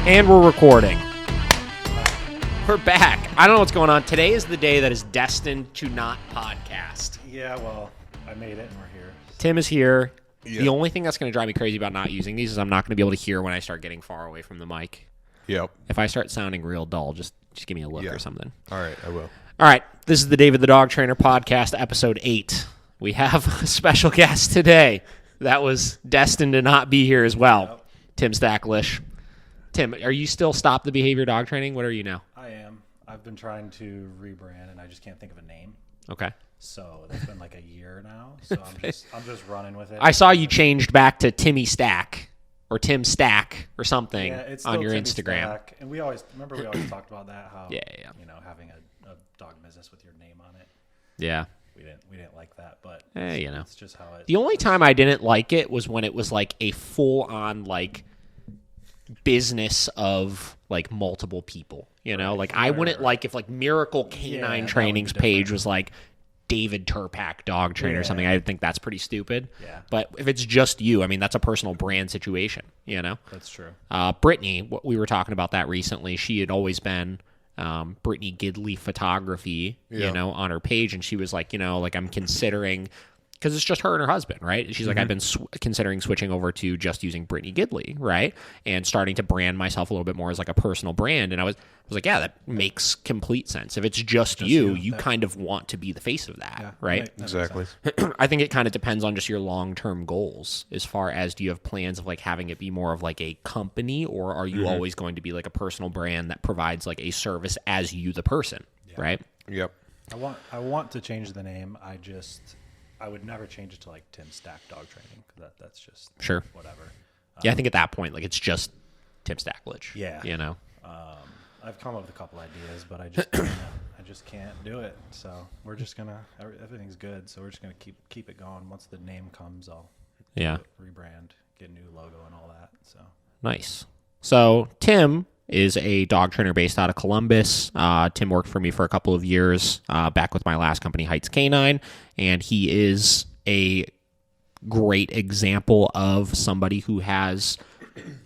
And we're recording. We're back. I don't know what's going on. Today is the day that is destined to not podcast. Yeah, well, I made it and we're here. Tim is here. Yep. The only thing that's going to drive me crazy about not using these is I'm not going to be able to hear when I start getting far away from the mic. Yep. If I start sounding real dull, just give me a look or something. All right, I will. All right. This is the David the Dog Trainer podcast, episode 8. We have a special guest today that was destined to not be here as well. Yep. Tim Stakolich. Tim, are you still Stop the Behavior Dog Training? What are you now? I am. I've been trying to rebrand and I just can't think of a name. Okay. So that's been like a year now. So I'm just running with it. I saw you changed back to Timmy Stack or Tim Stack or something it's on still your Timmy Instagram. Stack. And we always talked about that, how Yeah. you know, having a dog business with your name on it. Yeah. We didn't like that, but You know. it's just how it The only time I didn't like it was when it was like a full-on like business of like multiple people. You know, like I wouldn't like if like Miracle Canine that Training's would be page different. was like David Turpak Dog Trainer or something. I think that's pretty stupid. Yeah. But if it's just you, I mean, that's a personal brand situation. You know. That's true. Brittany, we were talking about that recently. She had always been Brittany Gidley Photography, you know, on her page, and she was like, you know, like I'm considering, because it's just her and her husband, right? She's like, I've been considering switching over to just using Brittany Gidley, right, and starting to brand myself a little bit more as like a personal brand. And I was like, yeah, that makes complete sense. If it's just you kind of want to be the face of that, right? Exactly. I think it kind of depends on just your long-term goals as far as, do you have plans of like having it be more of like a company, or are you always going to be like a personal brand that provides like a service as you the person, right? Yep. I want to change the name. I would never change it to like Tim Stack Dog Training, because that's just Sure. whatever. Yeah, I think at that point, like it's just Tim Stakolich. Yeah. You know? I've come up with a couple ideas, but I just can't do it. So we're just everything's good. So we're just gonna keep it going. Once the name comes, I'll rebrand, get a new logo and all that. So Nice. So Tim is a dog trainer based out of Columbus. Tim worked for me for a couple of years back with my last company, Heights Canine, and he is a great example of somebody who has,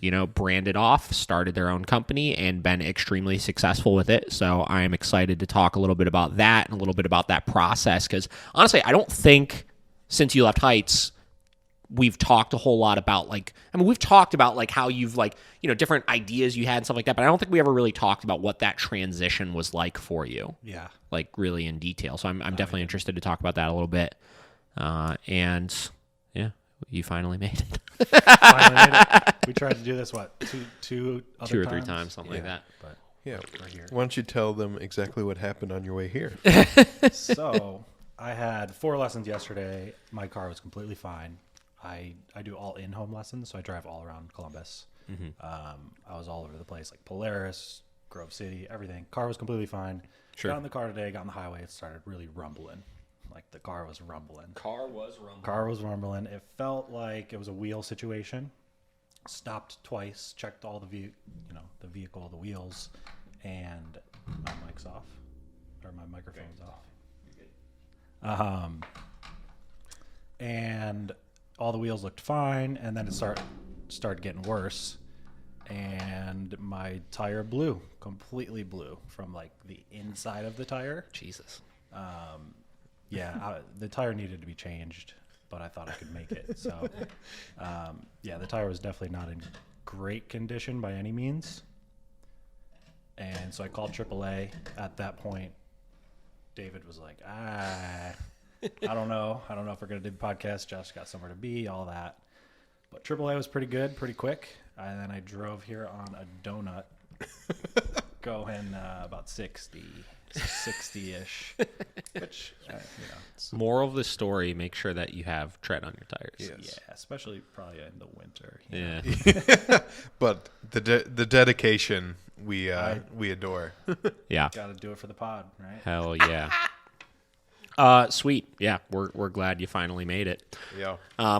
you know, branded off, started their own company, and been extremely successful with it. So I am excited to talk a little bit about that and a little bit about that process, because honestly, I don't think since you left Heights, we've talked a whole lot about like, I mean, we've talked about like how you've like, you know, different ideas you had and stuff like that, but I don't think we ever really talked about what that transition was like for you. yeah, Like really in detail. So I'm definitely interested to talk about that a little bit. And yeah, you finally made it. finally made it. We tried to do this two or three times, something like that. But Yeah. we're here. Why don't you tell them exactly what happened on your way here? So I had 4 lessons yesterday. My car was completely fine. I do all in-home lessons, so I drive all around Columbus. I was all over the place, like Polaris, Grove City, everything. Car was completely fine. Sure. Got in the car today, got on the highway, it started really rumbling. Like the car was rumbling. Car was rumbling. It felt like it was a wheel situation. Stopped twice, checked all the the vehicle, the wheels, and my mic's off, or my microphone's off. And all the wheels looked fine, and then it started getting worse, and my tire completely blew from like the inside of the tire. Jesus. The tire needed to be changed, but I thought I could make it. So, the tire was definitely not in great condition by any means. And so I called AAA. At that point, David was like, I don't know. I don't know if we're going to do the podcast. Josh got somewhere to be, all that. But AAA was pretty good, pretty quick. And then I drove here on a donut going about 60-ish, which, Moral of the story, make sure that you have tread on your tires. Yes. yeah, especially probably in the winter. Yeah. But the dedication we adore. Yeah. Got to do it for the pod, right? Hell yeah. Sweet. Yeah, we're glad you finally made it. Yeah.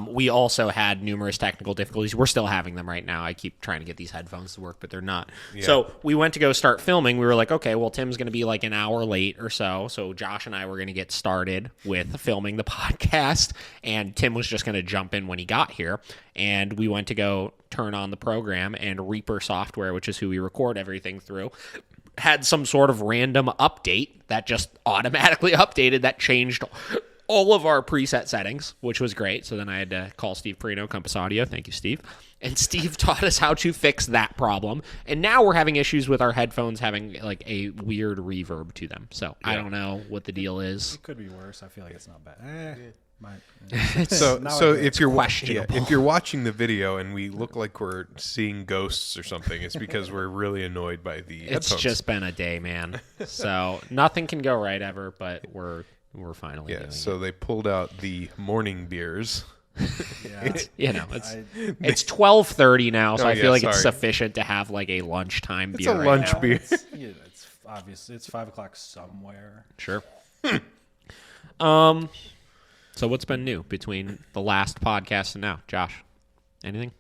We also had numerous technical difficulties. We're still having them right now. I keep trying to get these headphones to work, but they're not. Yeah. So we went to go start filming. We were like, okay, well, Tim's going to be like an hour late or so. So Josh and I were going to get started with filming the podcast, and Tim was just going to jump in when he got here. And we went to go turn on the program, and Reaper Software, which is who we record everything through, had some sort of random update that just automatically updated that changed all of our preset settings, which was great. So then I had to call Steve Perino, Compass Audio. Thank you, Steve. And Steve taught us how to fix that problem. And now we're having issues with our headphones having like a weird reverb to them. So I don't know what the deal is. It could be worse. I feel like it's not bad. So if you're questionable. if you're watching the video and we look like we're seeing ghosts or something, it's because we're really annoyed by the It's headphones. just been a day, man. So nothing can go right ever, but we're finally doing So they pulled out the morning beers. Yeah. It's 12:30 now, so Oh, I yeah, feel like it's sorry. sufficient to have like a lunchtime It's beer. a right lunch now. beer. It's obvious. It's 5 o'clock somewhere. Sure. So what's been new between the last podcast and now, Josh? Anything?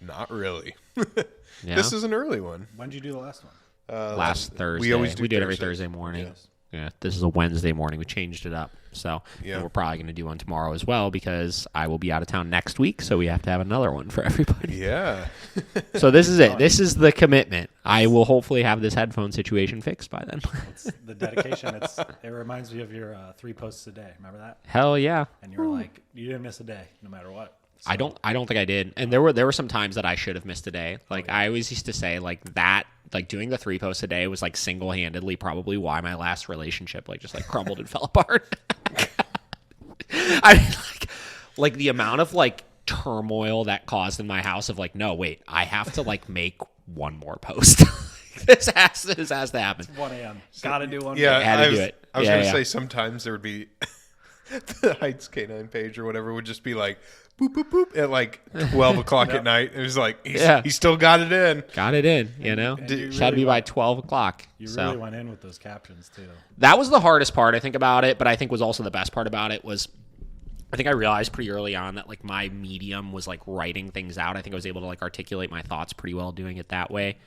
Not really. Yeah. This is an early one. When did you do the last one? Last Thursday. We always do it every Thursdays. Thursday morning. Yes. Yeah, this is a Wednesday morning. We changed it up. So Yeah. and we're probably going to do one tomorrow as well because I will be out of town next week, so we have to have another one for everybody. Yeah. So this is it. This is the commitment. I will hopefully have this headphone situation fixed by then. It's the dedication. It reminds me of your 3 posts a day. Remember that? Hell yeah. And you were like, you didn't miss a day, no matter what. So, I don't think I did. And there were some times that I should have missed a day. Like I always used to say like that, like doing the 3 posts a day was like single-handedly probably why my last relationship like just like crumbled and fell apart. I mean like the amount of like turmoil that caused in my house of like, no, wait, I have to like make one more post. This has to happen. 1 a.m. Gotta do one. Yeah. Had to I was, do it. I was Yeah, going to yeah. say sometimes there would be the Heights K9 page or whatever would just be like boop, boop, boop at like 12 o'clock at night. It was like, he still got it in. Got it in, you know? And you Just had to be by 12 o'clock. You so. really went in with those captions, too. That was the hardest part, I think, about it, but I think was also the best part about it was I think I realized pretty early on that like my medium was like writing things out. I think I was able to like articulate my thoughts pretty well doing it that way.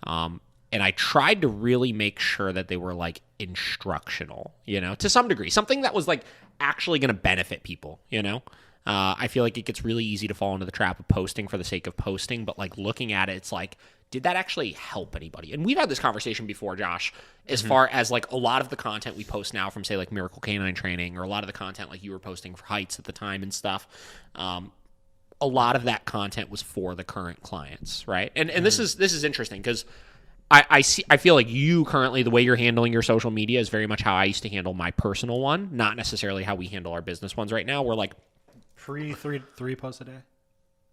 And I tried to really make sure that they were like instructional, you know, to some degree, something that was like actually going to benefit people, you know? I feel like it gets really easy to fall into the trap of posting for the sake of posting, but like looking at it, it's like, did that actually help anybody? And we've had this conversation before, Josh, as far as like a lot of the content we post now from say like Miracle Canine Training or a lot of the content like you were posting for Heights at the time and stuff. A lot of that content was for the current clients, right? And this is interesting because I feel like you currently, the way you're handling your social media is very much how I used to handle my personal one, not necessarily how we handle our business ones right now. We're like, Three posts a day?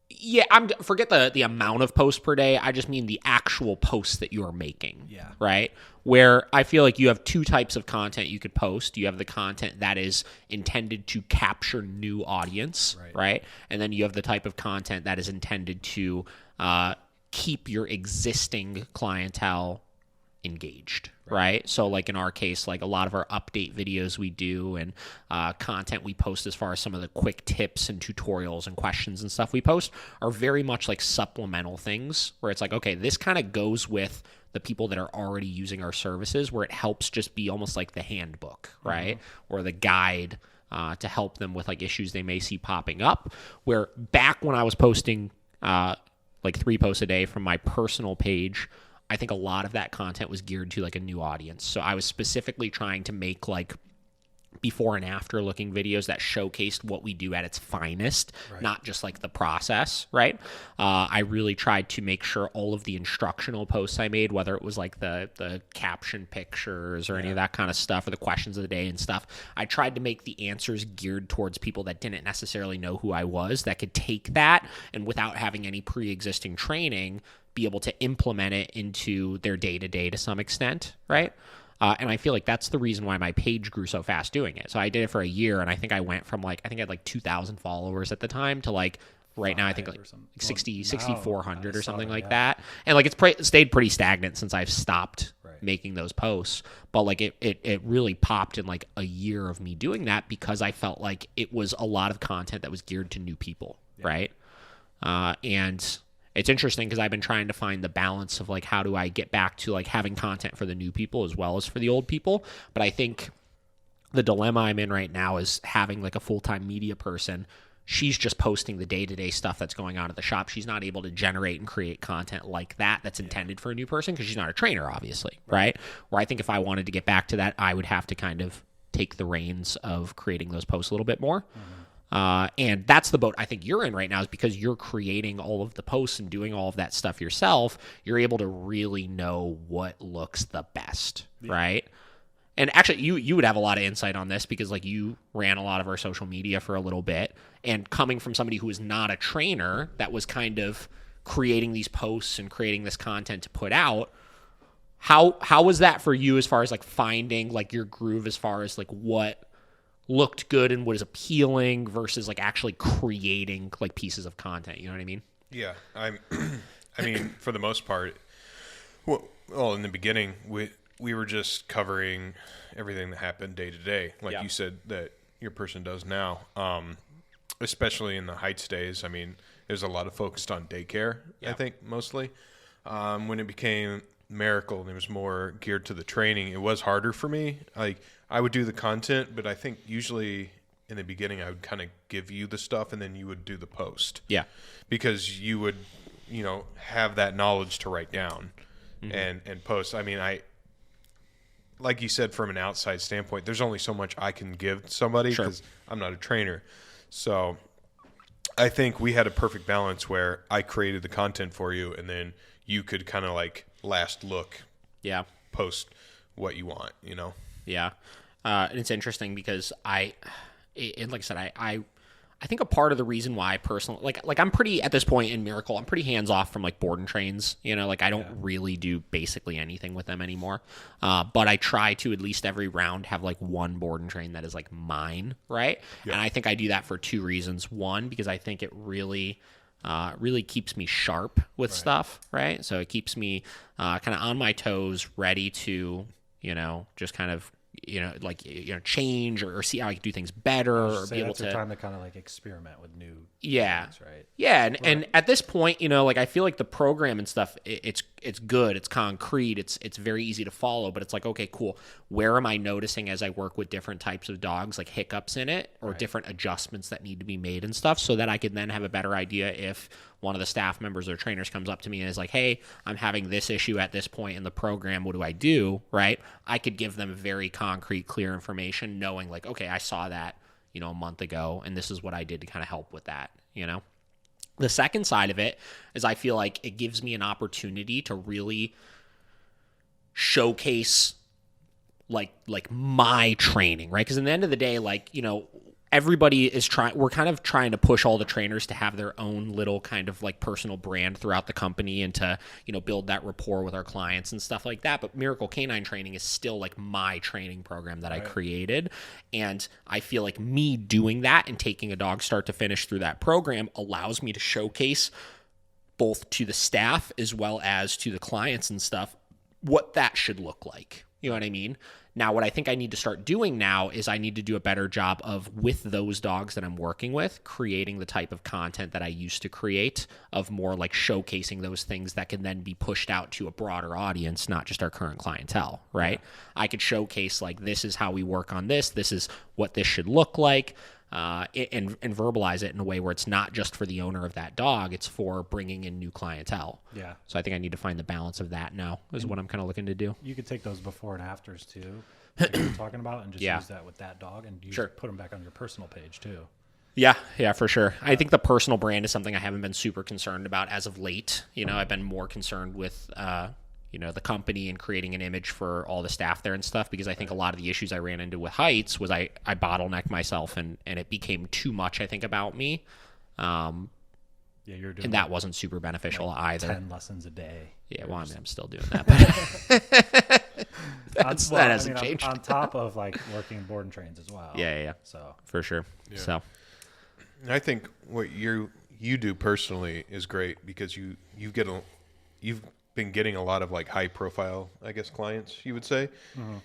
yeah, forget the amount of posts per day. I just mean the actual posts that you are making. Yeah. Right? Where I feel like you have 2 types of content you could post. You have the content that is intended to capture new audience, right? And then you have the type of content that is intended to keep your existing clientele engaged, right? So like in our case, like a lot of our update videos we do and content we post as far as some of the quick tips and tutorials and questions and stuff we post are very much like supplemental things where it's like, okay, this kind of goes with the people that are already using our services where it helps just be almost like the handbook, right? Or the guide to help them with like issues they may see popping up. Where back when I was posting like 3 posts a day from my personal page, I think a lot of that content was geared to like a new audience. So I was specifically trying to make like before and after looking videos that showcased what we do at its finest, not just like the process, right? I really tried to make sure all of the instructional posts I made, whether it was like the caption pictures or any of that kind of stuff or the questions of the day and stuff, I tried to make the answers geared towards people that didn't necessarily know who I was, that could take that and without having any pre-existing training, be able to implement it into their day-to-day to some extent, right? And I feel like that's the reason why my page grew so fast doing it. So I did it for a year, and I think I went from like, I think I had like 2,000 followers at the time to like, right now I think like 6,400 or something like that. And like it's stayed pretty stagnant since I've stopped making those posts. But like it really popped in like a year of me doing that because I felt like it was a lot of content that was geared to new people, right? And it's interesting because I've been trying to find the balance of like how do I get back to like having content for the new people as well as for the old people. But I think the dilemma I'm in right now is having like a full-time media person. She's just posting the day-to-day stuff that's going on at the shop. She's not able to generate and create content like that that's intended for a new person because she's not a trainer, obviously, right? Where I think if I wanted to get back to that, I would have to kind of take the reins of creating those posts a little bit more. And that's the boat I think you're in right now, is because you're creating all of the posts and doing all of that stuff yourself. You're able to really know what looks the best, right? And actually, you would have a lot of insight on this because like you ran a lot of our social media for a little bit, and coming from somebody who is not a trainer that was kind of creating these posts and creating this content to put out. How was that for you as far as like finding like your groove as far as like what looked good and what is appealing versus like actually creating like pieces of content? You know what I mean? Yeah, I mean, for the most part, well, in the beginning, we were just covering everything that happened day to day, like you said that your person does now. Especially in the Heights days, I mean, there's a lot of focused on daycare. I think mostly. When it became Miracle and it was more geared to the training, it was harder for me. Like I would do the content, but I think usually in the beginning I would kind of give you the stuff and then you would do the post. Yeah. Because you would, have that knowledge to write down and post. I mean, like you said, from an outside standpoint, there's only so much I can give somebody because I'm not a trainer. So I think we had a perfect balance where I created the content for you and then you could kind of like last look, post what you want, Yeah. And it's interesting because like I said, I think a part of the reason why I personally like I'm pretty at this point in Miracle, I'm pretty hands off from like board and trains, like I don't really do basically anything with them anymore. But I try to at least every round have like one board and train that is like mine, right? Yeah. And I think I do that for two reasons. One, because I think it really keeps me sharp with stuff, right? So it keeps me kind of on my toes, ready to, just kind of change or see how I can do things better or be able to. Time to kind of like experiment with new things, right? Yeah, and at this point, like I feel like the program and stuff, it's good, it's concrete, it's very easy to follow, but it's like, okay, cool. Where am I noticing as I work with different types of dogs, like hiccups in it or different adjustments that need to be made and stuff, so that I can then have a better idea if one of the staff members or trainers comes up to me and is like, hey, I'm having this issue at this point in the program. What do I do? Right? I could give them very concrete, clear information, knowing like, okay, I saw that, a month ago, and this is what I did to kind of help with that, The second side of it is I feel like it gives me an opportunity to really showcase like my training, right? Because at the end of the day, like, everybody is we're kind of trying to push all the trainers to have their own little kind of like personal brand throughout the company and to, build that rapport with our clients and stuff like that. But Miracle Canine Training is still like my training program that I created. And I feel like me doing that and taking a dog start to finish through that program allows me to showcase both to the staff as well as to the clients and stuff what that should look like. You know what I mean? Now, what I think I need to start doing now is I need to do a better job of, with those dogs that I'm working with, creating the type of content that I used to create, of more like showcasing those things that can then be pushed out to a broader audience, not just our current clientele, right? Yeah. I could showcase like, this is how we work on this is what this should look like, and verbalize it in a way where it's not just for the owner of that dog, it's for bringing in new clientele. Yeah. So I think I need to find the balance of that now is what I'm kind of looking to do. You could take those before and afters too, like you're talking about, and just use that with that dog, and put them back on your personal page too. Yeah, for sure. I think the personal brand is something I haven't been super concerned about as of late. I've been more concerned with the company and creating an image for all the staff there and stuff, because I think a lot of the issues I ran into with Heights was I bottlenecked myself and it became too much, I think, about me. You're doing, and that wasn't super beneficial like either. 10 lessons a day. Yeah, well, I'm still doing that. But that hasn't changed. On top of like working board and trains as well. Yeah. So for sure. Yeah. So I think what you do personally is great, because you've been getting a lot of like high profile, I guess, clients, you would say,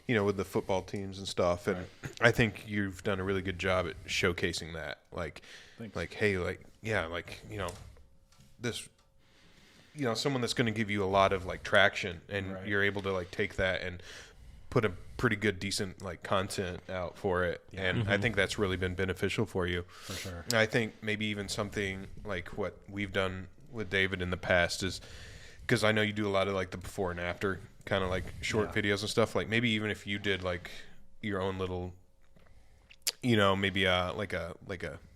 you know, with the football teams and stuff. And I think you've done a really good job at showcasing that. Like, Thanks. like, hey, like, yeah, like, you know, this, you know, someone that's going to give you a lot of like traction, and you're able to like take that and put a pretty good, decent like content out for it. Yeah. And I think that's really been beneficial for you. For sure. And I think maybe even something like what we've done with David in the past is, because I know you do a lot of like the before and after kind of like short videos and stuff. Like maybe even if you did like your own little, you know, maybe like a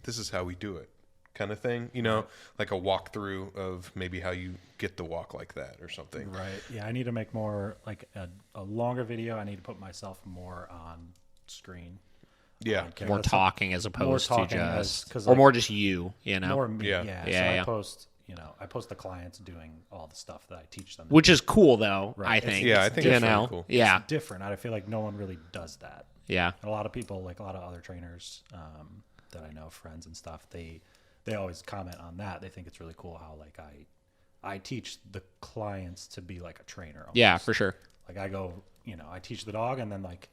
this is how we do it kind of thing, you know, like a walkthrough of maybe how you get to walk like that or something. Right. Yeah, I need to make more like a longer video. I need to put myself more on screen. Yeah. More talking as opposed to just, cause or like, more just you know, more me. Yeah. Yeah. Yeah, I post the clients doing all the stuff that I teach them. which is cool though. Right. I think. Yeah, I think you it's really know, cool. yeah, It's different. I feel like no one really does that. yeah, And a lot of people, like a lot of other trainers that I know, friends and stuff, they always comment on that. They think it's really cool how like I teach the clients to be like a trainer. Almost. yeah, for sure. Like I go, you know, I teach the dog, and then like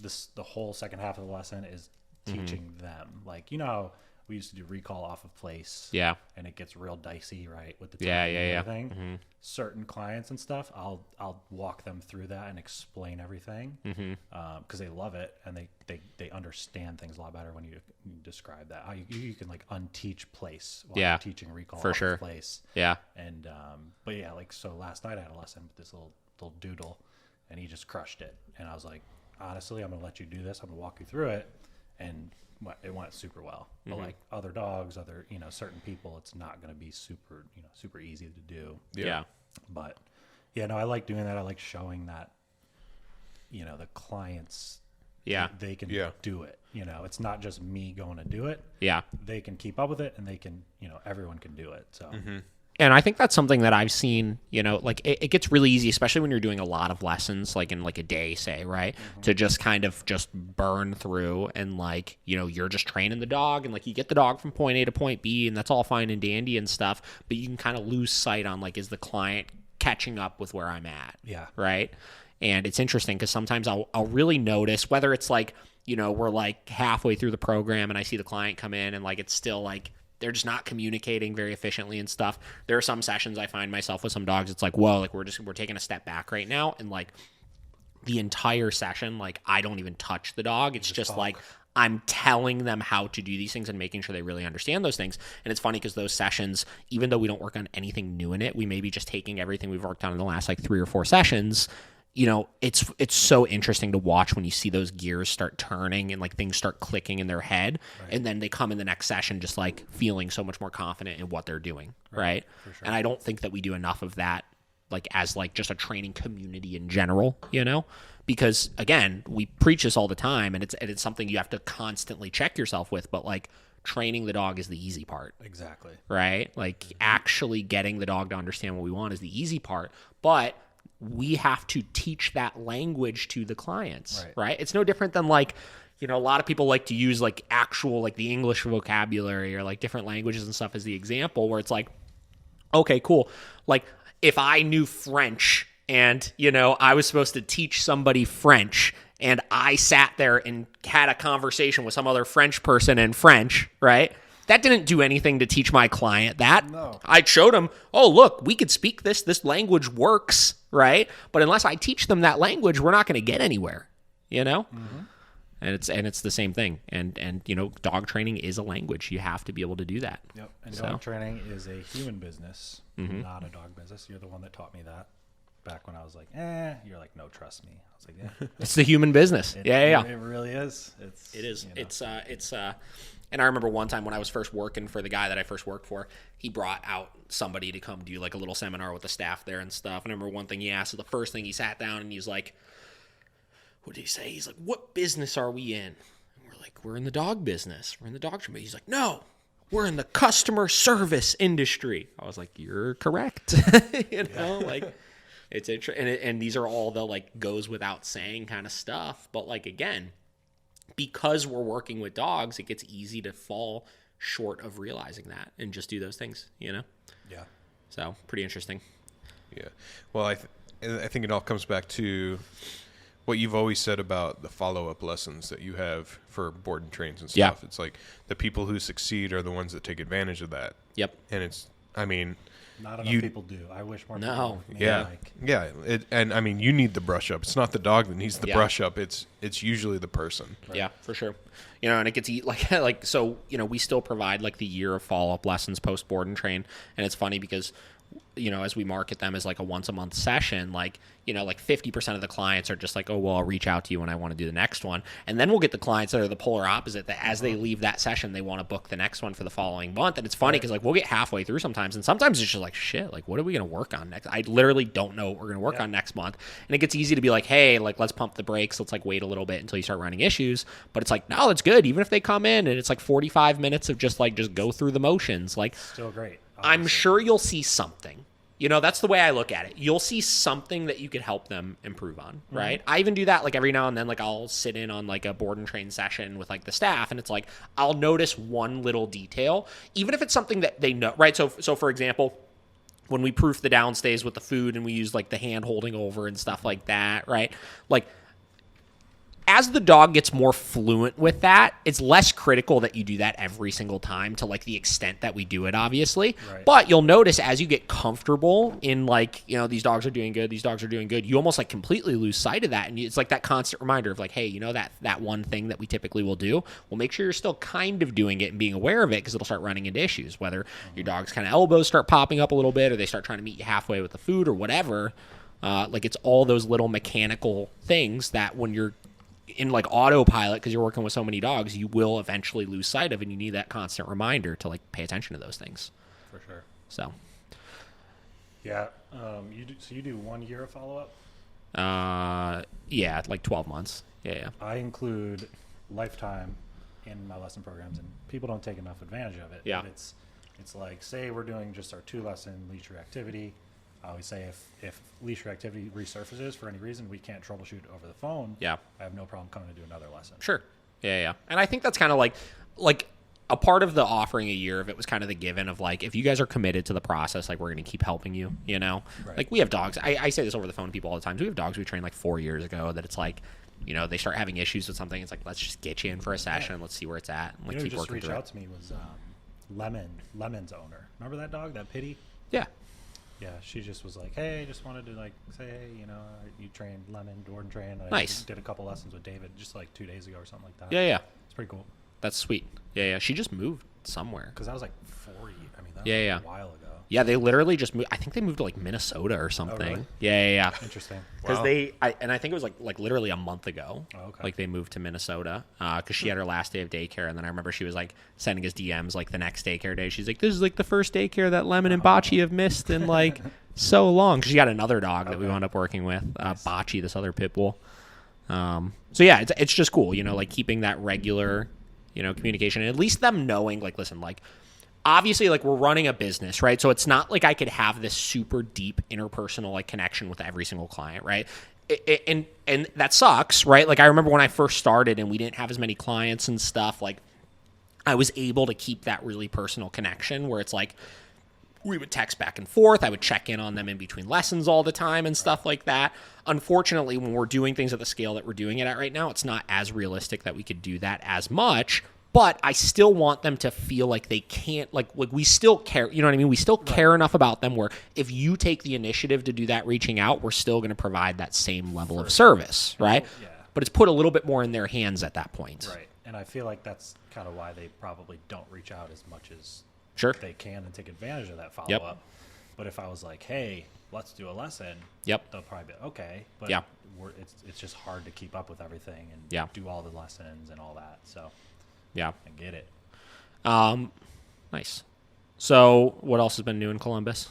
the whole second half of the lesson is teaching them. Like, you know how we used to do recall off of place. Yeah, And it gets real dicey, right? With the Yeah, timing yeah, and yeah. everything. Certain clients and stuff, I'll walk them through that and explain everything because they love it, and they understand things a lot better when you describe that. How you can like unteach place while Yeah, you're teaching recall for off sure. of place. yeah, And but yeah, like so last night I had a lesson with this little doodle, and he just crushed it. And I was like, honestly, I'm gonna let you do this. I'm gonna walk you through it, and it went super well. But like other dogs, you know, certain people, it's not gonna be super easy to do. yeah, But yeah, no, I like doing that. I like showing that, you know, the clients, yeah, they can Yeah. do it. You know, it's not just me going to do it. yeah. They can keep up with it, and they can, you know, everyone can do it. So And I think that's something that I've seen, you know, like it gets really easy, especially when you're doing a lot of lessons, like in like a day, say, right? To just kind of just burn through, and like, you know, you're just training the dog, and like you get the dog from point A to point B, and that's all fine and dandy and stuff. But you can kind of lose sight on like, is the client catching up with where I'm at? Yeah. Right. And it's interesting because sometimes I'll really notice whether it's like, you know, we're like halfway through the program and I see the client come in and like it's still like, they're just not communicating very efficiently and stuff. There are some sessions I find myself with some dogs. It's like, whoa, like we're taking a step back right now. And like the entire session, like I don't even touch the dog. It's just like, I'm telling them how to do these things and making sure they really understand those things. And it's funny because those sessions, even though we don't work on anything new in it, we may be just taking everything we've worked on in the last like 3 or 4 sessions. You know, it's so interesting to watch when you see those gears start turning and like things start clicking in their head, and then they come in the next session just like feeling so much more confident in what they're doing, right? For sure. And I don't think that we do enough of that, like as like just a training community in general, you know, because again, we preach this all the time, and it's something you have to constantly check yourself with, but like training the dog is the easy part. Exactly. Right? Like actually getting the dog to understand what we want is the easy part, but we have to teach that language to the clients, right? It's no different than like, you know, a lot of people like to use like actual, like the English vocabulary or like different languages and stuff as the example, where it's like, okay, cool. Like if I knew French and, you know, I was supposed to teach somebody French, and I sat there and had a conversation with some other French person in French, right? That didn't do anything to teach my client that. No. I showed them, oh, look, we could speak this language works, right? But unless I teach them that language, we're not going to get anywhere, you know? And it's the same thing. And you know, dog training is a language. You have to be able to do that. Yep. And So. dog training is a human business, not a dog business. You're the one that taught me that back when I was like, you're like, no, trust me. I was like, yeah. It's the human business. Yeah. It really is. It is. You know. It's and I remember one time when I was first working for the guy that I first worked for, he brought out somebody to come do like a little seminar with the staff there and stuff. And I remember one thing he asked, so the first thing he sat down and he's like, what did he say? He's like, what business are we in? And we're like, we're in the dog business. We're in the dog training. He's like, no, we're in the customer service industry. I was like, you're correct. You know, like it's interesting. And these are all the like goes without saying kind of stuff. But like, again, because we're working with dogs, it gets easy to fall short of realizing that and just do those things, you know? Yeah. So pretty interesting. Yeah. Well, I think it all comes back to what you've always said about the follow-up lessons that you have for board and trains and stuff. Yeah. It's like the people who succeed are the ones that take advantage of that. Yep. And it's, I mean, Not enough people do. I wish more people. Maybe yeah, like, yeah. And I mean, you need the brush up. It's not the dog that needs the Yeah. brush up. It's usually the person. Yeah, for sure. You know, and it gets like so. You know, we still provide like the year of follow-up lessons post board and train, and it's funny because, you know, as we market them as like a once a month session, like, you know, like 50% of the clients are just like, oh, well, I'll reach out to you when I want to do the next one. And then we'll get the clients that are the polar opposite, that as they leave that session, they want to book the next one for the following month. And it's funny because like we'll get halfway through sometimes, and sometimes it's just like, shit, like what are we going to work on next? I literally don't know what we're going to work on next month. And it gets easy to be like, hey, like let's pump the brakes. Let's like wait a little bit until you start running issues. But it's like, no, that's good. Even if they come in and it's like 45 minutes of just go through the motions, like still great. I'm sure you'll see something. You know, that's the way I look at it. You'll see something that you could help them improve on, right? I even do that like every now and then. Like I'll sit in on like a board and train session with like the staff, and it's like I'll notice one little detail, even if it's something that they know, right? So for example, when we proof the downstays with the food and we use like the hand holding over and stuff like that, right? Like as the dog gets more fluent with that, it's less critical that you do that every single time to like the extent that we do it, obviously. Right. But you'll notice as you get comfortable in like, you know, these dogs are doing good, you almost like completely lose sight of that. And it's like that constant reminder of like, hey, you know, that one thing that we typically will do, well, make sure you're still kind of doing it and being aware of it, because it'll start running into issues, whether your dog's kind of elbows start popping up a little bit or they start trying to meet you halfway with the food or whatever. Like it's all those little mechanical things that when you're in like autopilot, because you're working with so many dogs, you will eventually lose sight of, and you need that constant reminder to like pay attention to those things. For sure. So Yeah. You do 1 year of follow up? yeah, like 12 months. Yeah. I include lifetime in my lesson programs, and people don't take enough advantage of it. Yeah. But it's like, say we're doing just our 2-lesson leash reactivity. I always say if leash reactivity resurfaces for any reason, we can't troubleshoot over the phone. Yeah. I have no problem coming to do another lesson. Sure. Yeah. And I think that's kind of like a part of the offering a year of it was kind of the given of like, if you guys are committed to the process, like we're going to keep helping you, you know, Right. like we have dogs. I say this over the phone to people all the time. We have dogs we trained like 4 years ago that it's like, you know, they start having issues with something. It's like, let's just get you in for a session. Let's see where it's at. And like You know who keep just working reached through out it. to me was Lemon's owner. Remember that dog, that Pity? Yeah. Yeah, she just was like, hey, just wanted to like say, hey, you know, you trained Lemon, Jordan trained. I Nice. did a couple lessons with David just like 2 days ago or something like that. Yeah. It's pretty cool. That's sweet. Yeah. She just moved somewhere. Because that was like 40. I mean, that was Yeah. like a while ago. Yeah, they literally just moved. I think they moved to like Minnesota or something. really? Yeah. Interesting. Because Wow. I think it was like literally a month ago. Oh, okay. Like they moved to Minnesota because she had her last day of daycare, and then I remember she was like sending us DMs like the next daycare day. She's like, "This is like the first daycare that Lemon and Bocce have missed in like so long." 'Cause she had another dog that we wound up working with, Bocce, this other pit bull. So yeah, it's just cool, you know, like keeping that regular, you know, communication, and at least them knowing, like, listen, like. Obviously, like we're running a business, right? So it's not like I could have this super deep interpersonal like connection with every single client, right? And that sucks, right? Like I remember when I first started and we didn't have as many clients and stuff, like I was able to keep that really personal connection where it's like we would text back and forth. I would check in on them in between lessons all the time and stuff like that. Unfortunately, when we're doing things at the scale that we're doing it at right now, it's not as realistic that we could do that as much. But I still want them to feel like they can't, like we still care, you know what I mean? We still care enough about them where if you take the initiative to do that reaching out, we're still going to provide that same level of service, right? Yeah. But it's put a little bit more in their hands at that point. Right. And I feel like that's kind of why they probably don't reach out as much as Sure. they can and take advantage of that follow-up. But if I was like, hey, let's do a lesson, Yep. they'll probably be okay. But Yeah. it's just hard to keep up with everything and Yeah. do all the lessons and all that. So Yeah. I get it. Nice. So what else has been new in Columbus?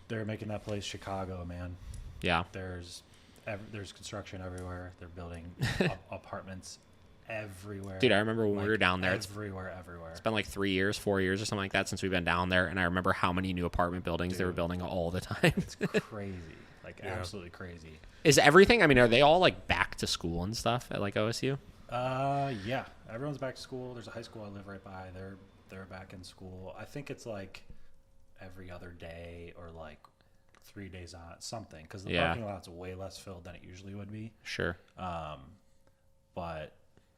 They're making that place Chicago, man. Yeah. There's construction everywhere. They're building apartments everywhere. Dude, I remember when we Like, were down there. It's everywhere. been like 3 years, 4 years or something like that since we've been down there. And I remember how many new apartment buildings they were building all the time. It's crazy. Like absolutely crazy. Is everything, I mean, are they all like back to school and stuff at like OSU? Yeah. Everyone's back to school. There's a high school I live right by. They're back in school. I think it's like every other day or like 3 days on something, because the Yeah. parking lot's way less filled than it usually would be. Sure. But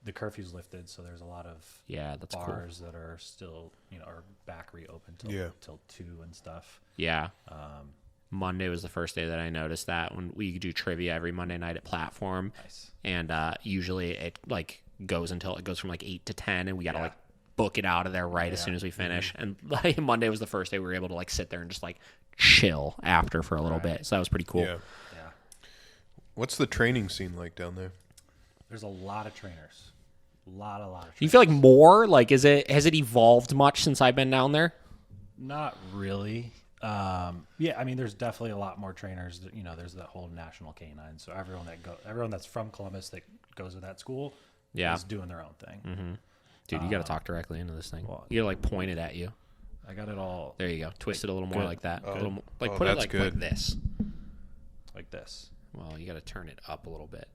the curfew's lifted, so there's a lot of Yeah, that's cool. bars that are still, are back reopened till 2 and stuff. Yeah. Monday was the first day that I noticed that when we do trivia every Monday night at Platform. Nice. And usually it like goes from like 8 to 10, and we got to like book it out of there right as soon as we finish. And like Monday was the first day we were able to like sit there and just like chill after for a little bit. So that was pretty cool. Yeah. What's the training scene like down there? There's a lot of trainers. A lot of trainers. You feel like more? Like, has it evolved much since I've been down there? Not really. Yeah, I mean, there's definitely a lot more trainers. There's that whole national canine. So everyone that's from Columbus that goes to that school is doing their own thing. Mm-hmm. Dude, you got to talk directly into this thing. Well, You got to like point it at you. I got it all. There you go. Twist it a little more like that. Oh. A little more, like Oh, put it that's like good. this. Like this. Well, you got to turn it up a little bit.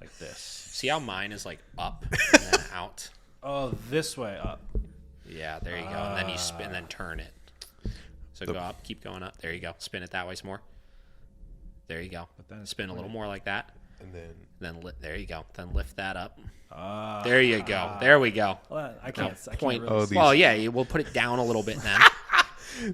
Like this. See how mine is like up and then out? Oh, this way up. Yeah, there you go. And then you spin, then turn it. So go up, keep going up. There you go. Spin it that way some more. There you go. But then it's Spin a little more like that. And then There you go. Then lift that up. There you go. There we go. Well, I can't. I can't Point. really these- Well, yeah, we'll put it down a little bit then.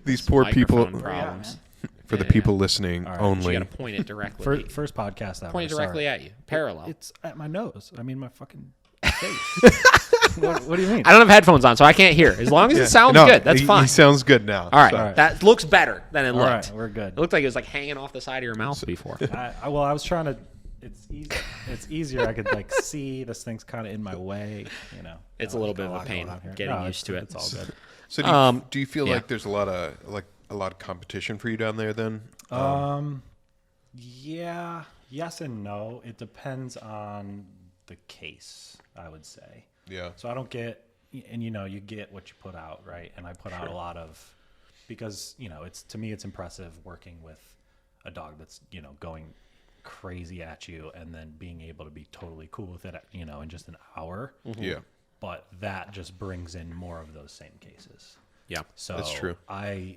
these poor people, Microphone problems. for the people listening All right. You only. got to point it directly. First podcast ever. Point it directly at you. Parallel. It's at my nose. I mean, my fucking face. What do you mean? I don't have headphones on, so I can't hear. As long as it sounds No, good, that's fine. He sounds good now. All right. So- That looks better than it All looked. right, we're good. It looked like it was like hanging off the side of your mouth before. I was trying to. It's easier. I could like see this thing's kind of in my way. It's a little bit of a lot pain going on here. getting No, used to it. It's all good. So do you feel yeah. like there's a lot of competition for you down there then? Yeah. Yes and no. It depends on the case, I would say. Yeah. So I don't get, and you get what you put out, right? And I put out a lot of, because to me it's impressive working with a dog that's going crazy at you and then being able to be totally cool with it, in just an hour. Yeah. But that just brings in more of those same cases. Yeah. So That's true.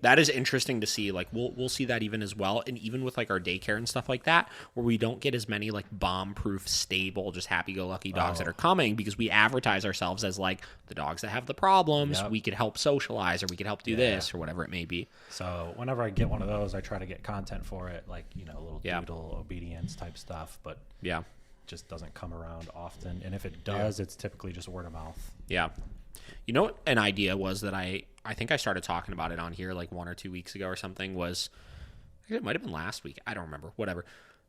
That is interesting to see. Like we'll see that even as well, and even with like our daycare and stuff like that, where we don't get as many like bomb-proof, stable, just happy-go-lucky dogs that are coming, because we advertise ourselves as like the dogs that have the problems. Yep. We could help socialize, or we could help do this, or whatever it may be. So whenever I get one of those, I try to get content for it, like a little Yeah. doodle obedience type stuff, but Yeah. just doesn't come around often. And if it does, it's typically just word of mouth. Yeah. You know what an idea was that I think I started talking about it on here like 1 or 2 weeks ago or something, was it might have been last week. I don't remember. Whatever.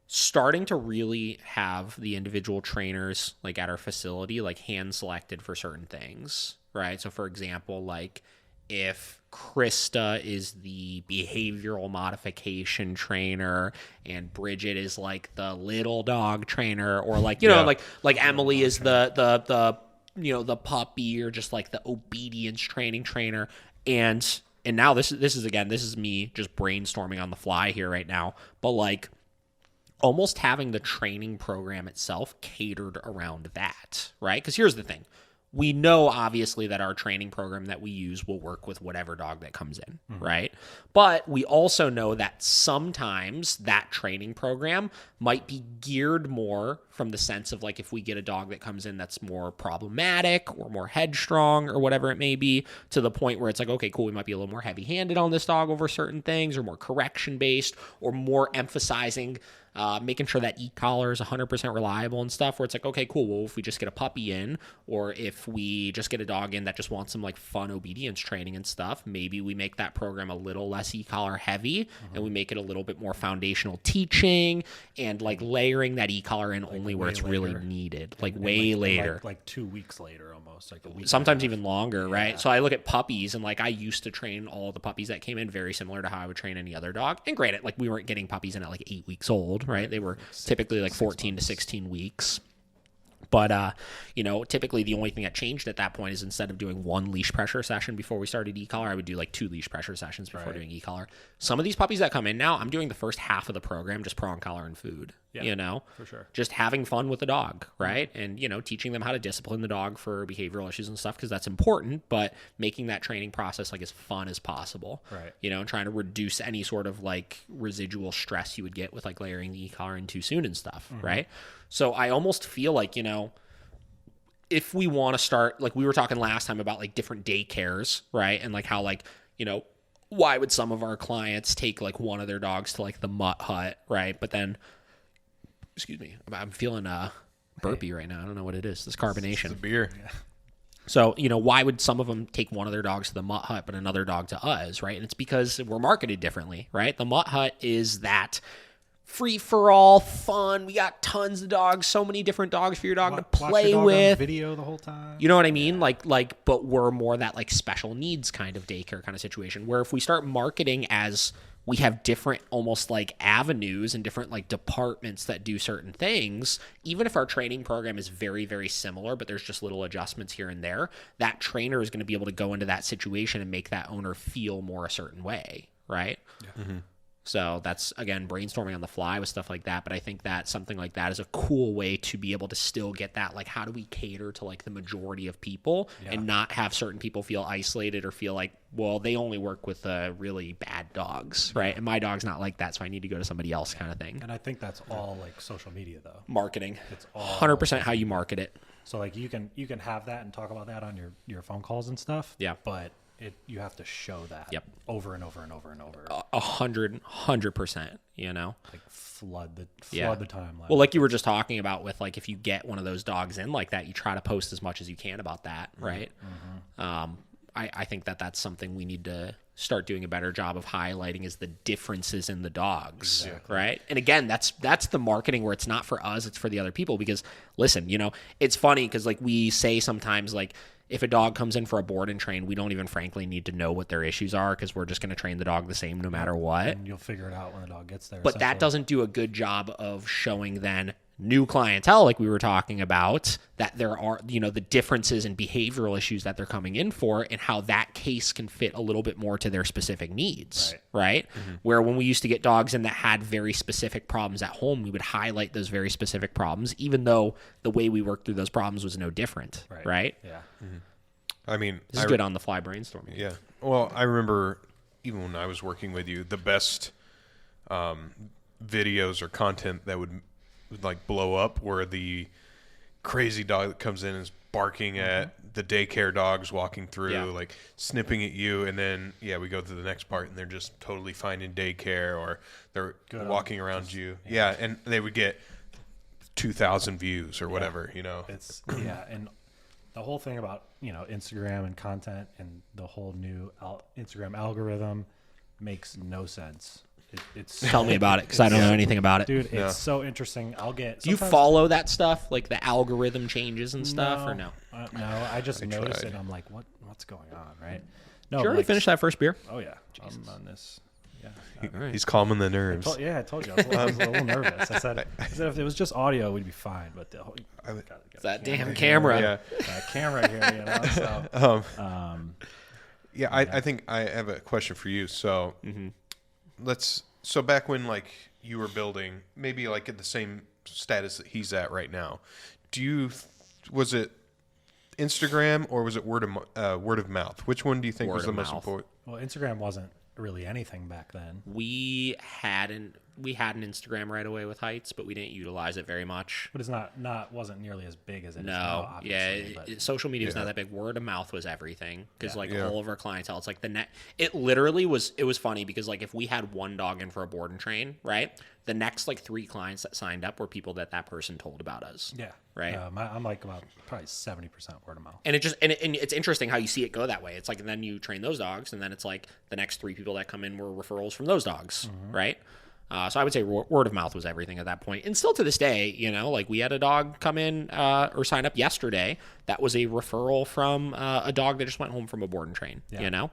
Starting to really have the individual trainers like at our facility like hand selected for certain things, right? So for example, like if Krista is the behavioral modification trainer and Bridget is like the little dog trainer, or like like Emily is the puppy, or just like the obedience training trainer. And now this is me just brainstorming on the fly here right now, but like almost having the training program itself catered around that, right? Because here's the thing. We know obviously that our training program that we use will work with whatever dog that comes in, right? But we also know that sometimes that training program might be geared more from the sense of like if we get a dog that comes in that's more problematic or more headstrong or whatever it may be, to the point where it's like, okay, cool, we might be a little more heavy-handed on this dog over certain things, or more correction-based, or more emphasizing making sure that e-collar is 100% reliable and stuff, where it's like, okay, cool, well, if we just get a puppy in, or if we just get a dog in that just wants some like fun obedience training and stuff, maybe we make that program a little less e-collar heavy, and we make it a little bit more foundational teaching, and like layering that e-collar in only where it's really needed, like way later. Like 2 weeks later almost, like a week. Sometimes even longer, right? So I look at puppies, and like I used to train all the puppies that came in very similar to how I would train any other dog. And granted, like we weren't getting puppies in at like 8 weeks old, right? They were typically like 14 to 16 weeks. But, typically the only thing that changed at that point is instead of doing 1 leash pressure session before we started e-collar, I would do like 2 leash pressure sessions before doing e-collar. Some of these puppies that come in now, I'm doing the first half of the program just prong collar and food. Yeah, for sure. Just having fun with the dog, right? And, teaching them how to discipline the dog for behavioral issues and stuff, because that's important, but making that training process like as fun as possible, right? And trying to reduce any sort of like residual stress you would get with like layering the e-collar in too soon and stuff, right? So I almost feel like, if we want to start, like we were talking last time about like different daycares, right? And like how like, why would some of our clients take like one of their dogs to like the mutt hut, right? But then, excuse me, I'm feeling burpy right now. I don't know what it is. This carbonation. It's the beer. Yeah. So, why would some of them take one of their dogs to the mutt hut, but another dog to us, right? And it's because we're marketed differently, right? The mutt hut is that free-for-all fun. We got tons of dogs, so many different dogs for your dog to play watch your dog with. On video the whole time. You know what I mean? Like, but we're more that like special needs kind of daycare kind of situation, where if we start marketing as we have different almost like avenues and different like departments that do certain things, even if our training program is very, very similar, but there's just little adjustments here and there, that trainer is going to be able to go into that situation and make that owner feel more a certain way, right? Yeah. Mm-hmm. So that's, again, brainstorming on the fly with stuff like that. But I think that something like that is a cool way to be able to still get that, like, how do we cater to, like, the majority of people and not have certain people feel isolated or feel like, well, they only work with really bad dogs, right? And my dog's not like that, so I need to go to somebody else kind of thing. And I think that's all, like, social media, though. Marketing. It's all 100% how you market it. So, like, you can have that and talk about that on your phone calls and stuff. Yeah. But you have to show that over and over and over and over. 100%, Like flood the timeline. Well, like you were just talking about with like if you get one of those dogs in like that, you try to post as much as you can about that, right? Mm-hmm. I think that's something we need to start doing a better job of highlighting is the differences in the dogs, right? And again, that's the marketing where it's not for us, it's for the other people. Because listen, it's funny because like we say sometimes like if a dog comes in for a board and train, we don't even frankly need to know what their issues are because we're just going to train the dog the same no matter what. And you'll figure it out when the dog gets there. But that doesn't do a good job of showing then new clientele, like we were talking about, that there are, the differences in behavioral issues that they're coming in for and how that case can fit a little bit more to their specific needs, right? Mm-hmm. Where when we used to get dogs in that had very specific problems at home, we would highlight those very specific problems, even though the way we worked through those problems was no different, right? Yeah. Mm-hmm. I mean, this is good on the fly brainstorming. Yeah. Well, I remember even when I was working with you, the best videos or content that would like blow up were the crazy dog that comes in and is barking at the daycare dogs walking through, like snipping at you, and then we go to the next part and they're just totally fine in daycare or they're walking around you. Yeah, and they would get 2,000 views or whatever, It's and the whole thing about, Instagram and content and the whole new Instagram algorithm makes no sense. Tell me about it because I don't know anything about it. Dude, it's so interesting. Do you follow that stuff, like the algorithm changes and stuff, or no? No, I just noticed it. I'm like, what's going on, right? No, Did you already finish that first beer? Oh, yeah. I'm on this. Yeah. He's calming the nerves. I told you. I was a little nervous. I said if it was just audio, we'd be fine. But it's that damn camera. Yeah. That camera here, So, I think I have a question for you. So so back when like you were building, maybe like at the same status that he's at right now, was it Instagram or was it word of mouth? Which one do you think was the most important? Well, Instagram wasn't really anything back then. We had an Instagram right away with Heights, but we didn't utilize it very much. But it's wasn't nearly as big as it is now, obviously. Social media is not that big. Word of mouth was everything because all of our clientele, it's like it literally was. It was funny because like if we had one dog in for a board and train, right, the next like 3 clients that signed up were people that person told about us. Yeah. Right. I'm like about probably 70% word of mouth. And it's interesting how you see it go that way. It's like, and then you train those dogs, and then it's like the next 3 people that come in were referrals from those dogs, right? So I would say word of mouth was everything at that point. And still to this day, like we had a dog come in or sign up yesterday that was a referral from a dog that just went home from a board and train, and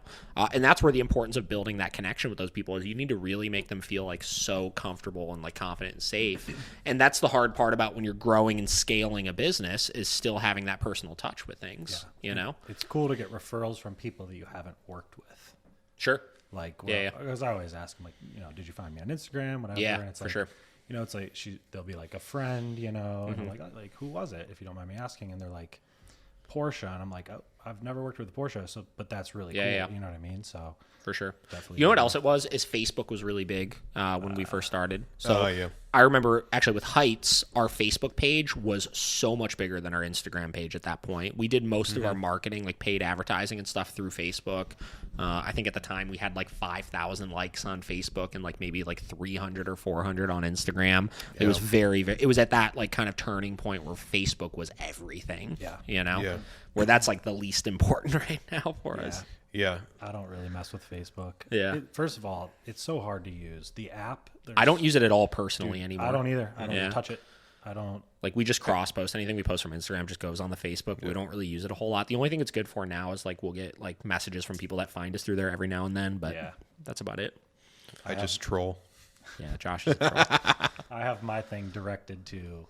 that's where the importance of building that connection with those people is. You need to really make them feel like so comfortable and like confident and safe. And that's the hard part about when you're growing and scaling a business is still having that personal touch with things, It's cool to get referrals from people that you haven't worked with. Sure. Like, because I always ask them, like, did you find me on Instagram? Whatever. Yeah, and it's for like, sure. you know, it's like they'll be like a friend, you know, and I'm like, who was it, if you don't mind me asking? And they're like, Porsche. And I'm like, oh, I've never worked with Porsche, so but that's really cool. Yeah. You know what I mean? So For sure. definitely. You know what else it was? Is Facebook was really big when we first started. So yeah. I remember actually with Heights, our Facebook page was so much bigger than our Instagram page at that point. We did most of our marketing, like paid advertising and stuff, through Facebook. I think at the time we had like 5,000 likes on Facebook and like maybe like 300 or 400 on Instagram. It was very, it was at that like kind of turning point where Facebook was everything. Yeah. You know? Yeah. Where that's like the least important right now for us. Yeah. I don't really mess with Facebook. Yeah. First of all, it's so hard to use. The app. I don't use it at all personally anymore. I don't either. I don't Yeah. touch it. I don't. Like, we just cross post. Anything we post from Instagram just goes on the Facebook. We don't really use it a whole lot. The only thing it's good for now is like we'll get like messages from people that find us through there every now and then, but that's about it. I just troll. Yeah, Josh is a troll. I have my thing directed to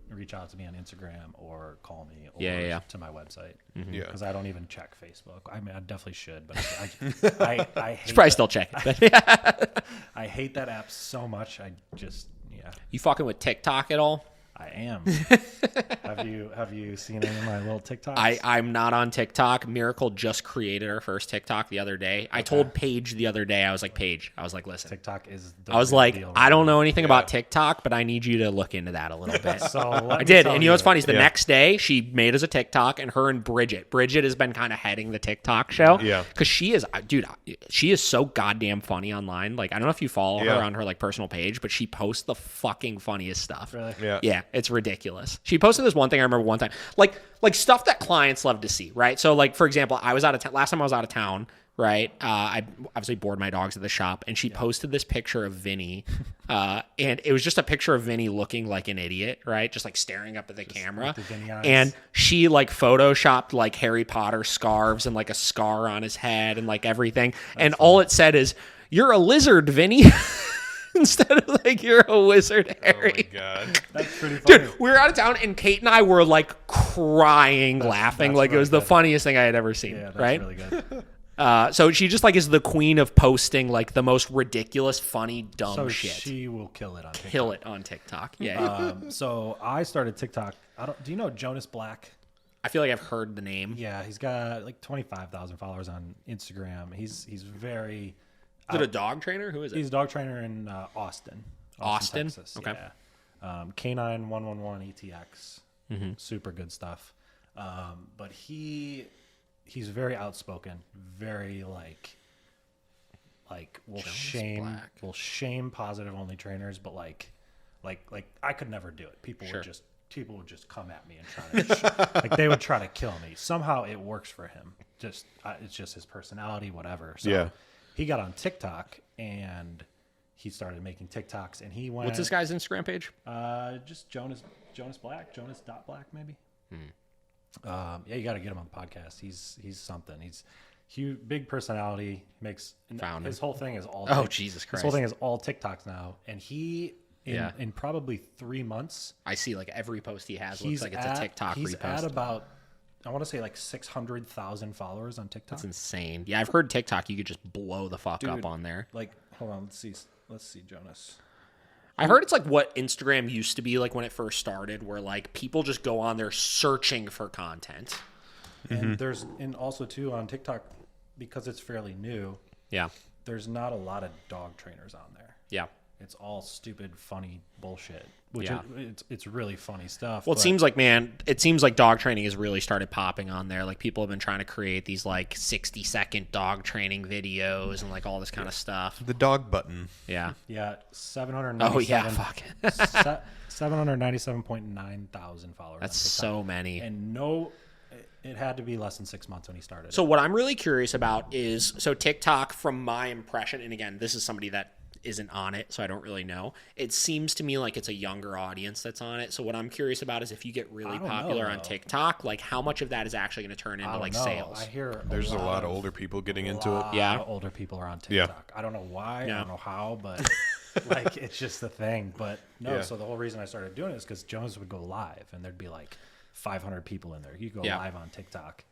reach out to me on Instagram or call me or to my website. Yeah. Because I don't even check Facebook. I mean, I definitely should, but I hate Should probably still check it. I hate that app so much. I just You fucking with TikTok at all? I am. Have you seen any of my little TikToks? I'm not on TikTok. Miracle just created our first TikTok the other day. I told Paige the other day, I was like, Paige, listen. TikTok is the I was real like, deal I right don't now. know anything about TikTok, but I need you to look into that a little bit. So I did. And you know what's funny is the next day she made us a TikTok, and her and Bridget has been kind of heading the TikTok show. Yeah. Because she is so goddamn funny online. Like, I don't know if you follow her on her like personal page, but she posts the fucking funniest stuff. Really? Yeah. Yeah, it's ridiculous. She posted this one thing I remember one time, like stuff that clients love to see, right? So, like, for example, last time I was out of town, right? I obviously boarded my dogs at the shop, and she posted this picture of Vinny, and it was just a picture of Vinny looking like an idiot, right? Just like staring up at the camera. with the Vinny eyes. And she like photoshopped like Harry Potter scarves and like a scar on his head and like everything. And all it said is, "You're a lizard, Vinny." Instead of like, "You're a wizard, Harry." Oh my god. That's pretty funny. Dude, we were out of town, and Kate and I were like crying, laughing, that's like it was really the good. funniest thing I had ever seen. Yeah, that's right? really good. So she just like is the queen of posting like the most ridiculous, funny, dumb So shit. she will kill it on TikTok. Kill it on TikTok. Yeah. So I started TikTok. Do you know Jonas Black? I feel like I've heard the name. Yeah, he's got like 25,000 followers on Instagram. He's very. Is it a dog trainer? Who is it? He's a dog trainer in Austin, Texas. Okay. Yeah. Canine 111 ETX. Super good stuff. But he's very outspoken. Very like will shame positive only trainers, but like I could never do it. People would just come at me and try to like they would try to kill me. Somehow it works for him. It's just his personality, whatever. So he got on TikTok and he started making TikToks, and he went. What's this guy's Instagram page? Just Jonas Black, Jonas.Black maybe. Yeah, you got to get him on the podcast. He's something. He's huge, big personality. His whole thing is all. Jesus Christ! His whole thing is all TikToks now, and he. In probably 3 months, I see like every post he has looks like it's a TikTok he's repost. at about, I want to say like 600,000 followers on TikTok. That's insane. Yeah, I've heard TikTok you could just blow the fuck up on there. Like, hold on, let's see, Jonas. I heard it's like what Instagram used to be like when it first started, where like people just go on there searching for content. And also too on TikTok, because it's fairly new. Yeah. There's not a lot of dog trainers on there. Yeah. It's all stupid, funny bullshit. Which it's really funny stuff. Well, it seems like dog training has really started popping on there. Like people have been trying to create these like 60-second dog training videos and like all this kind of stuff. The dog button. Yeah. Yeah, 797. Oh yeah, fuck. 797.9 thousand followers. That's on so many. And it had to be less than 6 months when he started. So what I'm really curious about is TikTok, from my impression, and again, this is somebody that isn't on it, so I don't really know. It seems to me like it's a younger audience that's on it. So what I'm curious about is if you get really popular on TikTok, like how much of that is actually going to turn into like sales? I hear there's a lot of older people getting into it. Yeah, older people are on TikTok. I don't know why. I don't know how, but like it's just the thing. But no, so the whole reason I started doing it is because Jonas would go live, and there'd be like 500 people in there. You go live on TikTok,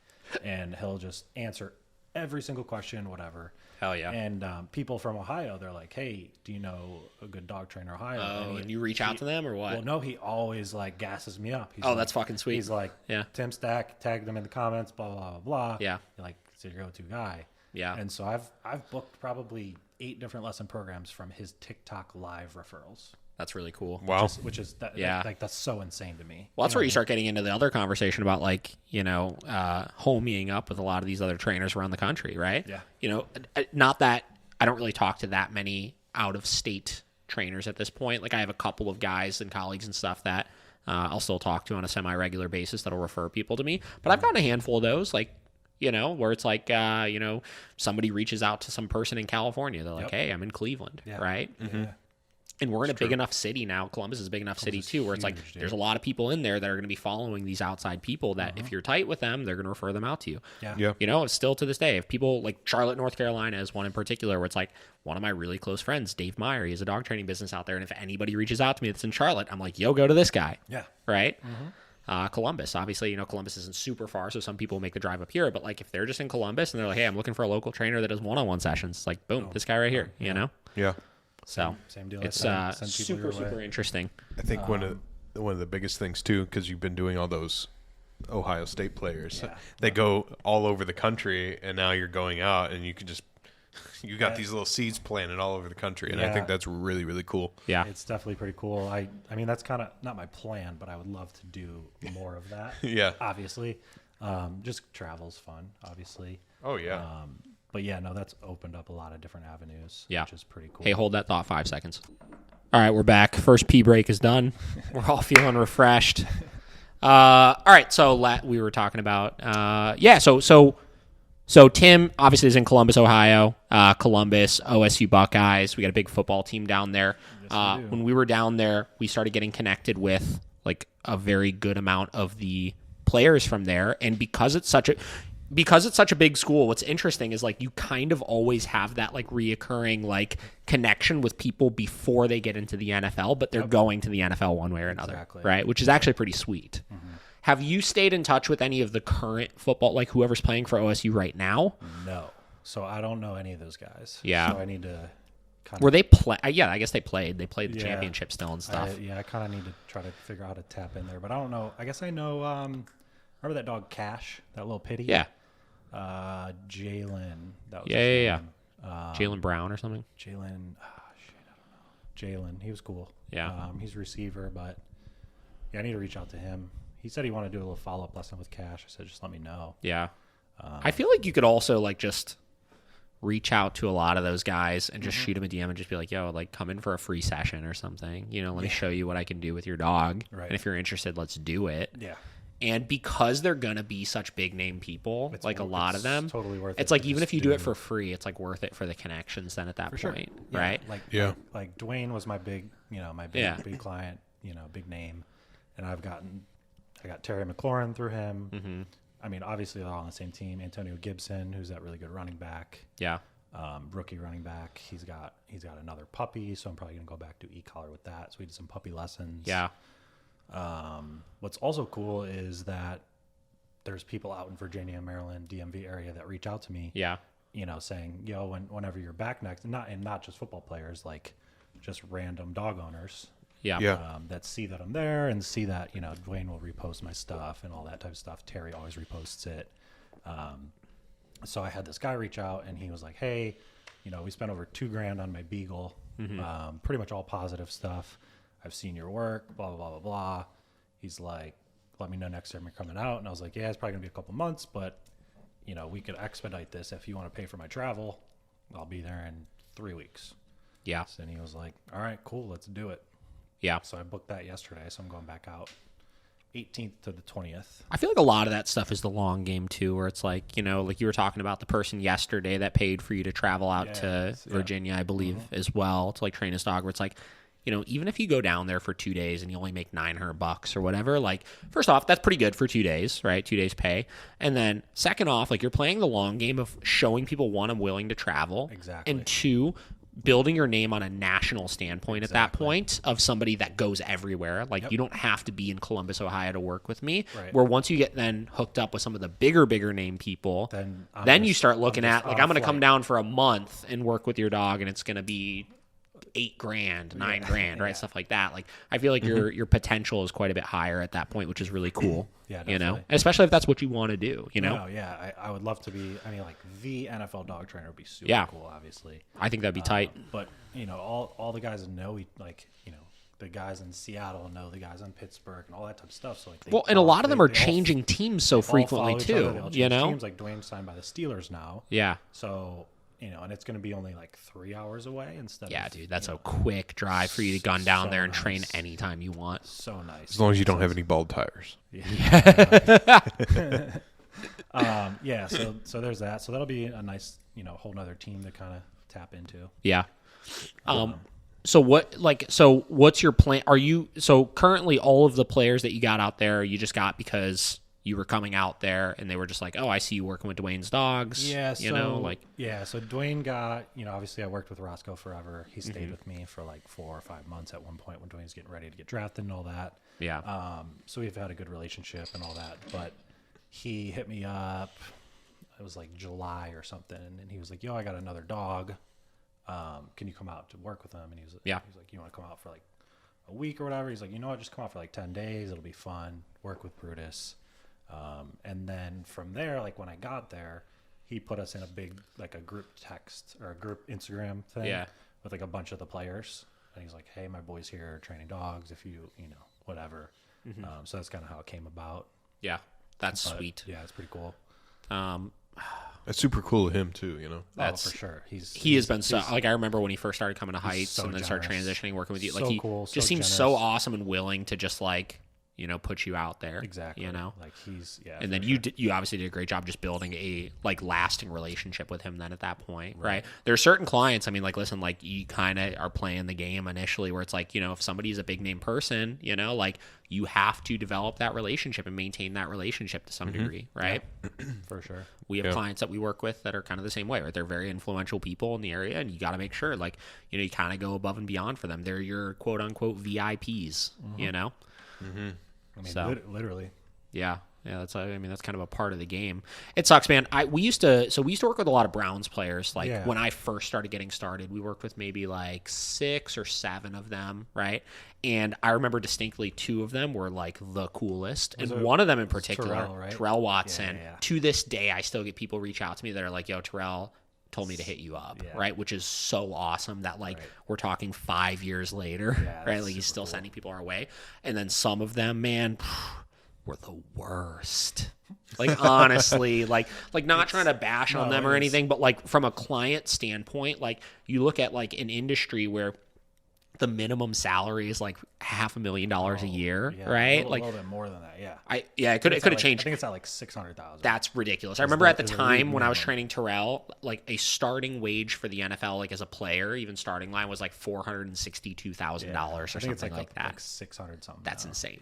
and he'll just answer every single question, whatever. Hell yeah. And people from Ohio, they're like, "Hey, do you know a good dog trainer in Ohio?" Oh, and you reach out to them or what? Well, no, he always like gasses me up. He's Oh, like, that's fucking sweet. He's like, Yeah. Tim Stack, tag them in the comments, blah blah blah blah. Yeah. Like, it's your go-to guy. Yeah. And so I've booked probably 8 different lesson programs from his TikTok live referrals. That's really cool. Wow. Which is Yeah. that's so insane to me. Well, that's You know where you what start getting into the other conversation about homing up with a lot of these other trainers around the country, right? Yeah. Not that I don't really talk to that many out of state trainers at this point. Like I have a couple of guys and colleagues and stuff that I'll still talk to on a semi-regular basis that'll refer people to me. But I've gotten a handful of those, where it's like, somebody reaches out to some person in California. They're like, Yep. hey, I'm in Cleveland, right? Yeah. And we're in a big enough city now. Columbus is a big enough city is too, where it's like huge, dude. there's a lot of people in there that are going to be following these outside people that if you're tight with them, they're going to refer them out to you. Yeah. Yeah. It's still to this day. If people like Charlotte, North Carolina is one in particular where it's like one of my really close friends, Dave Meyer, he has a dog training business out there. And if anybody reaches out to me that's in Charlotte, I'm like, yo, go to this guy. Yeah. Right. Columbus, obviously, Columbus isn't super far, so some people make the drive up here. But like if they're just in Columbus and they're like, hey, I'm looking for a local trainer that does one-on-one sessions, it's like, boom, this guy right here, Yeah. So Same deal. it's Send people your way. super interesting. I think one of the biggest things too, because you've been doing all those Ohio State players, they go all over the country, and now you're going out, and you got these little seeds planted all over the country, and I think that's really, really cool. Yeah. It's definitely pretty cool. I mean, that's kind of not my plan, but I would love to do more of that. Yeah. Obviously. Just travel's fun, obviously. Oh yeah. But yeah, no, that's opened up a lot of different avenues, Yeah. which is pretty cool. Hey, hold that thought 5 seconds. All right, we're back. First pee break is done. We're all feeling refreshed. All right, so we were talking about so Tim obviously is in Columbus, Ohio. Columbus, OSU Buckeyes. We got a big football team down there. Yes, we do. When we were down there, we started getting connected with like a very good amount of the players from there, and because it's such a big school, what's interesting is like you kind of always have that like reoccurring like connection with people before they get into the NFL, but they're going to the NFL one way or another, Exactly. right? Which is actually pretty sweet. Have you stayed in touch with any of the current football, like whoever's playing for OSU right now? No. So I don't know any of those guys. Yeah. So I need to kind Were they play? Yeah, I guess they played. They played the Yeah. championship still and stuff. I kind of need to try to figure out how to tap in there, but I don't know. I guess I know. Remember that dog Cash, that little pitty? Yeah. Jalen. That was Yeah, his yeah, name. Jalen Brown or something. Jalen. I don't know. Jalen. He was cool. Yeah. He's a receiver, but yeah, I need to reach out to him. He said he wanted to do a little follow-up lesson with Cash. I said, just let me know. Yeah. I feel like you could also like just reach out to a lot of those guys and just shoot them a DM and just be like, yo, like come in for a free session or something. Let me show you what I can do with your dog. Right. And if you're interested, let's do it. Yeah. And because they're going to be such big name people, It's like a wor- lot of it's them, totally worth it's it like to even just if you do it do- for free, it's like worth it for the connections then at that For sure. point, Yeah, right? Like Dwayne was my big, big client, big name, and I got Terry McLaurin through him. Mm-hmm. I mean, obviously they're all on the same team. Antonio Gibson, who's that really good running back, Yeah. rookie running back. He's got another puppy, so I'm probably gonna go back to e-collar with that. So we did some puppy lessons. Yeah. What's also cool is that there's people out in Virginia, Maryland, DMV area that reach out to me. Yeah. Saying, yo, whenever you're back next, and not just football players, like just random dog owners Yeah. Yeah. that see that I'm there and see that, Dwayne will repost my stuff and all that type of stuff. Terry always reposts it. So I had this guy reach out and he was like, hey, we spent over $2,000 on my Beagle, pretty much all positive stuff. I've seen your work, blah, blah, blah, blah, blah. He's like, let me know next time you're coming out. And I was like, yeah, it's probably gonna be a couple months, but we could expedite this. If you want to pay for my travel, I'll be there in 3 weeks. Yeah. And he was like, all right, cool, let's do it. Yeah. So I booked that yesterday, so I'm going back out 18th to the 20th. I feel like a lot of that stuff is the long game too, where it's like, like you were talking about the person yesterday that paid for you to travel out to Virginia, I believe, as well, to like train his dog, where it's like, even if you go down there for 2 days and you only make $900 or whatever, like, first off, that's pretty good for 2 days, right? 2 days pay. And then second off, like, you're playing the long game of showing people, one, I'm willing to travel. Exactly. And two, building your name on a national standpoint at that point of somebody that goes everywhere. Like you don't have to be in Columbus, Ohio to work with me. Right. Where once you get then hooked up with some of the bigger name people, then you start looking at like, I'm going to come down for a month and work with your dog, and it's going to be $8,000, $9,000, right? Stuff like that. Like, I feel like your potential is quite a bit higher at that point, which is really cool. Yeah, definitely. You know, especially if that's what you want to do, you know? No, yeah, I would love to be, I mean, like, the NFL dog trainer would be super cool, obviously. I think that'd be tight. But, you know, all the guys know, like, you know, the guys in Seattle know the guys in Pittsburgh and all that type of stuff. So, like, and a lot of them are changing teams so frequently, too, you know? Teams, like, Dwayne's signed by the Steelers now. Yeah. So, you know, and it's going to be only like 3 hours away instead of... dude, that's a know, quick drive for you to gun down there and train anytime you want. So nice. As long as you don't have any bald tires. Yeah. So there's that. So that'll be a nice, you know, whole nother team to kind of tap into. Yeah. So what's your plan? So currently all of the players that you got out there, you just got because you were coming out there and they were just like, oh, I see you working with Dwayne's dogs. Yeah. You know, like, so Dwayne got, you know, obviously I worked with Roscoe forever. He stayed with me for like 4 or 5 months at one point when Dwayne's getting ready to get drafted and all that. Yeah. So we've had a good relationship and all that, but he hit me up. It was like July or something. And he was like, yo, I got another dog. Can you come out to work with him? And he was like, you want to come out for like a week or whatever? He's like, you know what, just come out for like 10 days. It'll be fun. Work with Brutus. And then from there, like when I got there, he put us in a big, like a group text or a group Instagram thing with like a bunch of the players. And he's like, hey, my boy's here training dogs. If you know, whatever. So that's kind of how it came about. Yeah. That's sweet. Yeah. It's pretty cool. That's super cool of him too, you know. That's for sure. He has been so, like, I remember when he first started coming to Heights and then started transitioning, working with you. Like, he cool, just seems so awesome and willing to just like, you know, put you out there. Exactly. You know, like he's and then you obviously did a great job just building a like lasting relationship with him. Then at that point, right? There are certain clients. I mean, like, listen, like you kind of are playing the game initially, where it's like, you know, if somebody's a big name person, you know, like you have to develop that relationship and maintain that relationship to some degree, right? Yeah. For sure. We have clients that we work with that are kind of the same way, right? They're very influential people in the area, and you got to make sure, like, you know, you kind of go above and beyond for them. They're your quote unquote VIPs, you know. I mean, so, literally. Yeah. That's, I mean, that's kind of a part of the game. It sucks, man. We used to work with a lot of Browns players. Like when I first started getting started, we worked with maybe like 6 or 7 of them, right? And I remember distinctly 2 of them were like the coolest, and one of them in particular, Terrell Watson. Yeah. To this day, I still get people reach out to me that are like, "Yo, Terrell told me to hit you up," right? Which is so awesome that like we're talking 5 years later, right? Like he's still sending people our way. And then some of them, man, were the worst. Like, honestly, like not trying to bash on them or anything, but like from a client standpoint, like you look at like an industry where the minimum salary is like $500,000 a year, right? Like a little bit more than that, yeah. It could have changed. I think it's at like 600,000. That's ridiculous. I remember at the time when I was training Terrell, like a starting wage for the NFL, like as a player, even starting line was like $462,000 or something like that. Like 600 something. That's insane.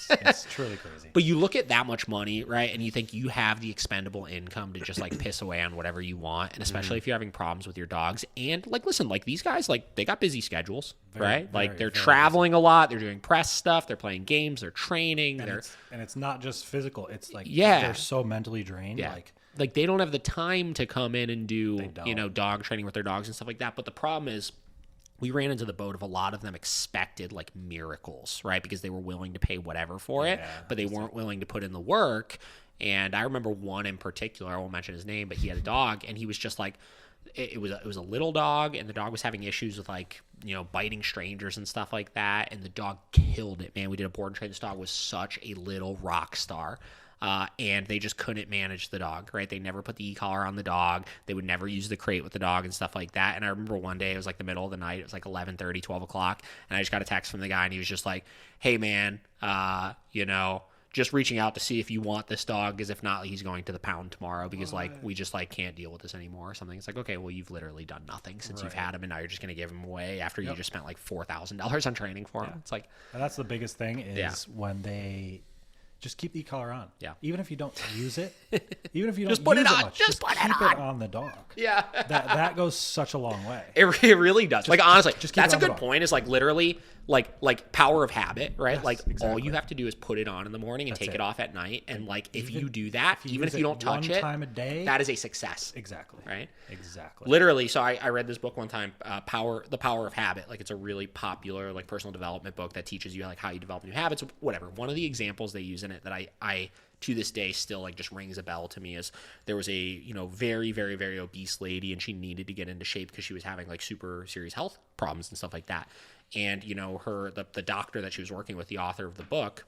It's truly crazy. But you look at that much money, right, and you think you have the expendable income to just like piss away on whatever you want, and especially if you're having problems with your dogs. And like, listen, like these guys, like they got busy schedules. Right? Like they're traveling a lot, they're doing press stuff, they're playing games, they're training, and it's not just physical. It's like they're so mentally drained. Yeah. Like they don't have the time to come in and do, you know, dog training with their dogs and stuff like that. But the problem is we ran into the boat of a lot of them expected like miracles, right? Because they were willing to pay whatever for it, but they weren't willing to put in the work. And I remember one in particular, I won't mention his name, but he had a dog and he was just like, it was a little dog, and the dog was having issues with like, you know, biting strangers and stuff like that, and the dog killed it, man. We did a board and train. This dog was such a little rock star, and they just couldn't manage the dog, right? They never put the e-collar on the dog. They would never use the crate with the dog and stuff like that. And I remember one day, it was like the middle of the night, it was like 11:30, 12 o'clock, and I just got a text from the guy, and he was just like, hey man, you know, just reaching out to see if you want this dog, because if not, he's going to the pound tomorrow, because like we just like can't deal with this anymore or something. It's like, okay, well, you've literally done nothing since you've had him, and now you're just going to give him away after you just spent like $4,000 on training for him. It's like, and that's the biggest thing is when they, just keep the e-collar on. Yeah. Even if you don't use it, even if you don't Just put use it it on. much, Just put it keep on. it on the dog. Yeah. That goes such a long way. It really does. Like, honestly, just keep that's it a on the good dog. point, is like literally like power of habit, right? Yes, like all exactly. you have to do is put it on in the morning and That's take it. it off at night. And like, if you do that, even use if you it don't touch one it, time a day, that is a success. exactly. Right? Exactly. Literally. So I read this book one time, The Power of Habit. Like, it's a really popular, like, personal development book that teaches you like how you develop new habits, whatever. One of the examples they use in it that I to this day still like just rings a bell to me is there was a, very, very, very obese lady, and she needed to get into shape because she was having like super serious health problems and stuff like that. And, the doctor that she was working with, the author of the book,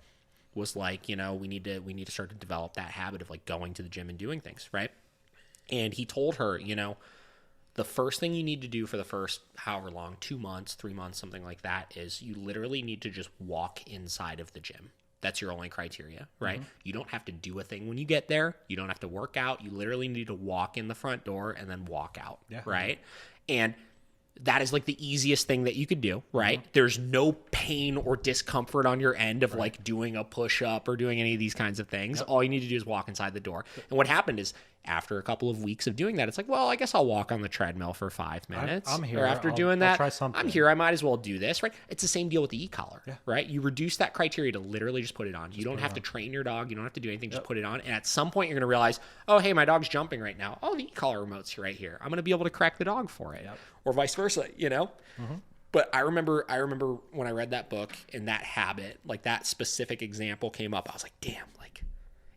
was like, we need to start to develop that habit of like going to the gym and doing things, right? And he told her, the first thing you need to do for the first however long, 2 months, 3 months, something like that, is you literally need to just walk inside of the gym. That's your only criteria, right? Mm-hmm. You don't have to do a thing when you get there. You don't have to work out. You literally need to walk in the front door and then walk out, right? And that is like the easiest thing that you could do, right? Mm-hmm. There's no pain or discomfort on your end of like doing a push-up or doing any of these kinds of things. Yep. All you need to do is walk inside the door. And what happened is, after a couple of weeks of doing that, it's like, well, I guess I'll walk on the treadmill for 5 minutes. I'm here. Or after I'll doing that, try something. I'm here. I might as well do this, right? It's the same deal with the e-collar, right? You reduce that criteria to literally just put it on. You don't have to train your dog. You don't have to do anything. Just put it on. And at some point, you're going to realize, oh, hey, my dog's jumping right now. Oh, the e-collar remote's right here. I'm going to be able to correct the dog for it, or vice versa, Mm-hmm. But I remember when I read that book and that habit, like that specific example came up, I was like, damn, like,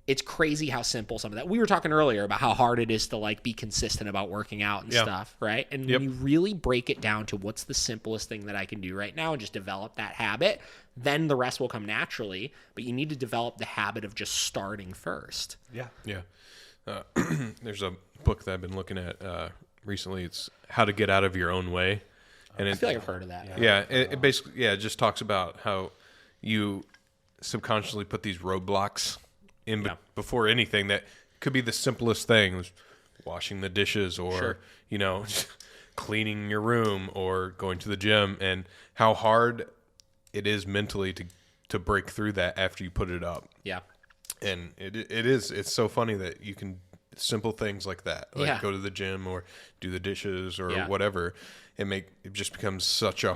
it's crazy how simple some of that. We were talking earlier about how hard it is to like be consistent about working out and stuff, right? And when you really break it down to what's the simplest thing that I can do right now and just develop that habit, then the rest will come naturally. But you need to develop the habit of just starting first. Yeah. There's a book that I've been looking at recently. It's How to Get Out of Your Own Way. And I feel like I've heard of that. It basically, it just talks about how you subconsciously put these roadblocks in before anything that could be the simplest things, washing the dishes or, cleaning your room or going to the gym, and how hard it is mentally to break through that after you put it up. Yeah. And it's so funny that you can, simple things like that, like go to the gym or do the dishes or whatever, it just becomes such a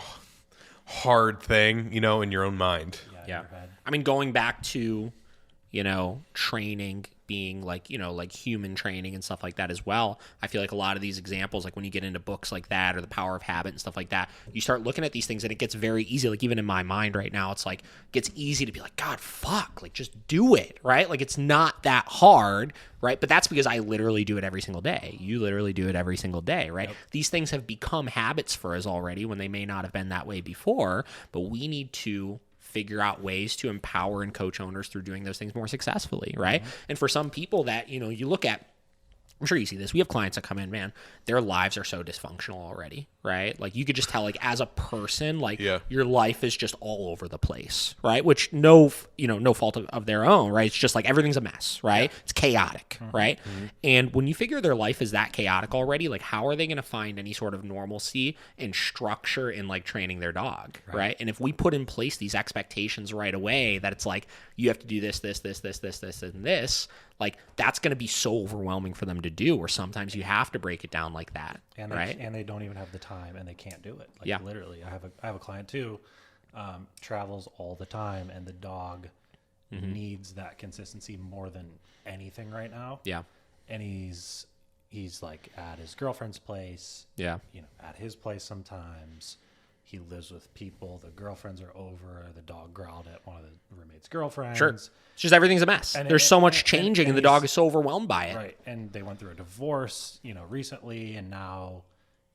hard thing, in your own mind. Yeah. I mean, going back to, training being like, like human training and stuff like that as well. I feel like a lot of these examples, like when you get into books like that or The Power of Habit and stuff like that, you start looking at these things and it gets very easy. Like even in my mind right now, it's like, it gets easy to be like, God, fuck, like just do it, right? Like it's not that hard, right? But that's because I literally do it every single day. You literally do it every single day, right? Yep. These things have become habits for us already when they may not have been that way before, but we need to figure out ways to empower and coach owners through doing those things more successfully, right? Mm-hmm. And for some people that, you look at, I'm sure you see this, we have clients that come in, man, their lives are so dysfunctional already, right? Like you could just tell, like as a person, like your life is just all over the place, right? Which no fault of their own, right? It's just like everything's a mess, right? It's chaotic, right? Mm-hmm. And when you figure their life is that chaotic already, like how are they going to find any sort of normalcy and structure in like training their dog, right? And if we put in place these expectations right away that it's like, you have to do this, and this, like that's going to be so overwhelming for them to do, or sometimes you have to break it down like that, and right? And they don't even have the time and they can't do it. Like literally, I have a client too, travels all the time, and the dog needs that consistency more than anything right now. Yeah. And he's like at his girlfriend's place. Yeah. At his place sometimes. He lives with people. The girlfriends are over. The dog growled at one of the roommate's girlfriends. Sure. It's just everything's a mess. There's so much changing, and the dog is so overwhelmed by it. Right. And they went through a divorce, recently, and now,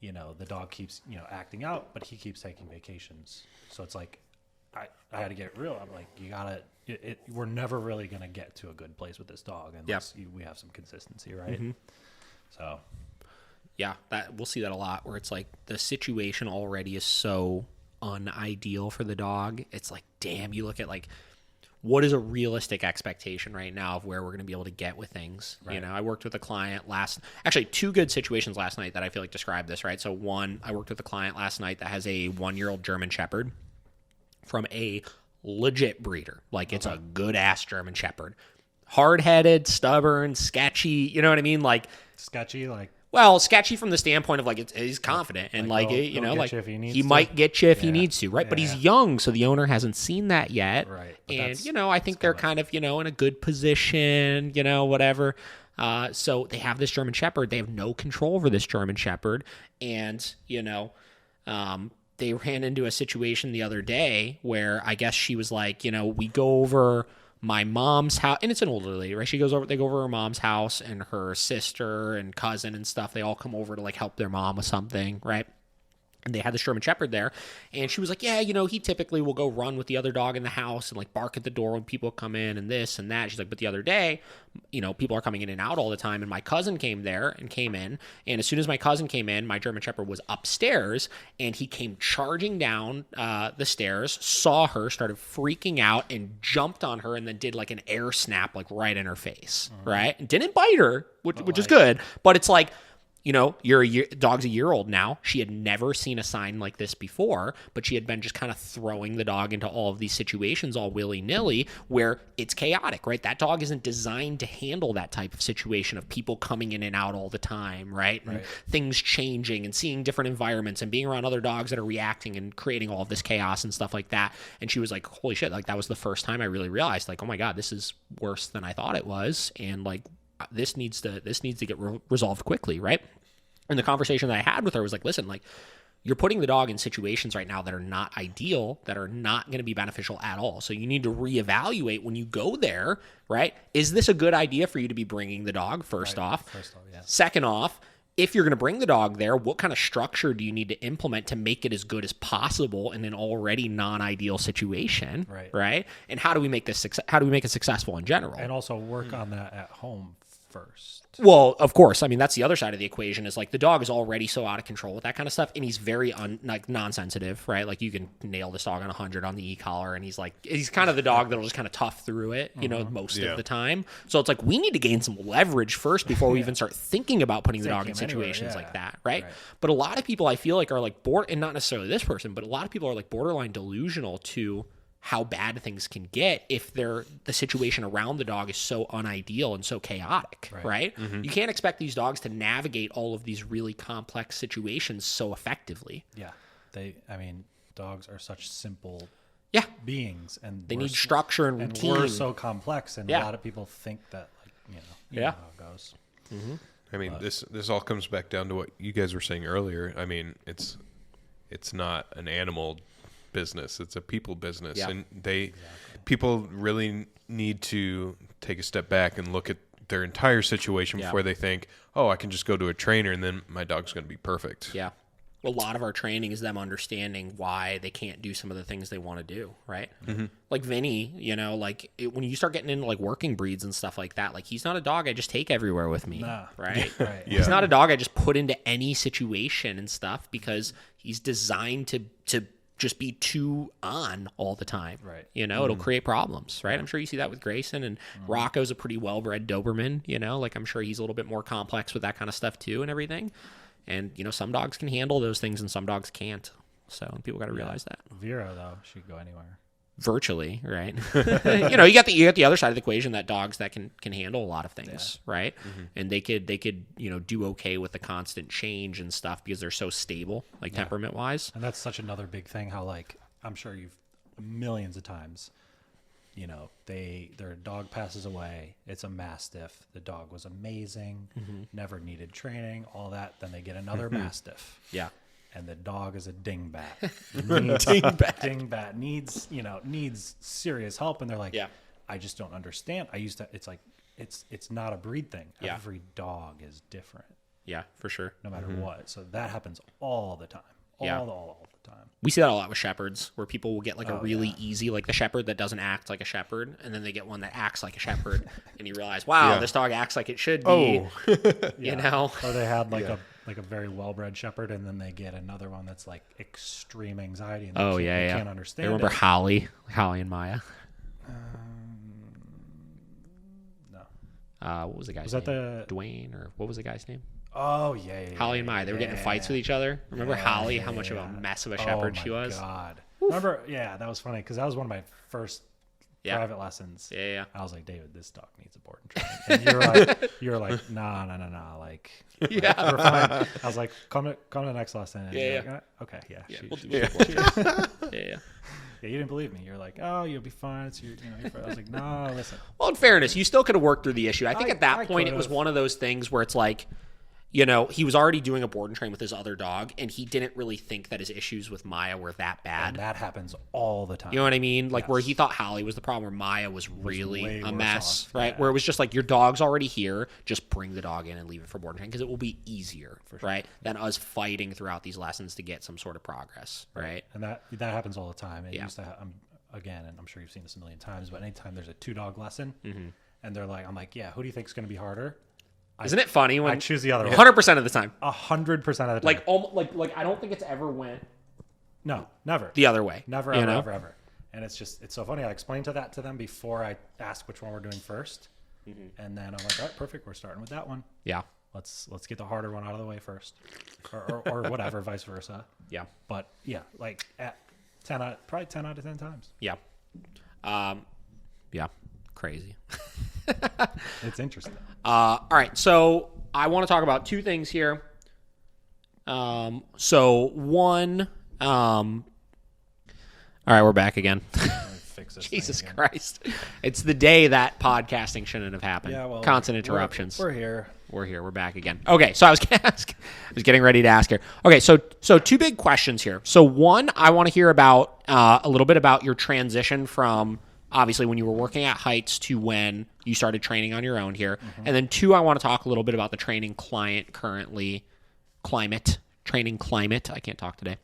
the dog keeps, acting out, but he keeps taking vacations. So it's like, I had to get real. I'm like, you gotta. We're never really gonna get to a good place with this dog unless we have some consistency, right? Mm-hmm. So. Yeah, we'll see that a lot where it's like the situation already is so unideal for the dog. It's like, damn, you look at like, what is a realistic expectation right now of where we're going to be able to get with things? Right. I worked with a client actually 2 good situations last night that I feel like describe this, right? So one, I worked with a client last night that has a 1-year-old German Shepherd from a legit breeder. Like, it's a good-ass German Shepherd. Hard-headed, stubborn, sketchy, you know what I mean? Like, Sketchy, like, well, sketchy from the standpoint of, like, he's confident and, like, he'll like, get you if he needs he to. might get you if he Yeah. needs to, right? But he's Yeah. young, so the owner hasn't seen that yet. Right. But And, that's- I think they're kind of, in a good position, whatever. So they have this German Shepherd. They have no control over this German Shepherd. And, they ran into a situation the other day where I guess she was like, we go over my mom's house, and it's an older lady, right? They go over her mom's house, and her sister and cousin and stuff, they all come over to like help their mom with something, right? And they had this German Shepherd there, and she was like, yeah, he typically will go run with the other dog in the house and like bark at the door when people come in and this and that. She's like, but the other day, people are coming in and out all the time, and my cousin came in, and as soon as my cousin came in, my German Shepherd was upstairs, and he came charging down the stairs, saw her, started freaking out, and jumped on her, and then did like an air snap like right in her face, right? And didn't bite her, which is good, but it's like, dog's a year old now. She had never seen a sign like this before, but she had been just kind of throwing the dog into all of these situations all willy-nilly where it's chaotic, right? That dog isn't designed to handle that type of situation of people coming in and out all the time, right? And things changing and seeing different environments and being around other dogs that are reacting and creating all of this chaos and stuff like that. And she was like, holy shit, like that was the first time I really realized, like, oh my God, this is worse than I thought it was. And like, this needs to get resolved quickly, right? And the conversation that I had with her was like, listen, like, you're putting the dog in situations right now that are not ideal, that are not going to be beneficial at all. So you need to reevaluate when you go there, right? Is this a good idea for you to be bringing the dog, first off? yeah. Second off, if you're going to bring the dog there, what kind of structure do you need to implement to make it as good as possible in an already non-ideal situation, right? And how do we make it successful in general? And also work on that at home first. Well, of course. I mean, that's the other side of the equation is like the dog is already so out of control with that kind of stuff, and he's very non-sensitive, right? Like you can nail this dog on 100 on the e-collar, and he's kind of the dog that'll just kind of tough through it, most of the time. So it's like we need to gain some leverage first before we even start thinking about putting the dog in situations like that, right? But a lot of people I feel like are like and not necessarily this person, but a lot of people are like borderline delusional to how bad things can get if the situation around the dog is so unideal and so chaotic, right? You can't expect these dogs to navigate all of these really complex situations so effectively. Yeah. Dogs are such simple beings, and they need structure and routine. And we're so complex, and a lot of people think that, like, you know how it goes. I mean, this all comes back down to what you guys were saying earlier. I mean, it's not an animal business, it's a people business, and people really need to take a step back and look at their entire situation before they think, oh, I can just go to a trainer and then my dog's going to be perfect. A lot of our training is them understanding why they can't do some of the things they want to do, right? Like Vinny, when you start getting into like working breeds and stuff like that, like he's not a dog I just take everywhere with me, right? He's not a dog I just put into any situation and stuff because he's designed to just be too on all the time, right? It'll create problems, right? I'm sure you see that with Grayson, and Rocco's a pretty well-bred Doberman, like I'm sure he's a little bit more complex with that kind of stuff too and everything. And, some dogs can handle those things and some dogs can't. So people got to realize that. Vera, though, she could go anywhere. Virtually, right? You got the other side of the equation, that dogs that can handle a lot of things, right? And they could do okay with the constant change and stuff because they're so stable, like temperament wise. And that's such another big thing. How, like, I'm sure you've millions of times, their dog passes away. It's a Mastiff. The dog was amazing, never needed training, all that. Then they get another Mastiff. And the dog is a dingbat. Dingbat needs serious help, and they're like, I just don't understand. It's like it's not a breed thing. Every dog is different. Yeah, for sure. No matter what. So that happens all the time. All the time. We see that a lot with shepherds, where people will get like a really easy, like the shepherd that doesn't act like a shepherd, and then they get one that acts like a shepherd, and you realize, wow, this dog acts like it should be. Or they had like a very well-bred shepherd, and then they get another one that's like extreme anxiety. And they can't understand. I remember Holly and Maya. No. What was the guy's name? Dwayne, or what was the guy's name? Oh, yeah. Holly and Maya. They were getting in fights with each other. Remember Holly, how much of a mess of a shepherd she was? God. Remember? Yeah, that was funny because that was one of my first private lessons. Yeah. I was like, David, this dog needs a board and train. And you were like, nah. Like, Yeah. we're fine. I was like, come to the next lesson. And Yeah. like, okay, yeah. We'll do yeah. Yeah. Yeah, you didn't believe me. You're like, oh, you'll be fine. It's your. I was like, no, listen. Well, in fairness, you still could have worked through the issue. I think at that I point it was one of those things where it's like, he was already doing a board and train with his other dog, and he didn't really think that his issues with Maya were that bad. And that happens all the time. You know what I mean? Like where Yes. he thought Holly was the problem, where Maya was really way a worse mess, off. right? Yeah. Where it was just like, your dog's already here, just bring the dog in and leave it for board and train because it will be easier, right? Than us fighting throughout these lessons to get some sort of progress, right? And that happens all the time. It Yeah. used to again, and I'm sure you've seen this a million times, but anytime there's a 2-dog lesson and they're like, I'm like, yeah, who do you think is going to be harder? Isn't it funny when I choose the other one. 100% of the time? 100% of the time. Like I don't think it's ever went No, never. the other way. Never, ever. And it's so funny. I explained that to them before I asked which one we're doing first. And then I'm like, all right, perfect. We're starting with that one. Yeah. Let's get the harder one out of the way first. Or whatever, vice versa. Yeah. But yeah, like at probably 10 out of 10 times. Yeah. Yeah. Crazy. It's interesting. All right. So I want to talk about two things here. So one, all right, we're back again. Let me fix this Jesus thing again. Christ. It's the day that podcasting shouldn't have happened. Yeah, well, Constant interruptions. We're here. We're here. We're back again. Okay, so I was getting ready to ask here. Okay, so two big questions here. So one, I want to hear about a little bit about your transition from obviously when you were working at Heights to when you started training on your own here. And then two, I want to talk a little bit about the training climate. I can't talk today.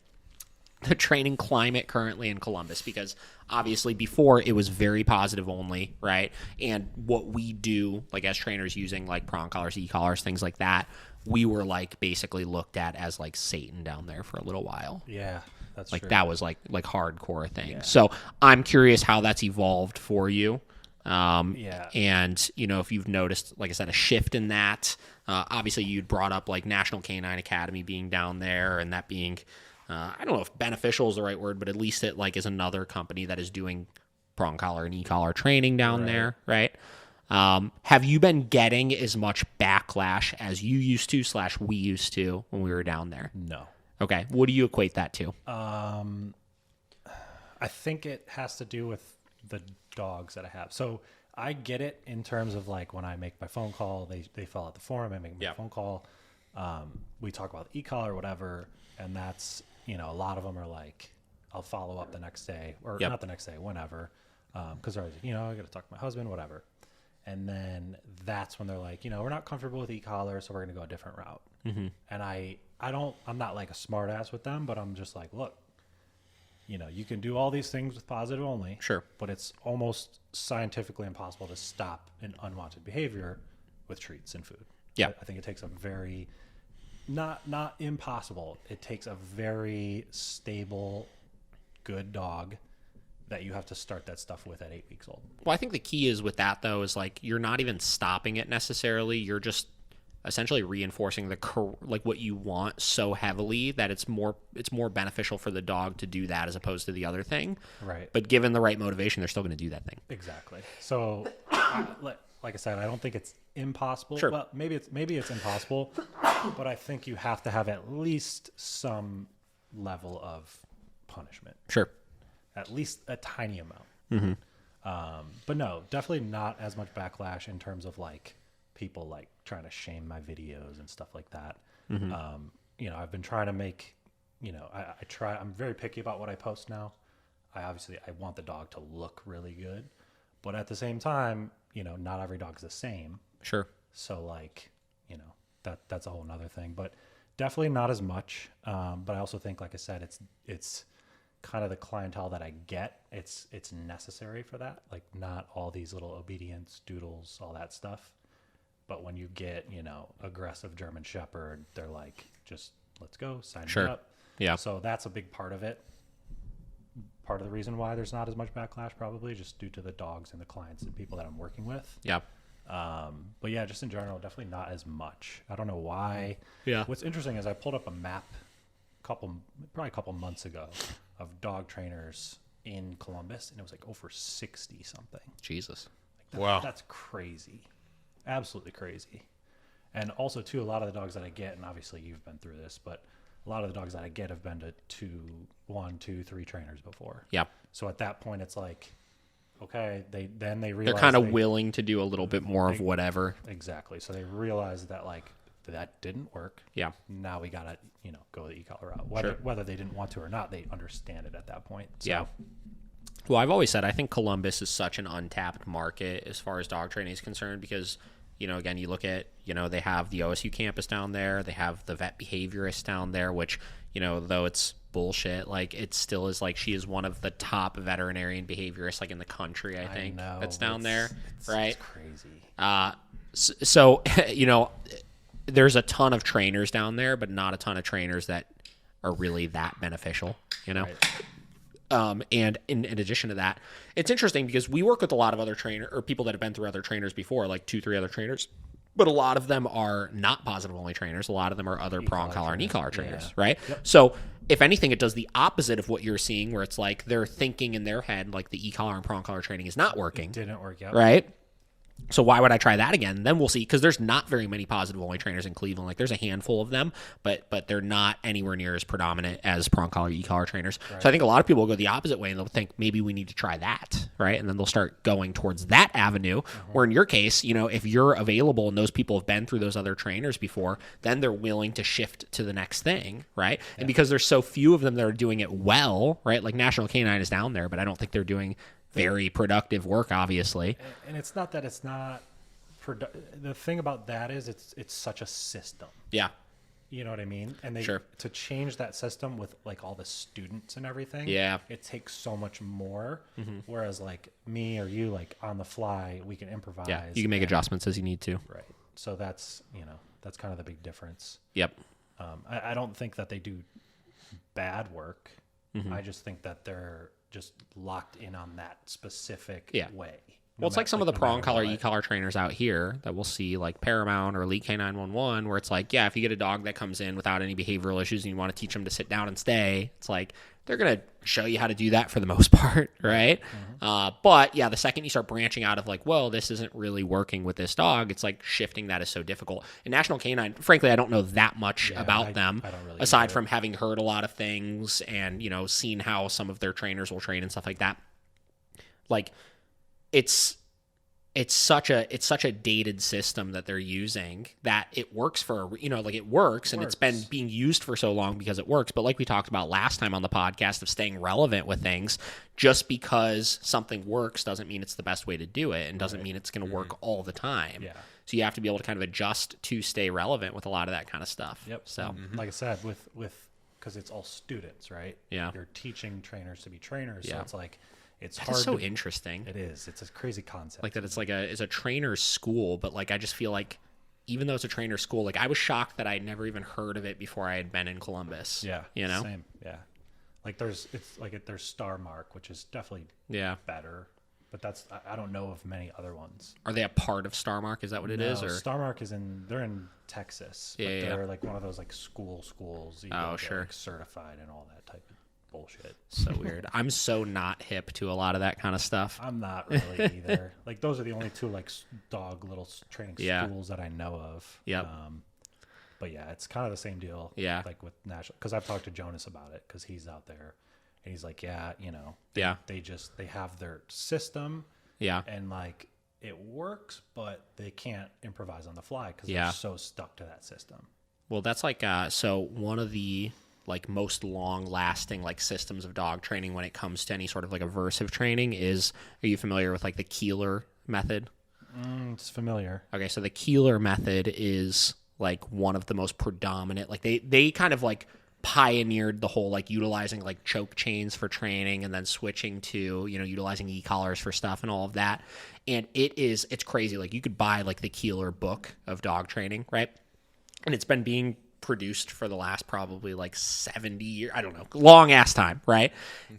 The training climate currently in Columbus, because obviously before it was very positive only, right? And what we do, like as trainers using like prong collars, e-collars, things like that, we were like basically looked at as like Satan down there for a little while. Yeah, that's Like true. that was like hardcore thing. Yeah. So I'm curious how that's evolved for you. Yeah. And if you've noticed, like I said, a shift in that. Obviously you'd brought up like National Canine Academy being down there and that being, I don't know if beneficial is the right word, but at least it like is another company that is doing prong collar and e-collar training down there, right? Have you been getting as much backlash as you used to / we used to when we were down there? No. Okay. What do you equate that to? I think it has to do with the dogs that I have. So I get it in terms of like when I make my phone call, they fill out the form, I make my phone call. We talk about the e-collar or whatever, and that's, a lot of them are like, I'll follow up the next day or not the next day, whenever. Cause they're like, I got to talk to my husband, whatever. And then that's when they're like, we're not comfortable with e-collar, so we're going to go a different route. And I'm not like a smart ass with them, but I'm just like, look, you can do all these things with positive only. Sure. But it's almost scientifically impossible to stop an unwanted behavior with treats and food. Yeah. I think it takes a very, not impossible. It takes a very stable, good dog that you have to start that stuff with at 8 weeks old. Well, I think the key is with that though, is like, you're not even stopping it necessarily. You're just essentially reinforcing like what you want so heavily that it's more beneficial for the dog to do that as opposed to the other thing. Right. But given the right motivation, they're still going to do that thing. Exactly. So, like I said, I don't think it's impossible. Sure. Well, maybe it's impossible, but I think you have to have at least some level of punishment. Sure. At least a tiny amount. But no, definitely not as much backlash in terms of like people like trying to shame my videos and stuff like that. I've been trying to make, I'm very picky about what I post now. I want the dog to look really good, but at the same time, not every dog's the same. Sure. So like, that's a whole nother thing, but definitely not as much. But I also think, like I said, it's kind of the clientele that I get. It's necessary for that. Like not all these little obedience doodles, all that stuff. But when you get, aggressive German Shepherd, they're like, just let's go, sign me up. Yeah. So that's a big part of it. Part of the reason why there's not as much backlash, probably just due to the dogs and the clients and people that I'm working with. Yeah. But yeah, just in general, definitely not as much. I don't know why. Yeah. What's interesting is I pulled up a map probably a couple months ago of dog trainers in Columbus, and it was like over 60 something. Jesus. Wow. That's crazy. Absolutely crazy. And also, too, a lot of the dogs that I get, and obviously you've been through this, but a lot of the dogs that I get have been to 1, 2, 3 trainers before. Yeah. So at that point, it's like, okay, they realize They're kind of willing to do a little bit more of whatever. Exactly. So they realize that, like, that didn't work. Yeah. Now we got to, go the e-collar route. Sure. Whether they didn't want to or not, they understand it at that point. So, Yeah. Well, I've always said I think Columbus is such an untapped market as far as dog training is concerned because, again, you look at, they have the OSU campus down there. They have the vet behaviorist down there, which, though it's bullshit, like it still is like she is one of the top veterinarian behaviorists like in the country, I think, that's down there, right? It's crazy. So, there's a ton of trainers down there, but not a ton of trainers that are really that beneficial, Right. And in addition to that, it's interesting because we work with a lot of other people that have been through other trainers before, like 2-3 other trainers, but a lot of them are not positive only trainers. A lot of them are other prong collar and e-collar trainers, right? Yep. So if anything, it does the opposite of what you're seeing, where it's like they're thinking in their head like the e-collar and prong collar training is not working. It didn't work out. Right? So why would I try that again? Then we'll see, because there's not very many positive only trainers in Cleveland. Like there's a handful of them, but they're not anywhere near as predominant as prong collar, e-collar trainers. Right. So I think a lot of people will go the opposite way and they'll think maybe we need to try that, right? And then they'll start going towards that avenue. Where in your case, if you're available and those people have been through those other trainers before, then they're willing to shift to the next thing, right? Yeah. And because there's so few of them that are doing it well, right? Like National Canine is down there, but I don't think they're doing very productive work, obviously. And it's not that it's not the thing about that is it's such a system. Yeah. You know what I mean? And to change that system with like all the students and everything, it takes so much more. Whereas like me or you, like on the fly, we can improvise. Yeah, you can make adjustments as you need to. Right. So that's kind of the big difference. Yep. I don't think that they do bad work. I just think that they're just locked in on that specific way. Well, it's like some of the prong collar, e-collar trainers out here that we'll see, like Paramount or Elite K911, where it's like, if you get a dog that comes in without any behavioral issues and you want to teach them to sit down and stay, it's like they're going to show you how to do that for the most part, right? But the second you start branching out of like, well, this isn't really working with this dog, it's like shifting that is so difficult. In National Canine, frankly, I don't know that much about them, I don't really aside from having heard a lot of things and, seen how some of their trainers will train and stuff like that. Like, it's such a dated system that they're using that it works for, it works and it's been being used for so long because it works. But like we talked about last time on the podcast of staying relevant with things, just because something works doesn't mean it's the best way to do it and doesn't mean it's going to work all the time. Yeah. So you have to be able to kind of adjust to stay relevant with a lot of that kind of stuff. Yep. So like I said, with because it's all students, right? Yeah. You're teaching trainers to be trainers. So it's like, it's hard. It's so interesting. It is. It's a crazy concept. Like that it's like it's a trainer's school, but like I just feel like even though it's a trainer's school, like I was shocked that I'd never even heard of it before I had been in Columbus. Yeah. Same. Yeah. Like there's Star Mark, which is definitely better. But I don't know of many other ones. Are they a part of Star Mark? Is that what it is? Or Star Mark they're in Texas. But they're like one of those like schools. You get, like, certified and all that type of bullshit. So weird. I'm so not hip to a lot of that kind of stuff. I'm not really either. Like those are the only two like dog little training schools that I know of. Yep. But it's kind of the same deal. Yeah. Like with National, because I've talked to Jonas about it because he's out there, and he's like, they have their system. Yeah. And like it works, but they can't improvise on the fly because they're so stuck to that system. Well, that's like so one of the like most long-lasting like systems of dog training when it comes to any sort of like aversive training is, are you familiar with like the Keeler method? It's familiar. Okay, so the Keeler method is like one of the most predominant, like they kind of like pioneered the whole like utilizing like choke chains for training and then switching to, utilizing e-collars for stuff and all of that. And it's crazy. Like you could buy like the Keeler book of dog training, right? And it's been being produced for the last probably like 70 years. I don't know, long ass time, right?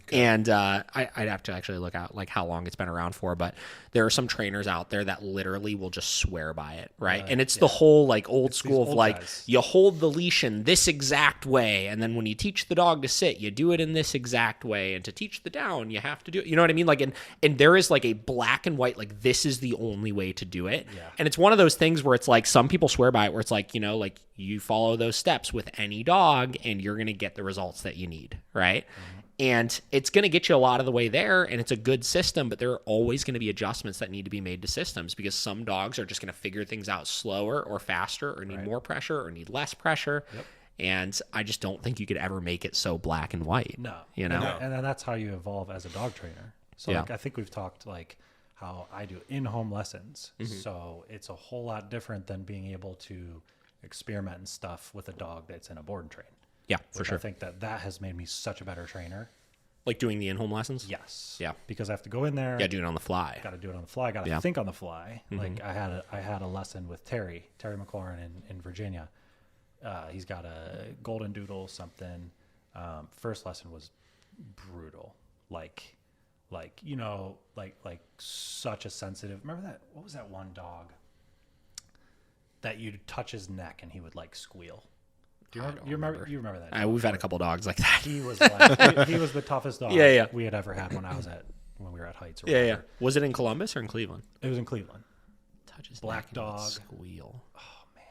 Okay. And I'd have to actually look out like how long it's been around for, but there are some trainers out there that literally will just swear by it, right? And it's the whole like old school of like guys. You hold the leash in this exact way, and then when you teach the dog to sit, you do it in this exact way, and to teach the down, you have to do it. You know what I mean? Like, and there is like a black and white, like this is the only way to do it. Yeah. And it's one of those things where it's like some people swear by it, where it's like, you know, like you follow those steps with any dog and you're going to get the results that you need, right? Mm-hmm. And it's going to get you a lot of the way there, and it's a good system, but there are always going to be adjustments that need to be made to systems because some dogs are just going to figure things out slower or faster or need more pressure or need less pressure. Yep. And I just don't think you could ever make it so black and white. No. You know? And then that's how you evolve as a dog trainer. So like, I think we've talked like how I do in-home lessons. Mm-hmm. So it's a whole lot different than being able to experiment and stuff with a dog that's in a board and train. Yeah, for sure. I think that has made me such a better trainer. Like doing the in-home lessons? Yes. Yeah. Because I have to go in there. Yeah, do it on the fly. Got to do it on the fly. Got to think on the fly. Mm-hmm. Like I had a lesson with Terry McLaurin in Virginia. He's got a golden doodle something. First lesson was brutal. Like you know, like such a sensitive. Remember that? What was that one dog that you'd touch his neck and he would like squeal? Do you remember? You remember that? We've had a couple dogs like that. He was like, he was the toughest dog we had ever had when we were at Heights. Or whatever. Yeah. Was it in Columbus or in Cleveland? It was in Cleveland. Touches black dog. Squeal. Oh man.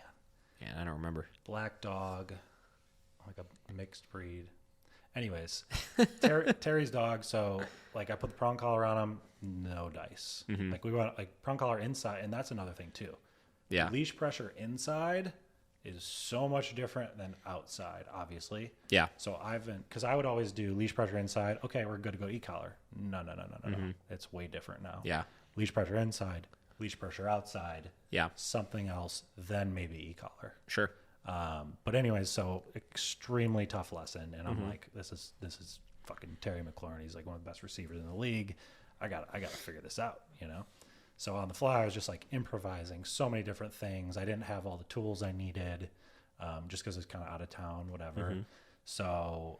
Yeah, I don't remember. Black dog, like a mixed breed. Anyways, Terry's dog. So like I put the prong collar on him. No dice. Mm-hmm. Like we went like prong collar inside, and that's another thing too. Yeah. Leash pressure inside is so much different than outside, obviously. Yeah. So because I would always do leash pressure inside. Okay, we're good to go e-collar. No. Mm-hmm. It's way different now. Yeah. Leash pressure inside, leash pressure outside. Yeah. Something else, then maybe e-collar. Sure. But anyways, so extremely tough lesson, and I'm like, this is fucking Terry McLaurin. He's like one of the best receivers in the league. I got to figure this out, you know. So on the fly, I was just like improvising so many different things. I didn't have all the tools I needed, just because it's kind of out of town, whatever. Mm-hmm. So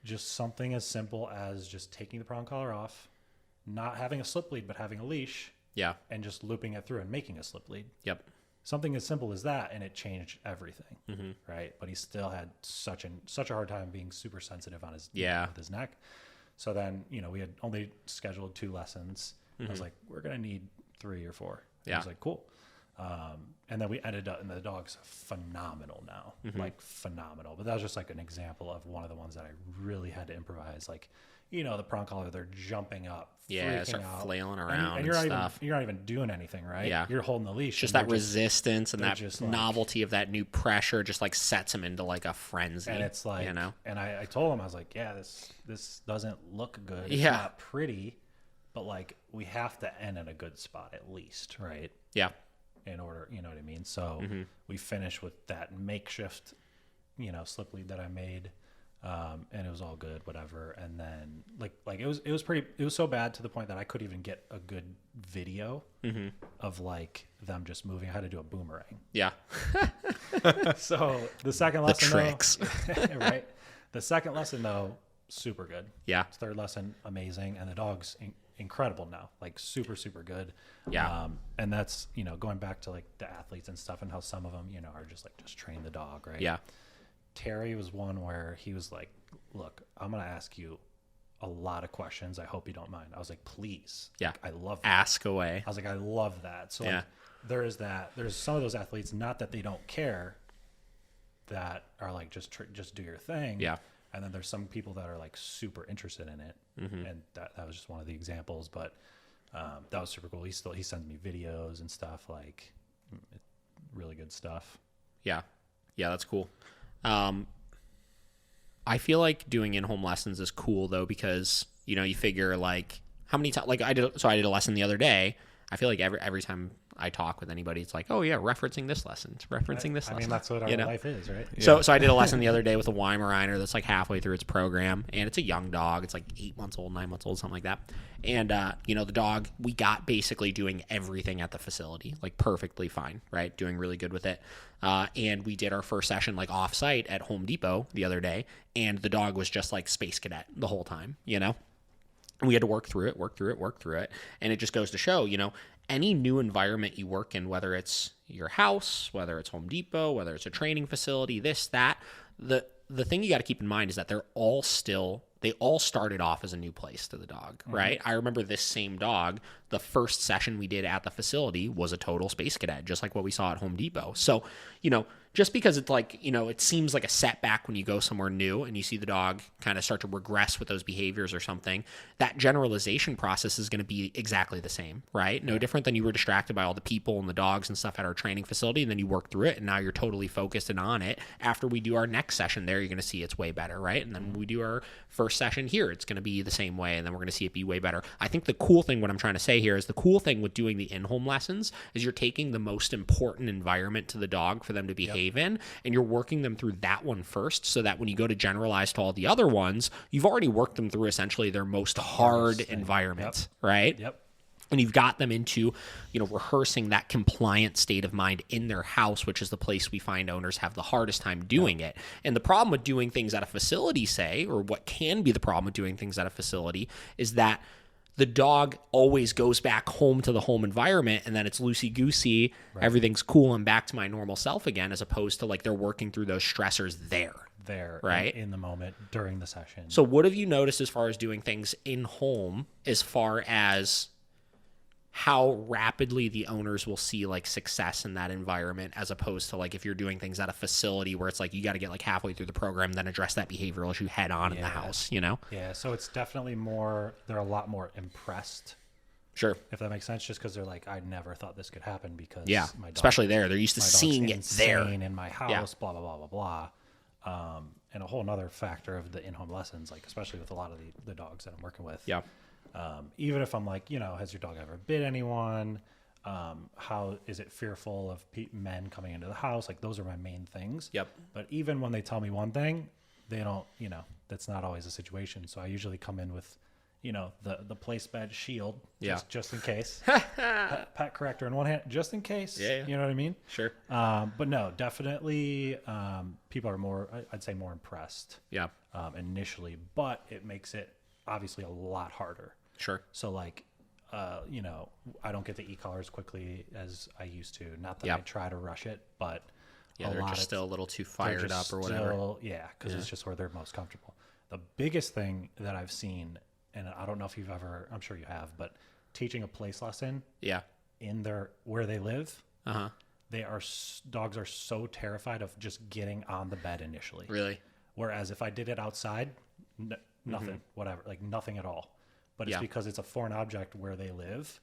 just something as simple as just taking the prong collar off, not having a slip lead, but having a leash. Yeah. And just looping it through and making a slip lead. Yep. Something as simple as that, and it changed everything. Mm-hmm. Right. But he still had such a hard time being super sensitive on his with his neck. So then, you know, we had only scheduled 2 lessons. Mm-hmm. I was like, we're gonna need 3 or 4. And I was like, cool. And then we ended up, and the dog's phenomenal now, like phenomenal. But that was just like an example of one of the ones that I really had to improvise. Like, you know, the prong collar, they're jumping up, start out, flailing around, and you're not even doing anything, right? Yeah, you're holding the leash. Just that resistance and that novelty of that new pressure just like sets him into like a frenzy. And it's like, you know. And I told him, I was like, yeah, this doesn't look good. It's not pretty. But like we have to end in a good spot at least, right? Yeah. In order, you know what I mean? So we finished with that makeshift, you know, slip lead that I made, and it was all good, whatever. And then like it was so bad to the point that I couldn't even get a good video of like them just moving. I had to do a boomerang. Yeah. So the second lesson, the tricks, right? The second lesson though, super good. Yeah. Third lesson, amazing, and the dog's incredible now, like super good. Yeah. And that's, you know, going back to like the athletes and stuff and how some of them, you know, are just like just train the dog, right? Yeah. Terry was one where he was like, look, I'm gonna ask you a lot of questions, I hope you don't mind. I was like, please. Yeah. Like, I love that. Ask away. I was like, I love that. So like, there's some of those athletes, not that they don't care, that are like just do your thing. Yeah. And then there's some people that are like super interested in it, and that was just one of the examples. But that was super cool. He sends me videos and stuff, like really good stuff. Yeah, that's cool. I feel like doing in-home lessons is cool though, because you know you figure like how many times, like I did a lesson the other day. I feel like every time I talk with anybody, it's like, oh yeah, referencing this lesson, referencing this lesson. I mean, that's what our life is, right? So I did a lesson the other day with a Weimaraner that's like halfway through its program, and it's a young dog. It's like 8 months old, 9 months old, something like that. And, the dog, we got basically doing everything at the facility, like perfectly fine, right? Doing really good with it. And we did our first session like off-site at Home Depot the other day, and the dog was just like Space Cadet the whole time, And we had to work through it. And it just goes to show, any new environment you work in, whether it's your house, whether it's Home Depot, whether it's a training facility, this, that, the thing you got to keep in mind is that they all started off as a new place to the dog, right? I remember this same dog, the first session we did at the facility was a total Space Cadet, just like what we saw at Home Depot. So, just because it's like, it seems like a setback when you go somewhere new and you see the dog kind of start to regress with those behaviors or something, that generalization process is going to be exactly the same, right? No different than you were distracted by all the people and the dogs and stuff at our training facility, and then you work through it, and now you're totally focused and on it. After we do our next session there, you're going to see it's way better, right? And then when we do our first session here, it's going to be the same way, and then we're going to see it be way better. I think the cool thing, what I'm trying to say here is the cool thing with doing the in-home lessons is you're taking the most important environment to the dog for them to behave in, and you're working them through that one first, so that when you go to generalize to all the other ones, you've already worked them through essentially their most hard environment, right? Yep. And you've got them into, rehearsing that compliant state of mind in their house, which is the place we find owners have the hardest time doing it. And the problem with doing things at a facility, or what can be the problem with doing things at a facility, is that the dog always goes back home to the home environment, and then it's loosey-goosey, everything's cool, and back to my normal self again, as opposed to like they're working through those stressors there, right? In the moment during the session. So what have you noticed as far as doing things in home, as far as how rapidly the owners will see like success in that environment, as opposed to like if you're doing things at a facility where it's like you got to get like halfway through the program, then address that behavioral issue head on in the house, Yeah, so it's definitely they're a lot more impressed. Sure. If that makes sense, just because they're like, I never thought this could happen because my dog, especially they're used to seeing it there in my house, blah, blah, blah, blah, blah. And a whole nother factor of the in-home lessons, like especially with a lot of the dogs that I'm working with. Yeah. Even if I'm like, has your dog ever bit anyone? How is it fearful of men coming into the house? Like those are my main things. Yep. But even when they tell me one thing, they don't, that's not always the situation. So I usually come in with, the place bed shield, just in case. Pet corrector in one hand, just in case. Yeah. You know what I mean? Sure. But no, definitely people are I'd say more impressed. Yeah. Initially, but it makes it obviously a lot harder. Sure. So like, I don't get the e-collars quickly as I used to. Not that I try to rush it, but they're just still a little too fired up or whatever. Because it's just where they're most comfortable. The biggest thing that I've seen, and I don't know if you've ever, I'm sure you have, but teaching a place lesson in where they live, dogs are so terrified of just getting on the bed initially. Really? Whereas if I did it outside, nothing, whatever, like nothing at all. But it's because it's a foreign object where they live.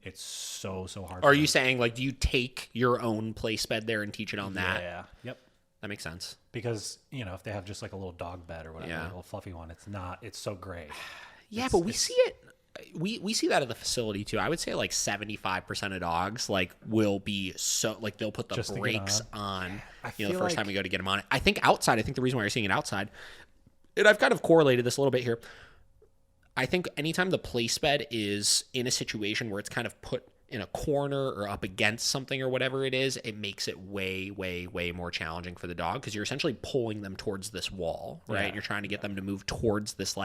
It's so hard. Are you saying like, do you take your own place bed there and teach it on that? Yeah. Yep. That makes sense. Because, if they have just like a little dog bed or whatever, a little fluffy one, it's so gray. But we see it. We see that at the facility too. I would say like 75% of dogs like will be they'll put the brakes on the first time we go to get them on it. I think outside, the reason why you're seeing it outside, and I've kind of correlated this a little bit here, I think anytime the place bed is in a situation where it's kind of put in a corner or up against something or whatever it is, it makes it way, way, way more challenging for the dog, because you're essentially pulling them towards this wall, right? Yeah. You're trying to get them to move towards this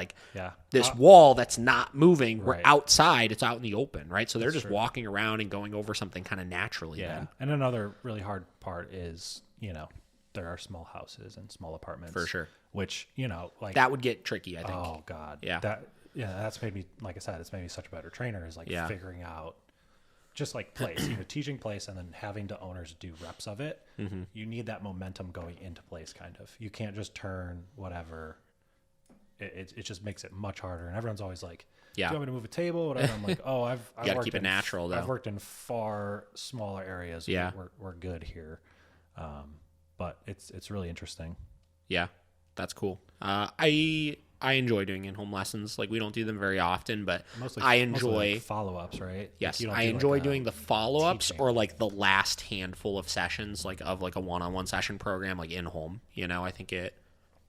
this wall that's not moving. Right. We're outside, it's out in the open, right? So they're just walking around and going over something kind of naturally. Yeah. Then. And another really hard part is, there are small houses and small apartments. For sure. Which, like that would get tricky, I think. Oh God. Yeah. That's made me, like I said, it's made me such a better trainer, is like figuring out just like place, teaching place, and then having the owners do reps of it. You need that momentum going into place, kind of. You can't just turn whatever. It just makes it much harder. And everyone's always like, do you want me to move a table? Whatever. I'm like, I've got to keep it natural, though. I've worked in far smaller areas. Yeah. We're good here. But it's really interesting. Yeah, that's cool. I I enjoy doing in-home lessons. Like we don't do them very often, but Mostly, I mostly enjoy like follow-ups, right? Yes, Like you don't I do enjoy like a doing the follow-ups teaching. or like the last handful of sessions, like of like a one-on-one session program, like in-home. You know, I think it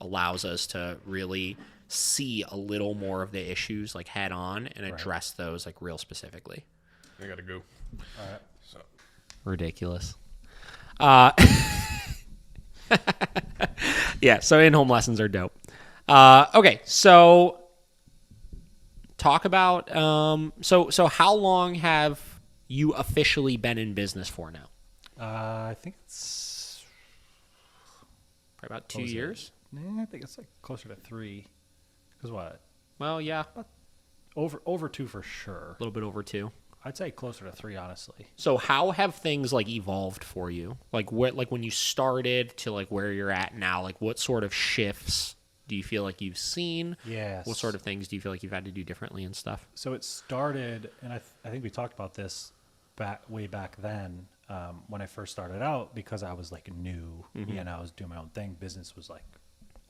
allows us to really see a little more of the issues like head on and address those like real specifically. I gotta go. All right. So Ridiculous. Yeah, so in-home lessons are dope. Okay, so talk about so how long have you officially been in business for now? I think it's Probably about 2 years. I think it's like closer to 3. Because what? Well, yeah, Over 2 for sure. a little bit over 2. I'd say closer to 3, honestly. So how have things like evolved for you? Like what, like when you started to like where you're at now, like what sort of shifts do you feel like you've seen? Yes. What sort of things do you feel like you've had to do differently and stuff? So it started, and I think we talked about this way back then when I first started out, because I was like new, and I was doing my own thing. Business was like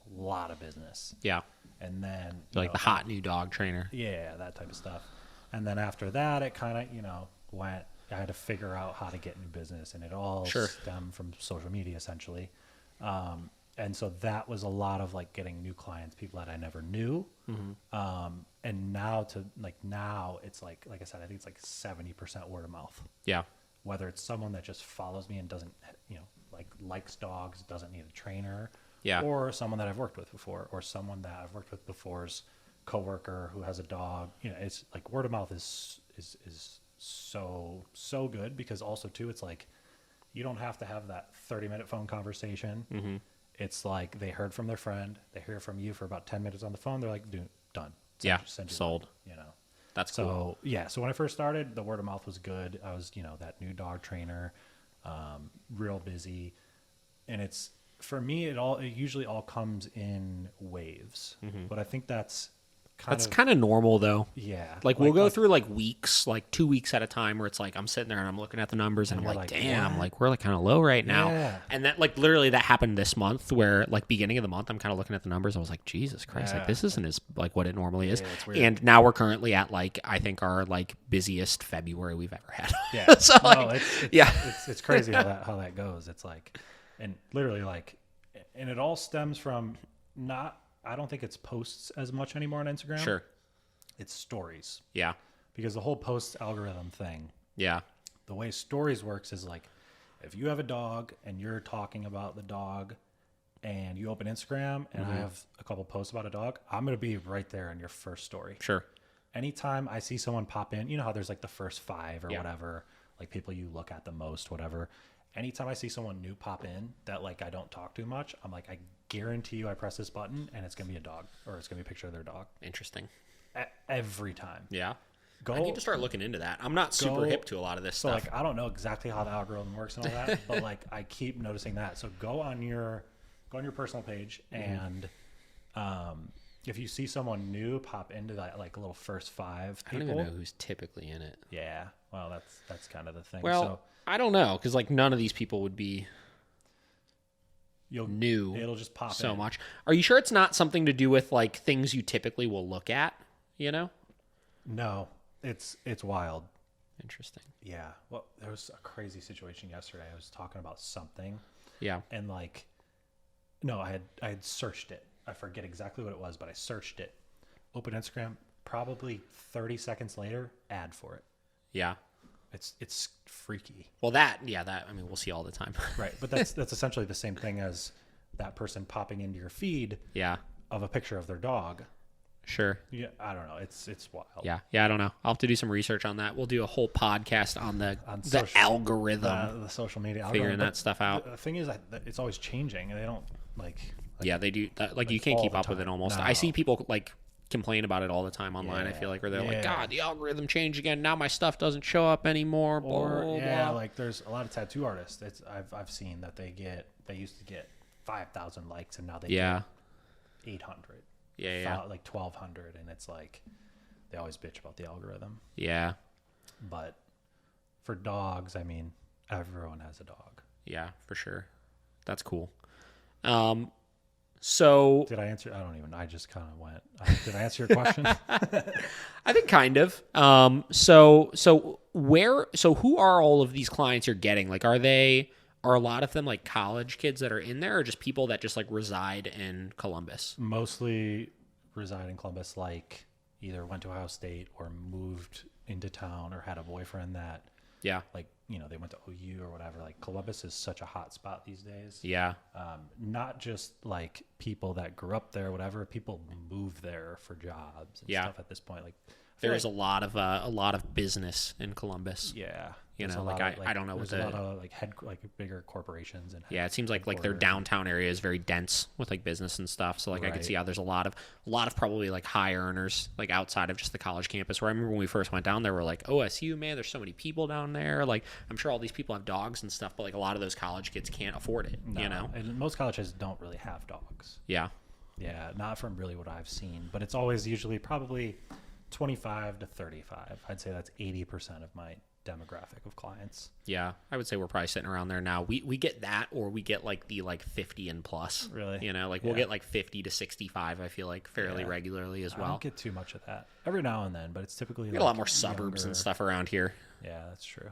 a lot of business. Yeah. And then Like the hot new dog trainer. yeah, that type of stuff. And then after that, it kind of, went, I had to figure out how to get new business, and it all stemmed from social media essentially. And so that was a lot of like getting new clients, people that I never knew. And now now it's like I said, I think it's like 70% word of mouth. Yeah. Whether it's someone that just follows me and doesn't, likes dogs, doesn't need a trainer. Yeah. Or someone that I've worked with before, or someone that I've worked with before's coworker who has a dog. It's like word of mouth is so good, because also too, it's like you don't have to have that 30-minute phone conversation. It's like they heard from their friend, they hear from you for about 10 minutes on the phone, they're like, dude, done. Send you sold. money, That's cool. So when I first started, the word of mouth was good. I was that new dog trainer, real busy, and it's, for me, it usually all comes in waves. But I think that's kind of normal though. Yeah. Like we'll go through like weeks, like 2 weeks at a time, where it's like I'm sitting there and I'm looking at the numbers and I'm like, damn, what? like we're like kind of low right now. Yeah. And that like literally that happened this month, where like beginning of the month I'm kind of looking at the numbers. I was like, Jesus Christ, like this isn't as like what it normally is. it's weird. And now we're currently at like I think our like busiest February we've ever had. Yeah. So like, it's crazy how that goes. It's like, and literally like, and it all stems from I don't think it's posts as much anymore on Instagram. Sure. It's stories. Yeah. Because the whole post algorithm thing, Yeah. the way stories works is like, if you have a dog and you're talking about the dog and you open Instagram and I have a couple posts about a dog, I'm going to be right there in your first story. Sure. Anytime I see someone pop in, you know how there's like the first 5 or whatever, like people you look at the most, whatever. Anytime I see someone new pop in that like I don't talk too much, I'm like, I guarantee you I press this button and it's going to be a dog, or it's going to be a picture of their dog. Interesting. Every time. Yeah. I need to start looking into that. I'm not super hip to a lot of this so stuff. like I don't know exactly how the algorithm works and all that, but like I keep noticing that. So go on your personal page and if you see someone new pop into that like little first 5 people. I don't even know who's typically in it. Yeah. Well, that's kind of the thing. Well, so I don't know, because like none of these people would be new. It'll just pop so in. much. Are you sure it's not something to do with like things you typically will look at? You know? No, it's wild. Interesting. Yeah. Well, there was a crazy situation yesterday. I was talking about something. Yeah. And like, no, I had searched it. I forget exactly what it was, but I searched it. Open Instagram. Probably 30 seconds later, ad for it. Yeah. It's freaky. Well, that I mean, we'll see all the time. Right. But that's essentially the same thing as that person popping into your feed. Yeah. Of a picture of their dog. Sure. Yeah, I don't know. It's wild. Yeah, I don't know. I'll have to do some research on that. We'll do a whole podcast on the algorithm, the social media figuring algorithm. that stuff out. The thing is that it's always changing, and they don't like yeah, they do. Like you can't all keep the up with it time. almost. No. I see people like complain about it all the time online. I feel like, where they're like, God, the algorithm changed again. Now my stuff doesn't show up anymore. Or blah, yeah, blah. like there's a lot of tattoo artists. I've seen that they used to get 5,000 likes, and now they get 800. Yeah. Like 1,200, and it's like they always bitch about the algorithm. Yeah. But for dogs, I mean, everyone has a dog. Yeah, for sure. That's cool. So Did I answer? I don't even. I just kind of went. Did I answer your question? I think kind of. So who are all of these clients you're getting? Like, are a lot of them like college kids that are in there, or just people that just like reside in Columbus? Mostly reside in Columbus, like either went to Ohio State or moved into town or had a boyfriend that, Yeah. like, they went to OU or whatever. Like, Columbus is such a hot spot these days. Yeah. Not just like people that grew up there, whatever. People move there for jobs and stuff at this point. Like, There is a lot of business in Columbus. yeah, You there's know, a like lot of, I don't know what there's a the lot of like bigger corporations and yeah. It seems like their downtown area is very dense with like business and stuff. So like I could Right. see how there's a lot of probably like high earners like outside of just the college campus. Where I remember when we first went down there, we're like, OSU, man, there's so many people down there. Like I'm sure all these people have dogs and stuff, but like a lot of those college kids can't afford it. No, You know? and most colleges don't really have dogs. Yeah. Yeah, not from really what I've seen, but it's always usually probably 25 to 35. I'd say that's 80% of my demographic of clients. Yeah, I would say we're probably sitting around there now. We get that, or we get like the 50 and plus. Really? You know, like we'll get like 50 to 65. I feel like fairly Yeah. regularly as I well. don't get too much of that. Every now and then, but it's typically We get a lot more suburbs and stuff around here. Yeah, that's true.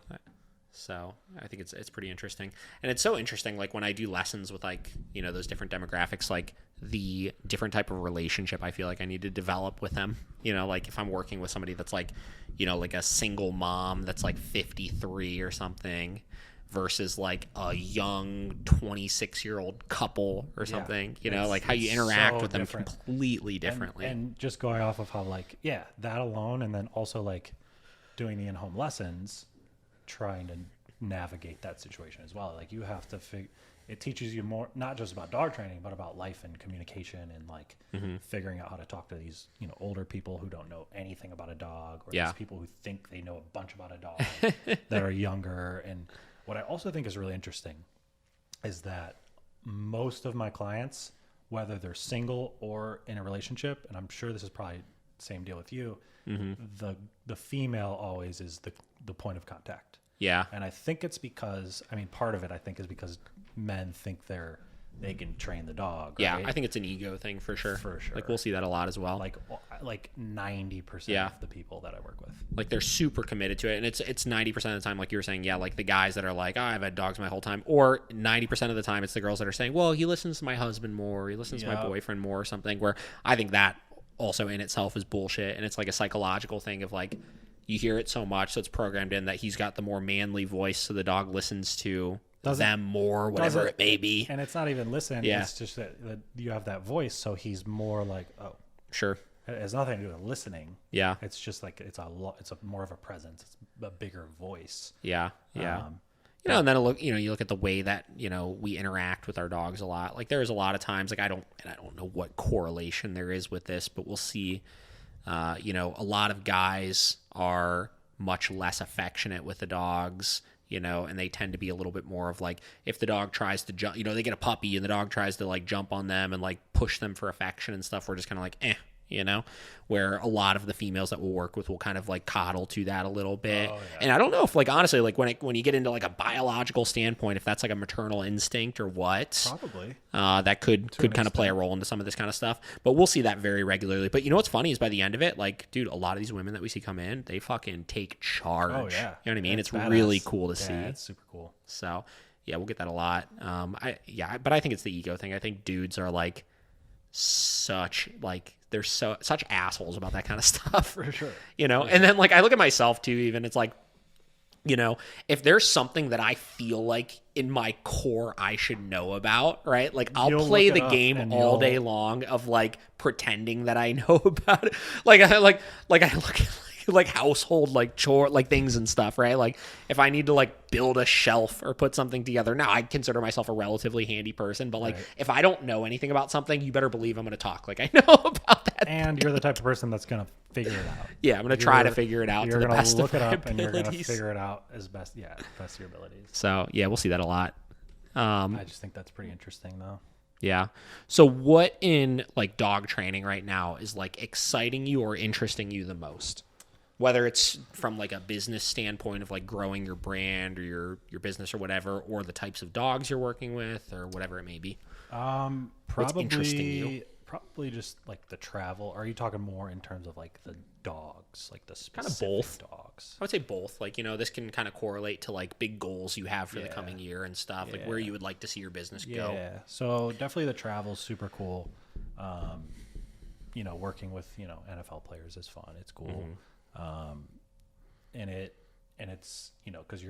So I think it's pretty interesting. And it's so interesting, like when I do lessons with like, those different demographics, like the different type of relationship I feel like I need to develop with them. Like if I'm working with somebody that's like, like a single mom that's like 53 or something versus like a young 26-year-old couple or something, like how you interact so with them different. completely differently. And just going off of how like, yeah, that alone, and then also like doing the in-home lessons, trying to navigate that situation as well. Like you have to it teaches you more, not just about dog training, but about life and communication and like figuring out how to talk to these, older people who don't know anything about a dog, or these people who think they know a bunch about a dog that are younger. And what I also think is really interesting is that most of my clients, whether they're single or in a relationship, and I'm sure this is probably the same deal with you, the female always is the point of contact. Yeah. And I think it's because, part of it I think is because men think they can train the dog. Yeah, right? I think it's an ego thing for sure. For sure. Like we'll see that a lot as well. Like 90% of the people that I work with. Like they're super committed to it, and it's 90% of the time, like you were saying, like the guys that are like, I've had dogs my whole time, or 90% of the time it's the girls that are saying, well, he listens to my husband more, he listens to my boyfriend more, or something. Where I think that also in itself is bullshit, and it's like a psychological thing of like you hear it so much, so it's programmed in that he's got the more manly voice, so the dog listens to them more, whatever it may be. And it's not even listening. Yeah. It's just that you have that voice, so he's more like, oh, Sure. it has nothing to do with listening. Yeah. It's just like it's a more of a presence. It's a bigger voice. Yeah. Yeah. And then you look at the way that, we interact with our dogs a lot. Like there's a lot of times, like I don't know what correlation there is with this, but we'll see, a lot of guys are much less affectionate with the dogs, and they tend to be a little bit more of like, if the dog tries to jump, they get a puppy and the dog tries to like jump on them and like push them for affection and stuff. We're just kind of like, where a lot of the females that we'll work with will kind of like coddle to that a little bit. Oh, yeah. And I don't know if like, honestly, like when you get into like a biological standpoint, if that's like a maternal instinct or what, Probably. that could kind of play a role into some of this kind of stuff, but we'll see that very regularly. But what's funny is by the end of it, like, dude, a lot of these women that we see come in, they fucking take charge. Oh yeah. You know what I mean? It's badass. really cool to see. It's super cool. So yeah, we'll get that a lot. But I think it's the ego thing. I think dudes are like such like they're such assholes about that kind of stuff. For sure. And then like I look at myself too, even it's like, if there's something that I feel like in my core I should know about, right? Like I'll play the game all day long of like pretending that I know about it. Like I look at like household like chore like things and stuff, right? Like if I need to like build a shelf or put something together, now I consider myself a relatively handy person, but like if I don't know anything about something, you better believe I'm going to talk like I know about that. And you're the type of person that's going to figure it out. Yeah, I'm going to try to figure it out to the best of my abilities. You're going to look it up and you're going to figure it out as best of your abilities. So yeah, we'll see that a lot. I just think that's pretty interesting though. Yeah. So what in like dog training right now is like exciting you or interesting you the most? Whether it's from like a business standpoint of like growing your brand or your business or whatever, or the types of dogs you're working with or whatever it may be. What's interesting you? Probably just like the travel. Are you talking more in terms of like the dogs, like the Kind of specific both. dogs? I would say both. Like, this can kind of correlate to like big goals you have for the coming year and stuff, like where you would like to see your business go. Yeah. So definitely the travel's super cool. Working with, NFL players is fun. It's cool. And it's, cause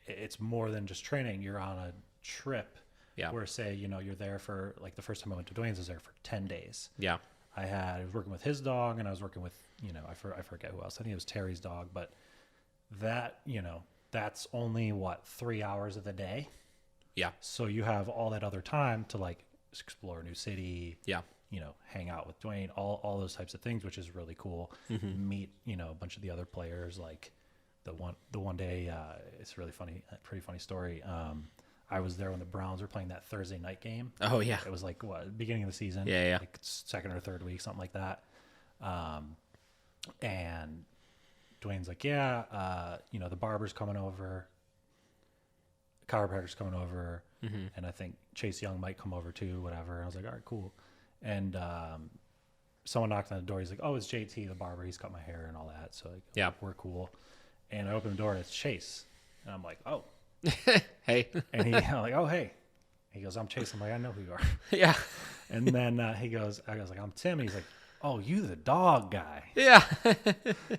it's more than just training. You're on a trip. Yeah. Where say, you're there for like the first time I went to Dwayne's, I was there for 10 days. Yeah. I was working with his dog and I was working with, I forget who else. I think it was Terry's dog, but that, that's only 3 hours of the day. Yeah. So you have all that other time to like explore a new city. Yeah. Hang out with Dwayne, all those types of things, which is really cool. Meet, a bunch of the other players. Like the one day, it's really funny, pretty funny story. I was there when the Browns were playing that Thursday night game. Oh yeah. It was like beginning of the season. Yeah. Like second or third week, something like that. And Dwayne's like, the barber's coming over, the chiropractor's coming over, and I think Chase Young might come over too, whatever. And I was like, all right, cool. And someone knocked on the door. He's like, oh, it's JT, the barber. He's cut my hair and all that. So like, we're cool. And I open the door and it's Chase. And I'm like, oh. Hey. And I'm like, oh, hey. He goes, I'm Chase. I'm like, I know who you are. Yeah. And then I was like, I'm Tim. And he's like, oh, you the dog guy. Yeah.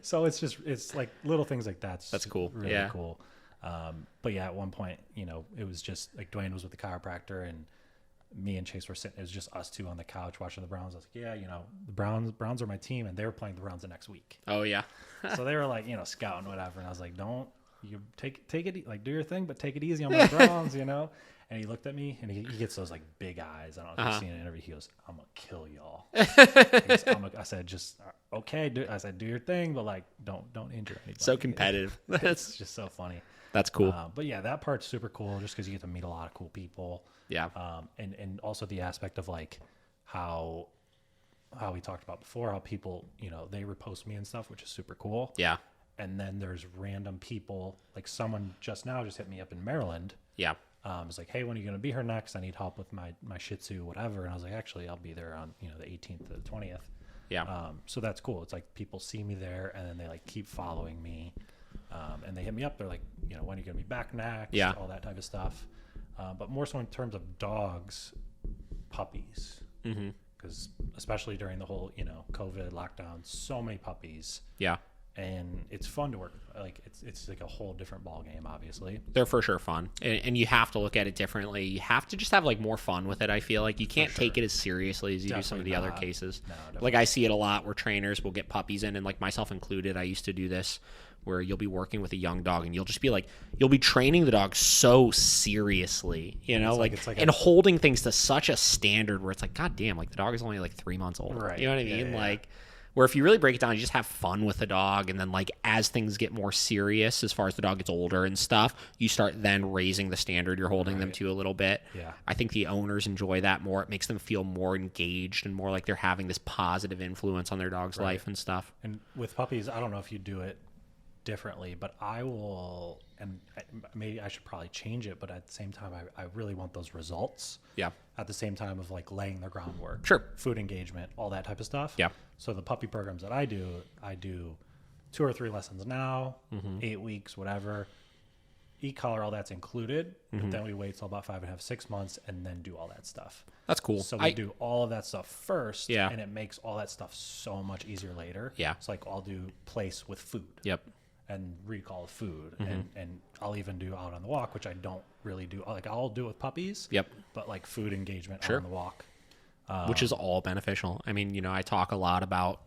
So it's like little things like that. That's cool. Really cool. But yeah, at one point, it was just like Dwayne was with the chiropractor and me and Chase were sitting. It was just us two on the couch watching the Browns. I was like, yeah, the Browns are my team, and they were playing the Browns the next week. Oh yeah. So they were like, scouting whatever, and I was like, don't you take it, like do your thing, but take it easy on my Browns, And he looked at me, and he gets those like big eyes. I don't know if you've seen an interview. He goes, "I'm gonna kill y'all." I said, "Just okay." I said, "Do your thing, but like, don't injure anybody." So competitive. It's just so funny. That's cool. But yeah, that part's super cool, just because you get to meet a lot of cool people. Yeah. And also the aspect of like how we talked about before, how people, they repost me and stuff, which is super cool. Yeah. And then there's random people, like someone just hit me up in Maryland. Yeah. It's like, hey, when are you going to be here next? I need help with my Shih Tzu, whatever. And I was like, actually, I'll be there on, the 18th to the 20th. Yeah. So that's cool. It's like people see me there and then they like keep following me. And they hit me up. They're like, when are you going to be back next? Yeah. All that type of stuff. But more so in terms of dogs, puppies. Because especially during the whole, COVID lockdown, so many puppies. Yeah. And it's fun to work. Like it's like a whole different ball game, obviously. They're for sure fun, and you have to look at it differently. You have to just have like more fun with it. I feel like you can't take it as seriously as you do some of the other cases. No, like I see it a lot where trainers will get puppies in, and like myself included, I used to do this where you'll be working with a young dog and you'll just be like, you'll be training the dog so seriously, and holding things to such a standard where it's like, God damn, like the dog is only like 3 months old. Right. You know what I mean? Yeah. Like, where if you really break it down, you just have fun with the dog. And then like, as things get more serious, as far as the dog gets older and stuff, you start then raising the standard you're holding them to a little bit. Yeah. I think the owners enjoy that more. It makes them feel more engaged and more like they're having this positive influence on their dog's life and stuff. And with puppies, I don't know if you do it differently, but I will, and maybe I should probably change it, but at the same time, I really want those results. Yeah. At the same time of like laying the groundwork. Sure. Food engagement, all that type of stuff. Yeah. So the puppy programs that I do 2 or 3 lessons now, 8 weeks, whatever. E-collar, all that's included, but then we wait till about 5.5, 6 months and then do all that stuff. That's cool. So we do all of that stuff first, Yeah. and it makes all that stuff so much easier later. Yeah. It's like I'll do place with food. Yep. And recall of food, and I'll even do out on the walk, which I don't really do. Like I'll do it with puppies. Yep. But like food engagement Sure. out on the walk. Which is all beneficial. I mean, I talk a lot about,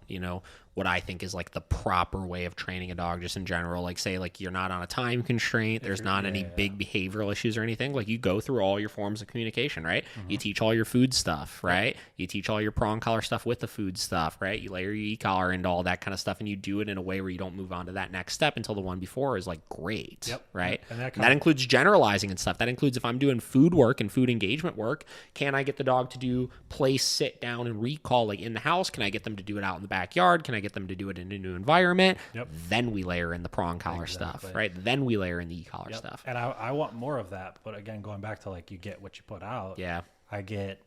what I think is like the proper way of training a dog just in general. Like say like you're not on a time constraint. There's not any big behavioral issues or anything. Like you go through all your forms of communication, right? You teach all your food stuff, right? You teach all your prong collar stuff with the food stuff, right? You layer your e-collar into all that kind of stuff, and you do it in a way where you don't move on to that next step until the one before is like great, Yep. right? And that includes generalizing and stuff. That includes if I'm doing food work and food engagement work, can I get the dog to do place, sit down, and recall like in the house? Can I get them to do it out in the backyard? Can I get them to do it in a new environment? Yep. Then we layer in the prong collar stuff, right? Then we layer in the e-collar stuff. And I want more of that, but again, going back to like you get what you put out. Yeah. I get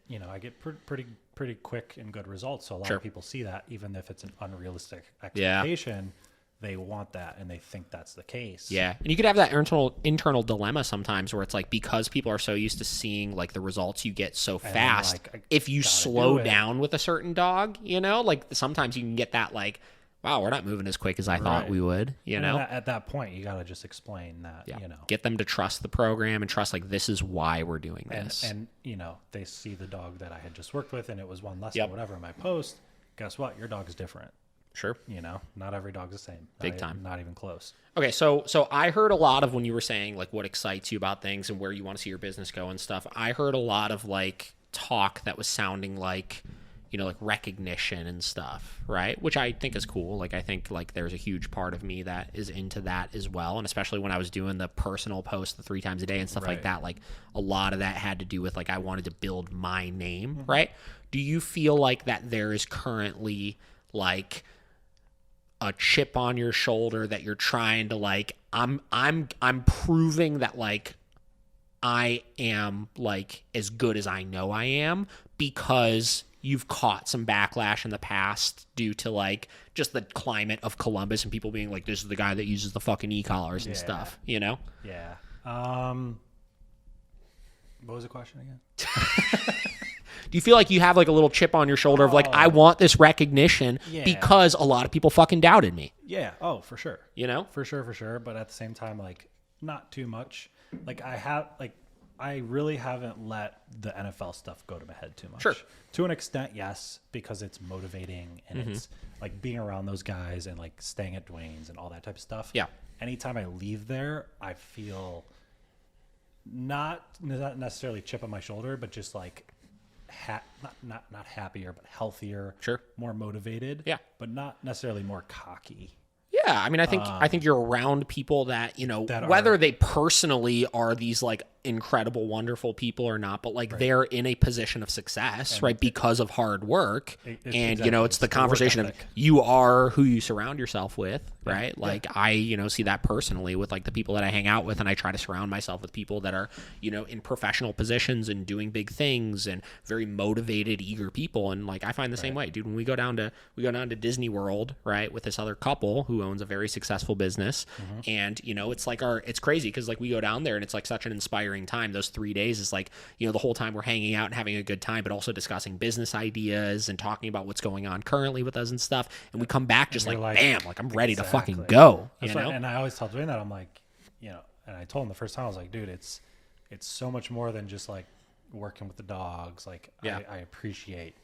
pretty quick and good results. So a lot of people see that, even if it's an unrealistic expectation, they want that and they think that's the case. Yeah. And you could have that internal dilemma sometimes where it's like, because people are so used to seeing like the results you get so fast, like, if you slow down with a certain dog, you know, like sometimes you can get that like, wow, we're not moving as quick as I thought we would, you know? At that point, you got to just explain that, you know. Get them to trust the program and trust, like, this is why we're doing this. And you know, they see the dog that I had just worked with and it was one less or whatever in my post. Guess what? Your dog is different. Sure. You know, not every dog's the same. Big time. Not even close. Okay, so I heard a lot of when you were saying, like, what excites you about things and where you want to see your business go and stuff. I heard a lot of, like, talk that was sounding like, you know, like recognition and stuff, right? Which I think is cool. Like, I think like there's a huge part of me that is into that as well. And especially when I was doing the personal post the 3 times a day and stuff like that, like a lot of that had to do with like, I wanted to build my name, right? Do you feel like that there is currently like a chip on your shoulder that you're trying to like, I'm proving that like I am like as good as I know I am because you've caught some backlash in the past due to like just the climate of Columbus and people being like, this is the guy that uses the fucking e-collars and stuff, you know? Yeah. What was the question again? Do you feel like you have like a little chip on your shoulder of like, I want this recognition because a lot of people fucking doubted me? Yeah. Oh, for sure. You know? For sure. But at the same time, like not too much. Like I really haven't let the NFL stuff go to my head too much. Sure. To an extent, yes, because it's motivating and it's like being around those guys and like staying at Dwayne's and all that type of stuff. Yeah. Anytime I leave there, I feel not necessarily chip on my shoulder, but just like not happier, but healthier. Sure. More motivated. Yeah. But not necessarily more cocky. Yeah, I mean, I think you're around people that, you know, whether they personally are these like incredible, wonderful people or not, but like they're in a position of success, right? Because of hard work. And, you know, it's the conversation of you are who you surround yourself with, right? Like I, you know, see that personally with like the people that I hang out with, and I try to surround myself with people that are, you know, in professional positions and doing big things and very motivated, eager people. And like I find the same way, dude. When we go down to Disney World, right, with this other couple who owns a very successful business, and you know, it's like it's crazy because like we go down there and it's like such an inspiring time. Those 3 days is like, you know, the whole time we're hanging out and having a good time, but also discussing business ideas and talking about what's going on currently with us and stuff. And we come back just like bam, like I'm ready to fucking go. You know? And I always tell Dwayne that, I'm like, you know, and I told him the first time, I was like, dude, it's so much more than just like working with the dogs. Like I appreciate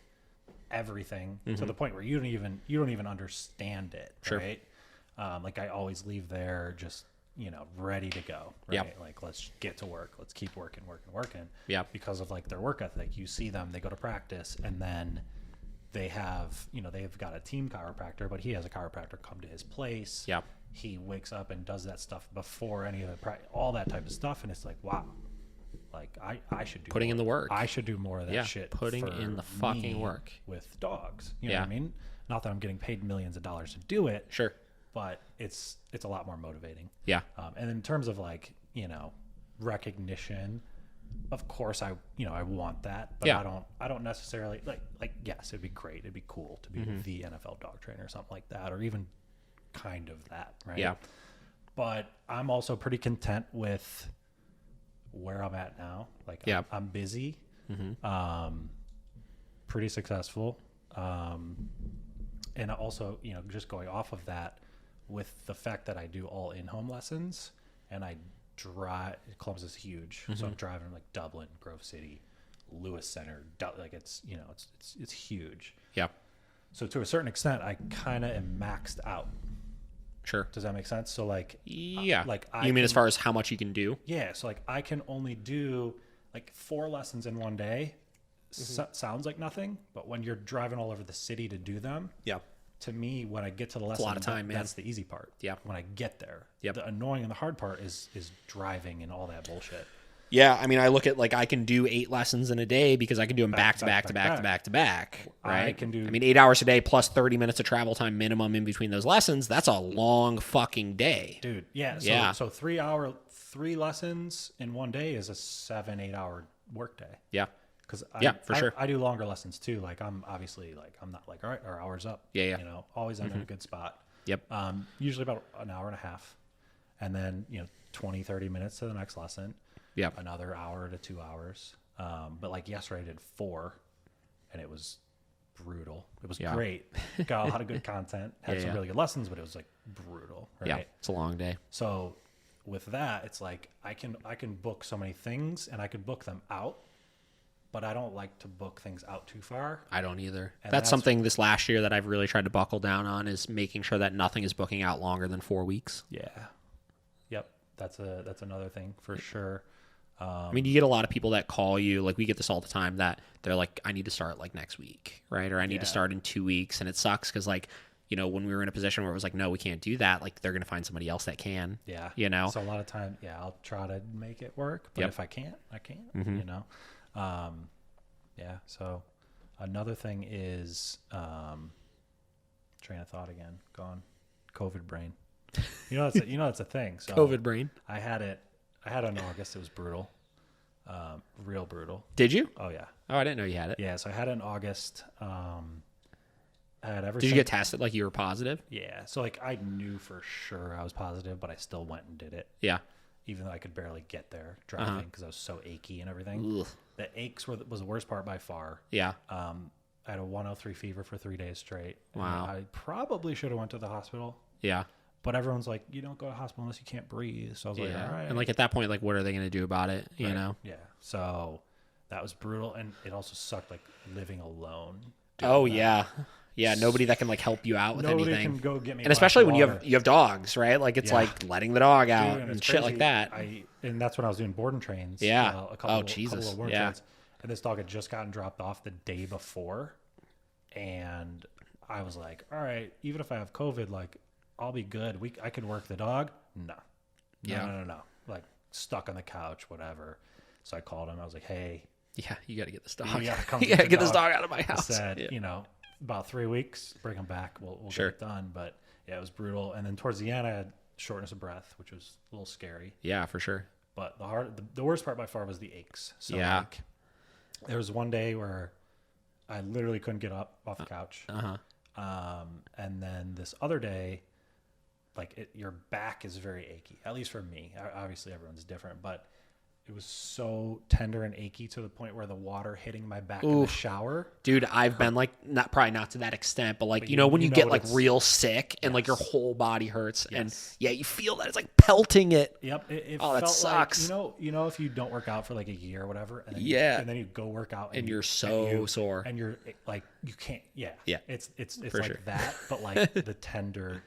everything to the point where you don't even understand it. Sure. Right. Like I always leave there just, you know, ready to go. Right. Like let's get to work. Let's keep working. Yeah. Because of like their work ethic. You see them, they go to practice and then they have, you know, they've got a team chiropractor, but he has a chiropractor come to his place. Yeah. He wakes up and does that stuff before any of the all that type of stuff. And it's like, wow, like I should do putting in the work. I should do more of that shit. Putting in the fucking work with dogs. You know what I mean? Not that I'm getting paid millions of dollars to do it. Sure. But it's a lot more motivating. Yeah. And in terms of like, you know, recognition, of course I want that, but I don't necessarily like yes, it'd be great. It'd be cool to be the NFL dog trainer or something like that, or even kind of that, right? Yeah. But I'm also pretty content with where I'm at now. Like I'm busy, pretty successful. And also, you know, just going off of that, with the fact that I do all in-home lessons and I drive, Columbus is huge. So I'm driving like Dublin, Grove City, Lewis Center, like it's, you know, it's huge. Yeah. So to a certain extent, I kind of am maxed out. Sure. Does that make sense? So like, you mean as far as how much you can do? Yeah. So like I can only do like 4 lessons in one day. Sounds like nothing, but when you're driving all over the city to do them, to me, when I get to the lesson, a lot of time, man. That's the easy part. Yeah. When I get there, the annoying and the hard part is driving and all that bullshit. Yeah, I mean, I look at like I can do 8 lessons in a day because I can do them back to back. Right? I can do. I mean, 8 hours a day plus 30 minutes of travel time minimum in between those lessons. That's a long fucking day, dude. Yeah. So 3 lessons in one day is a 7-8 hour work day. Yeah. Because for sure. I do longer lessons too. Like I'm obviously like, I'm not like, all right, our hour's up. Yeah. You know, always end in a good spot. Yep. Usually about an hour and a half, and then, 20, 30 minutes to the next lesson. Yep. Another hour to 2 hours. But like yesterday I did 4, and it was brutal. It was great. Got a lot of good content. Had some really good lessons, but it was like brutal. Right? Yeah. It's a long day. So with that, it's like I can book so many things, and I could book them out, but I don't like to book things out too far. I don't either. And That's something this last year that I've really tried to buckle down on, is making sure that nothing is booking out longer than 4 weeks. Yeah. Yep. That's another thing for sure. I mean, you get a lot of people that call you, like we get this all the time, that they're like, I need to start like next week, right? Or I need to start in 2 weeks. And it sucks because like, when we were in a position where it was like, no, we can't do that, like they're going to find somebody else that can. Yeah. So a lot of time, I'll try to make it work, but if I can't, I can't, Yeah. So another thing is, train of thought again, gone. COVID brain. That's a thing. So COVID brain. I had it in August. It was brutal. Real brutal. Did you? Oh yeah. Oh, I didn't know you had it. Yeah. So I had it in August. Did you get tested like you were positive? Yeah. So like I knew for sure I was positive, but I still went and did it. Yeah. Even though I could barely get there driving because I was so achy and everything. Ugh. The aches was the worst part by far. Yeah. I had a 103 fever for 3 days straight. Wow. I probably should have went to the hospital. Yeah. But everyone's like, you don't go to the hospital unless you can't breathe. So I was like, all right. And like at that point, like what are they going to do about it? You know? Yeah. So that was brutal. And it also sucked like living alone. Oh yeah. Yeah. Nobody that can like help you out with Nobody anything. can go get me. And especially when you have dogs, right? Like it's like letting the dog out and shit like that. And that's when I was doing board and trains. Yeah. A couple Jesus. of board Yeah. trains. And this dog had just gotten dropped off the day before. And I was like, all right, even if I have COVID, like I'll be good. I could work the dog. No. Like stuck on the couch, whatever. So I called him. I was like, hey. Yeah, you got to get this dog. You got to get this dog out of my house. I said, about 3 weeks, bring him back. We'll get it done. But yeah, it was brutal. And then towards the end, I had shortness of breath, which was a little scary. Yeah, for sure. But the worst part by far was the aches. So like, there was one day where I literally couldn't get up off the couch. And then this other day, like your back is very achy, at least for me. Obviously, everyone's different, but it was so tender and achy to the point where the water hitting my back in the shower. Dude, I've been like, probably not to that extent, but like, when you get like real sick and like your whole body hurts and you feel that it's like pelting it. Yep. It that felt sucks. Like, if you don't work out for like a year or whatever, and then you go work out and you're so sore and you're like, you can't. Yeah. It's for like sure. that, but like the tender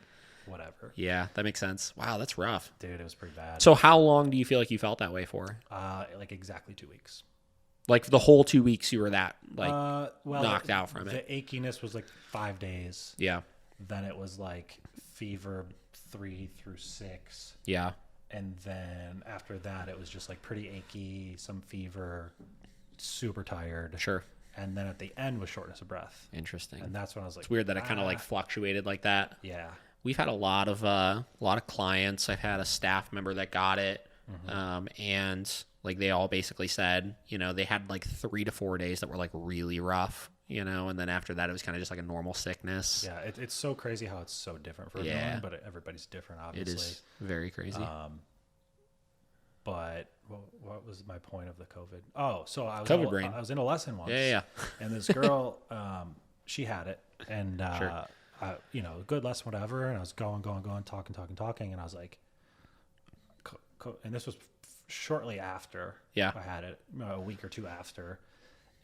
whatever. Yeah, that makes sense. Wow, that's rough. Dude, it was pretty bad. So how long do you feel like you felt that way for? Like exactly 2 weeks. Like the whole 2 weeks you were that knocked out from it? The achiness was like 5 days. Yeah. Then it was like fever 3 through 6. Yeah. And then after that, it was just like pretty achy, some fever, super tired. Sure. And then at the end was shortness of breath. Interesting. And that's when I was like, it's weird that it kind of like fluctuated like that. Yeah. We've had a lot of clients. I've had a staff member that got it, and like they all basically said, they had like 3 to 4 days that were like really rough, and then after that it was kind of just like a normal sickness. Yeah, it's so crazy how it's so different for everyone, but everybody's different, obviously. It is very crazy. But what was my point of the COVID? Oh, so I was in a lesson once. Yeah. And this girl, she had it, and Sure. Good lesson, whatever. And I was going, talking. And I was like, and this was shortly after I had it, a week or two after,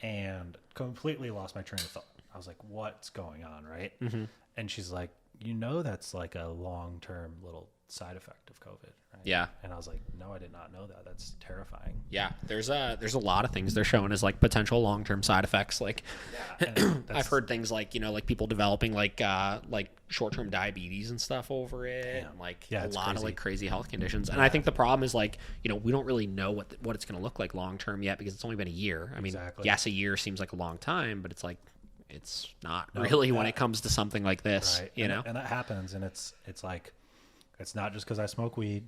and completely lost my train of thought. I was like, what's going on, right? Mm-hmm. And she's like, that's like a long-term little side effect of COVID, right? Yeah. And I was like, no, I did not know that. That's terrifying. Yeah. There's a lot of things they're showing as like potential long-term side effects. Like I've heard things like, like people developing like short-term diabetes and stuff over it. And like a lot of like crazy health conditions. And I think the problem is like, we don't really know what it's going to look like long-term yet, because it's only been a year. I mean, yes, a year seems like a long time, but it's like, it's not really when it comes to something like this, right. And that happens. And it's like, it's not just because I smoke weed.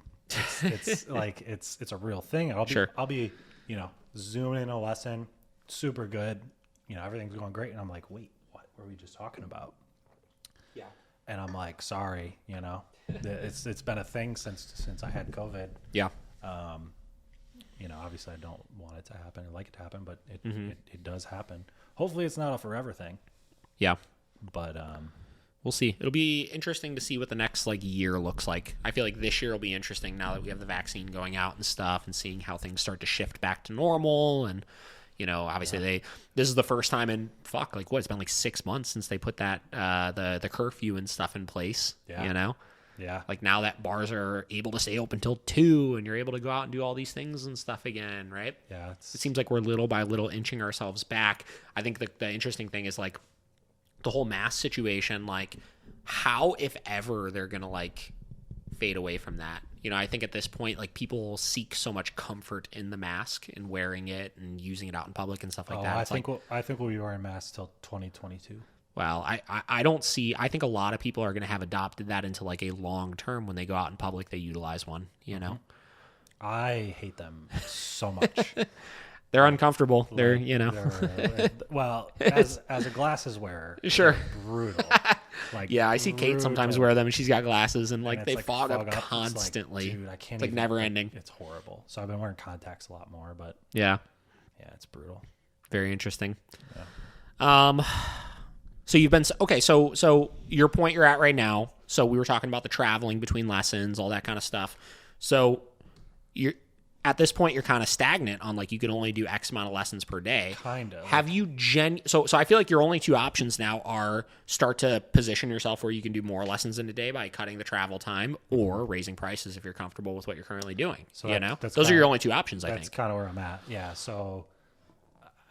It's like it's a real thing. I'll be zooming in a lesson, super good. You know, everything's going great. And I'm like, wait, what were we just talking about? Yeah. And I'm like, sorry, you know, it's been a thing since I had COVID. Yeah. You know, obviously I don't want it to happen or like it to happen, but it does happen. Hopefully it's not a forever thing, Yeah. but We'll see. It'll be interesting to see what the next like year looks like. I feel like this year will be interesting now that we have the vaccine going out and stuff, and seeing how things start to shift back to normal. And you know, obviously this is the first time in it's been like 6 months since they put that the curfew and stuff in place. Yeah. You know, yeah, like now that bars are able to stay open till 2, and you're able to go out and do all these things and stuff again, right? yeah. It seems like we're little by little inching ourselves back. I think the interesting thing is like the whole mask situation, like how, if ever, they're going to like fade away from that. You know, I think at this point, like people seek so much comfort in the mask and wearing it and using it out in public and stuff like that. I think we'll be wearing masks till 2022. Well, I don't see, I think a lot of people are going to have adopted that into like a long term. When they go out in public, they utilize one, you know? I hate them so much. They're uncomfortable. They're, you know. Well, as a glasses wearer, Sure. they're brutal. Like, Yeah, I see Kate sometimes wear them, and she's got glasses, and like and they it's like fog up It's like, constantly. dude, I can't. It's like even, never ending. It's horrible. So I've been wearing contacts a lot more, but Yeah, yeah, it's brutal. very interesting. Yeah. So you've been okay. So your point you're at right now. So we were talking about the traveling between lessons, all that kind of stuff. So you're at this point you're kind of stagnant on like you can only do X amount of lessons per day. Kind of. Have you so I feel like your only two options now are start to position yourself where you can do more lessons in a day by cutting the travel time or raising prices if you're comfortable with what you're currently doing. So those are your only two options. I That's think. kind of where I'm at. Yeah. So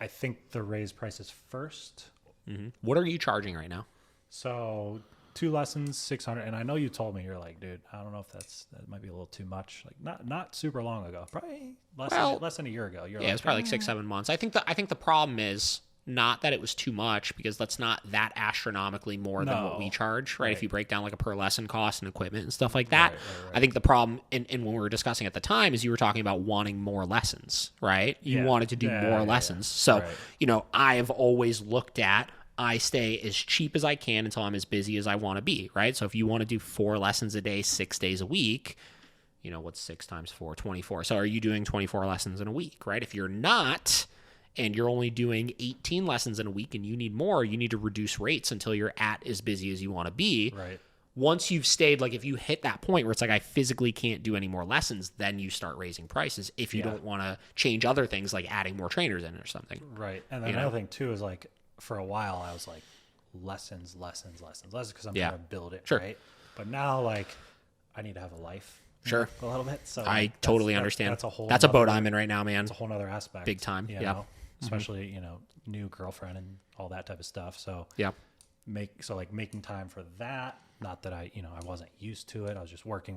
I think the raise prices first. Mm-hmm. What are you charging right now? So 2 lessons, 600. And I know you told me, you're like, dude, I don't know if that might be a little too much. Like not super long ago, probably less than a year ago. It was probably like 6-7 months. I think the problem is not that it was too much, because that's not that astronomically more than what we charge, right? If you break down like a per lesson cost and equipment and stuff like that. Right. I think the problem, and when we were discussing at the time, is you were talking about wanting more lessons, right? You wanted to do more lessons. So, you know, I've always looked at, I stay as cheap as I can until I'm as busy as I want to be, right? So if you want to do 4 lessons a day, 6 days a week, you know, what's 6 times 4? 24. So are you doing 24 lessons in a week, right? If you're not, and you're only doing 18 lessons in a week and you need more, you need to reduce rates until you're at as busy as you want to be. Right. Once you've stayed, like if you hit that point where it's like I physically can't do any more lessons, then you start raising prices if you don't want to change other things like adding more trainers in or something. Right. And then another thing too is like, for a while I was like lessons because I'm trying to build it, right? But now like I need to have a life, a little bit. So I totally understand. That's a boat I'm in right now, man. It's a whole other aspect, big time. You know? Especially you know, new girlfriend and all that type of stuff. So making time for that. Not that I wasn't used to it. I was just working.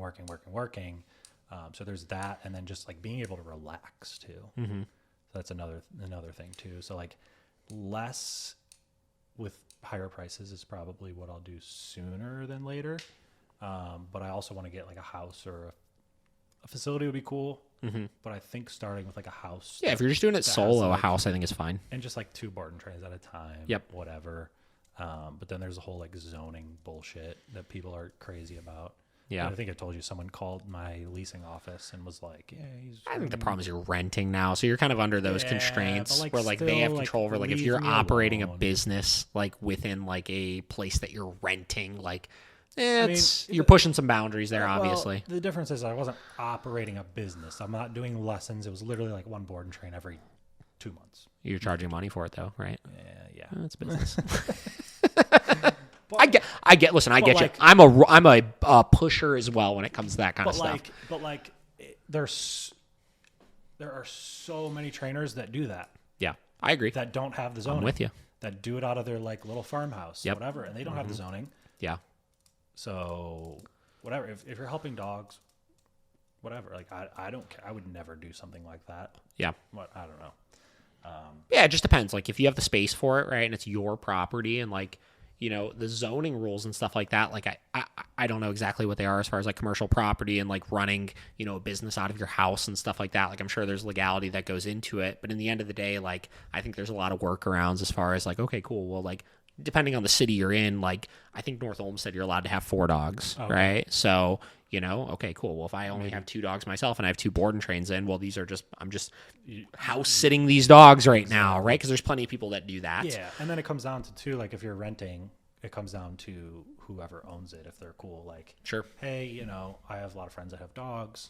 So there's that, and then just like being able to relax too. So that's another thing too. So like less with higher prices is probably what I'll do sooner than later. But I also want to get like a house or a facility would be cool. But I think starting with like a house. Yeah, if you're just doing it solo, a house I think is fine. And just like 2 board and trains at a time. Yep. Whatever. But then there's a whole like zoning bullshit that people are crazy about. Yeah. And I think I told you someone called my leasing office and was like, I think the problem is you're renting now. So you're kind of under those constraints like where like they have control over like if you're operating a alone. business like within like a place that you're renting, like you're pushing some boundaries there, obviously. The difference is I wasn't operating a business. I'm not doing lessons. It was literally like 1 board and train every 2 months. You're charging money for it though, right? Yeah. It's business. I get. Listen, I get you. I'm a pusher as well when it comes to that kind of stuff. But there are so many trainers that do that. Yeah, I agree. That don't have the zoning. I'm with you. That do it out of their like little farmhouse, whatever, and they don't have the zoning. Yeah. So whatever. If you're helping dogs, whatever. Like I don't care. I would never do something like that. Yeah. What I don't know. Yeah, it just depends. Like if you have the space for it, right, and it's your property, and like the zoning rules and stuff like that, like I don't know exactly what they are as far as like commercial property and like running, a business out of your house and stuff like that. Like I'm sure there's legality that goes into it, but in the end of the day, like I think there's a lot of workarounds as far as like, okay, cool. Well, like depending on the city you're in, like I think North Olmsted, you're allowed to have 4 dogs, right? So, okay, cool. Well, if I only have 2 dogs myself and I have 2 board and trains in, well, I'm just house sitting these dogs right now, right? Because there's plenty of people that do that. Yeah, and then it comes down to too, like if you're renting, it comes down to whoever owns it. If they're cool, like, sure, hey, I have a lot of friends that have dogs.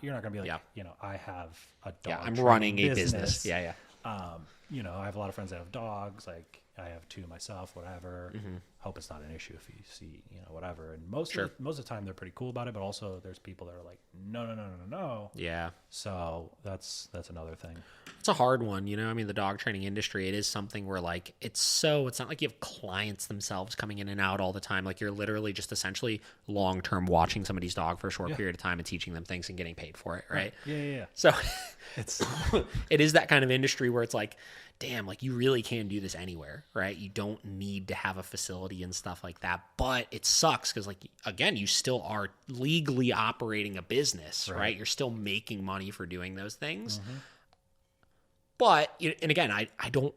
You're not gonna be like, I have a dog. Yeah, I'm running a business. Yeah. I have a lot of friends that have dogs. Like I have 2 myself, whatever. Hope it's not an issue if you see, whatever. And most of the time they're pretty cool about it, but also there's people that are like, no. Yeah. So that's another thing. It's a hard one, I mean, the dog training industry, it is something where like it's not like you have clients themselves coming in and out all the time. Like you're literally just essentially long-term watching somebody's dog for a short period of time and teaching them things and getting paid for it, right? Yeah. So it is that kind of industry where it's like, damn, like you really can do this anywhere, right? You don't need to have a facility and stuff like that, but it sucks because like, again, you still are legally operating a business, right? You're still making money for doing those things. But, and again, I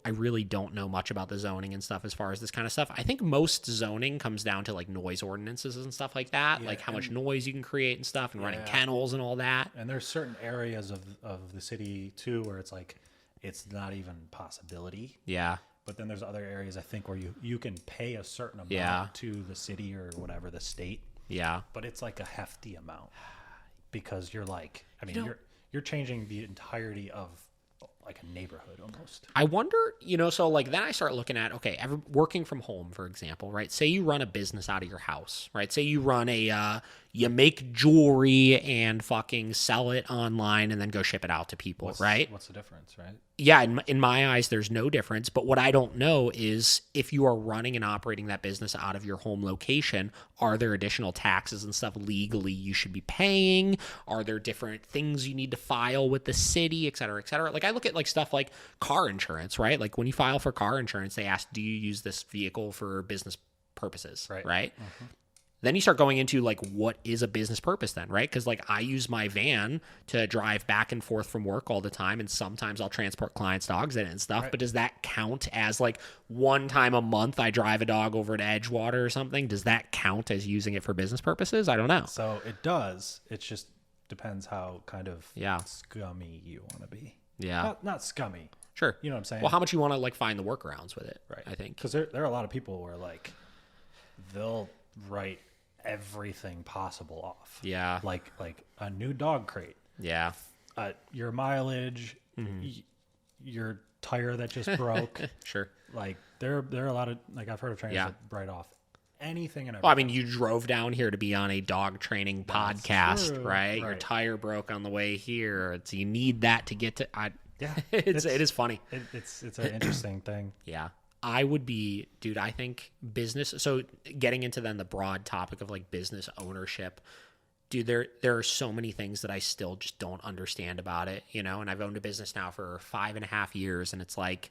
really don't know much about the zoning and stuff as far as this kind of stuff. I think most zoning comes down to like noise ordinances and stuff like that, like how much noise you can create and stuff and running kennels and all that. And there's certain areas of the city too, where it's like, it's not even possibility. Yeah. But then there's other areas I think where you can pay a certain amount to the city or whatever, the state. Yeah. But it's like a hefty amount because you're like, I mean, you're changing the entirety of like a neighborhood almost. I wonder, so like then I start looking at, okay, working from home, for example, right? Say you run a business out of your house, right? Say you run you make jewelry and fucking sell it online and then go ship it out to people, right? What's the difference, right? Yeah, in my eyes, there's no difference. But what I don't know is if you are running and operating that business out of your home location, are there additional taxes and stuff legally you should be paying? Are there different things you need to file with the city, et cetera, et cetera? Like I look at like stuff like car insurance, right? Like when you file for car insurance, they ask, do you use this vehicle for business purposes, right? Then you start going into like, what is a business purpose then, right? Because like I use my van to drive back and forth from work all the time, and sometimes I'll transport clients' dogs in it and stuff. But does that count as like one time a month I drive a dog over to Edgewater or something? Does that count as using it for business purposes? I don't know. So it does. It just depends how kind of scummy you want to be. Yeah. Not scummy. Sure. You know what I'm saying? Well, how much you want to like find the workarounds with it, right? I think. Because there are a lot of people where like they'll write everything possible off. Yeah. Like a new dog crate. Yeah. Your mileage, your tire that just broke. Sure. Like there are a lot of, like I've heard of trainers that write off anything and everything. Well, I mean, you drove down here to be on a dog training podcast, right? Your tire broke on the way here. So you need that to get to, it is funny. It's an interesting thing. Yeah. I would be, dude, I think business. So getting into then the broad topic of like business ownership, dude, there are so many things that I still just don't understand about it, and I've owned a business now for 5.5 years, and it's like,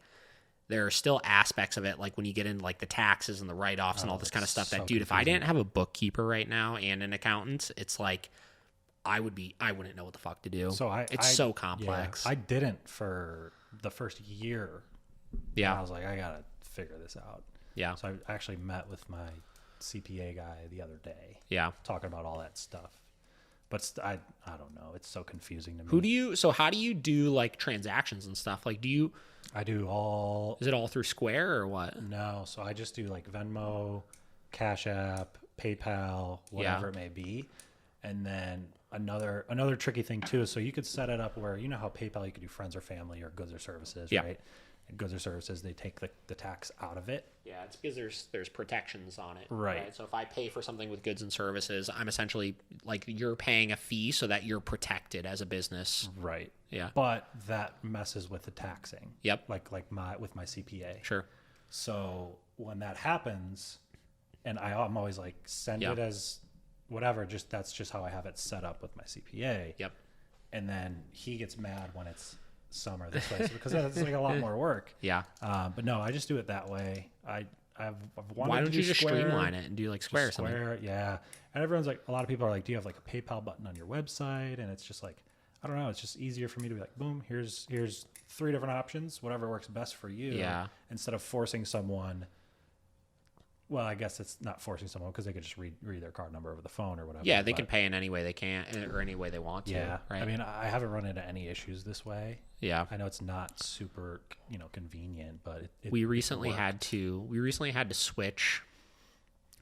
there are still aspects of it, like when you get into like the taxes and the write-offs and all this kind of stuff that, dude, if I didn't have a bookkeeper right now and an accountant, it's like, I wouldn't know what the fuck to do. So it's so complex. Yeah, I didn't for the first year. Yeah. I was like, I gotta figure this out. Yeah. So I actually met with my CPA guy the other day. Yeah. Talking about all that stuff. But I don't know. It's so confusing to me. How do you do like transactions and stuff? Like I do all. Is it all through Square or what? No. So I just do like Venmo, Cash App, PayPal, whatever it may be. And then another tricky thing too is so you could set it up where, how PayPal, you could do friends or family or goods or services, right? Goods or services, they take the tax out of it. Yeah, it's because there's protections on it. Right. So if I pay for something with goods and services, I'm essentially like, you're paying a fee so that you're protected as a business. Right. Yeah. But that messes with the taxing. Yep. Like with my CPA. Sure. So when that happens, and I'm always like, send it as whatever, that's just how I have it set up with my CPA. Yep. And then he gets mad when it's summer this way, because it's like a lot more work. Yeah. But no, I just do it that way. I I've wanted Why to don't do you just Square, streamline it and do like Square or something? Square, yeah. And everyone's like, a lot of people are like, do you have like a PayPal button on your website? And it's just like, I don't know. It's just easier for me to be like, boom, here's 3 different options, whatever works best for you. Yeah. Instead of forcing someone. Well, I guess it's not forcing someone because they could just read their card number over the phone or whatever. Yeah, they can pay in any way they can or any way they want to. Yeah. Right. I mean, I haven't run into any issues this way. Yeah. I know it's not super, convenient, but we recently had to switch.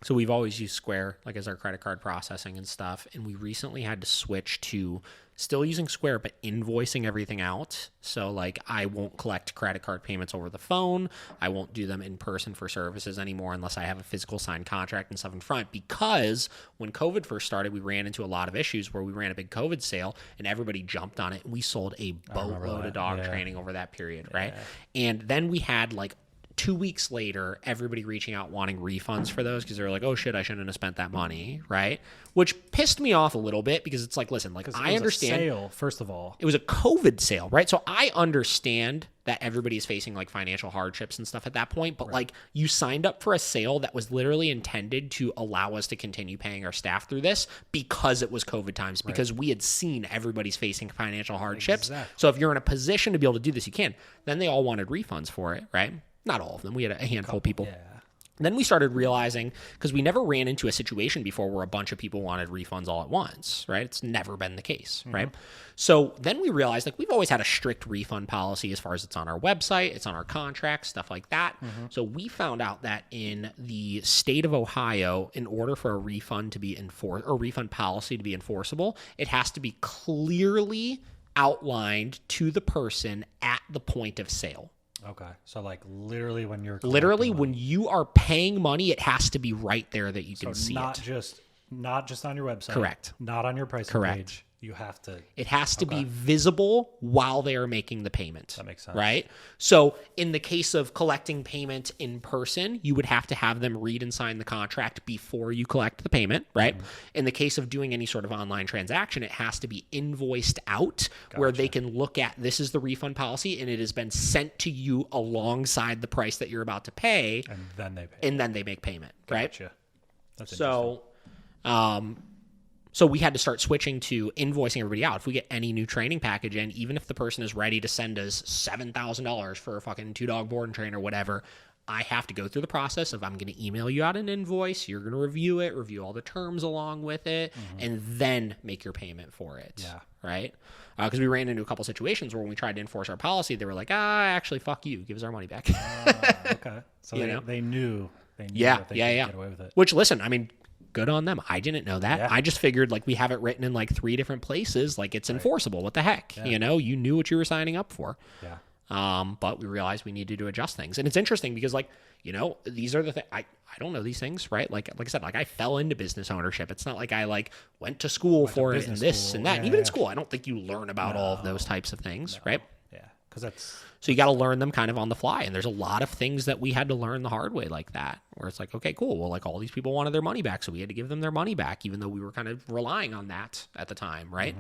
So we've always used Square like as our credit card processing and stuff, and we recently had to switch to still using Square but invoicing everything out. So like I won't collect credit card payments over the phone. I won't do them in person for services anymore unless I have a physical signed contract and stuff in front, because when COVID first started, we ran into a lot of issues where we ran a big COVID sale and everybody jumped on it, and we sold a boatload of dog training over that period, right? And then we had like 2 weeks later, everybody reaching out wanting refunds for those because they're like, oh shit, I shouldn't have spent that money, right? Which pissed me off a little bit because it's like, listen, like I understand. A sale, first of all. It was a COVID sale, right? So I understand that everybody is facing like financial hardships and stuff at that point, but like you signed up for a sale that was literally intended to allow us to continue paying our staff through this because it was COVID times, because we had seen everybody's facing financial hardships. Exactly. So if you're in a position to be able to do this, you can. Then they all wanted refunds for it, right? Not all of them. We had a handful of people. Yeah. Then we started realizing, because we never ran into a situation before where a bunch of people wanted refunds all at once, right? It's never been the case, right? So then we realized, like, we've always had a strict refund policy as far as it's on our website, it's on our contracts, stuff like that. So we found out that in the state of Ohio, in order for a refund to be enforced, or refund policy to be enforceable, it has to be clearly outlined to the person at the point of sale. Okay. So like literally when you're when you are paying money, it has to be right there that you can see not it. Not just on your website. Correct. Not on your pricing page. You have to. It has to be visible while they are making the payment. That makes sense. Right? So in the case of collecting payment in person, you would have to have them read and sign the contract before you collect the payment, right? In the case of doing any sort of online transaction, it has to be invoiced out where they can look at, this is the refund policy, and it has been sent to you alongside the price that you're about to pay. And then they pay. And then they make payment, right? Gotcha. That's So, so we had to start switching to invoicing everybody out. If we get any new training package in, even if the person is ready to send us $7,000 for a fucking 2-dog board and train or whatever, I have to go through the process of, I'm going to email you out an invoice, you're going to review it, review all the terms along with it, and then make your payment for it. Yeah. Right? Because we ran into a couple situations where when we tried to enforce our policy, they were like, actually, fuck you. Give us our money back. Okay. So they knew. They knew Yeah, that they yeah. could get away with it. Which, listen, I mean, good on them. I didn't know that. Yeah. I just figured, like, we have it written in like 3 different places, like it's enforceable. What the heck? Yeah. You know, you knew what you were signing up for. Yeah. But we realized we needed to adjust things. And it's interesting because, like, you know, these are the things, I don't know these things, right? Like I said, like I fell into business ownership. It's not like I like went to school for it and this and that. Yeah, Even in school, I don't think you learn about all of those types of things, right? Yeah. Because that's. So you got to learn them kind of on the fly. And there's a lot of things that we had to learn the hard way like that, where it's like, okay, cool. Well, like all these people wanted their money back. So we had to give them their money back, even though we were kind of relying on that at the time. Right.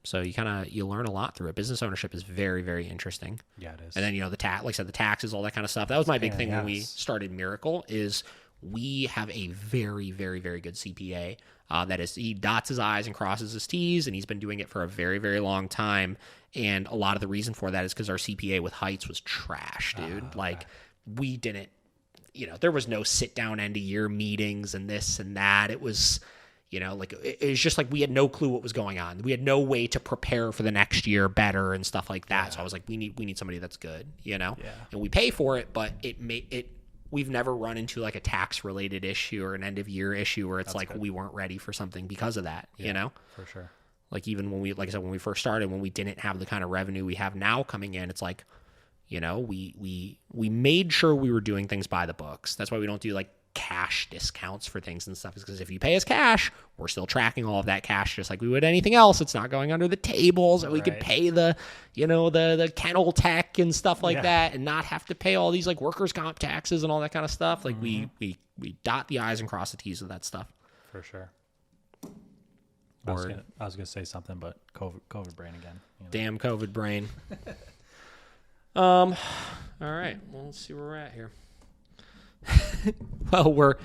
So you learn a lot through it. Business ownership is very, very interesting. Yeah, it is. And then, you know, like I said, the taxes, all that kind of stuff. That was my big thing when we started Miracle is we have a very, very, very good CPA. He dots his I's and crosses his T's, and he's been doing it for a very, very long time. And a lot of the reason for that is because our CPA with Heights was trash, dude. Like, we didn't, you know, there was no sit down end of year meetings and this and that. It was, you know, like it was just like we had no clue what was going on. We had no way to prepare for the next year better and stuff like that. So I was like, we need somebody that's good, you know. Yeah. And we pay for it, but we've never run into like a tax related issue or an end of year issue where it's we weren't ready for something because of that, you know. For sure. Like even when we, like I said, when we first started, when we didn't have the kind of revenue we have now coming in, it's like, you know, we made sure we were doing things by the books. That's why we don't do like cash discounts for things and stuff, because if you pay us cash, we're still tracking all of that cash just like we would anything else. It's not going under the tables, and we could pay the, you know, the kennel tech and stuff like that, and not have to pay all these like workers' comp taxes and all that kind of stuff. Like we dot the I's and cross the T's with that stuff. For sure. I was gonna say something, but COVID brain again. You know. Damn COVID brain. All right. Well, let's see where we're at here. Well,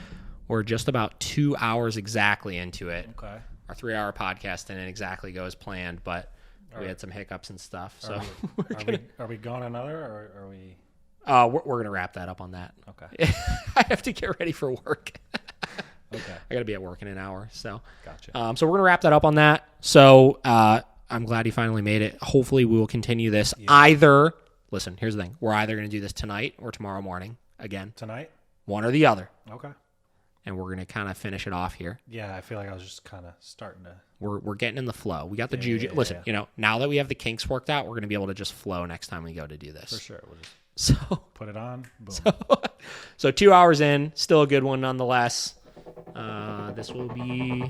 we're just about 2 hours exactly into it. Okay. Our 3-hour podcast didn't exactly go as planned, but we had some hiccups and stuff. So Are we going another, or are we? we're gonna wrap that up on that. Okay. I have to get ready for work. Okay. I gotta be at work in an hour. So Gotcha. so we're gonna wrap that up on that. So I'm glad you finally made it. Hopefully we will continue this. Either listen, here's the thing: we're either gonna do this tonight or tomorrow morning. Again, Tonight. one or the other. Okay. And we're gonna kind of finish it off here. Yeah, I feel like I was just kind of starting to. We're getting in the flow. We got the juju. yeah, Listen, yeah. you know, now that we have the kinks worked out, we're gonna be able to just flow next time we go to do this. For sure. We'll just So put it on. Boom. so 2 hours in, still a good one nonetheless. This will be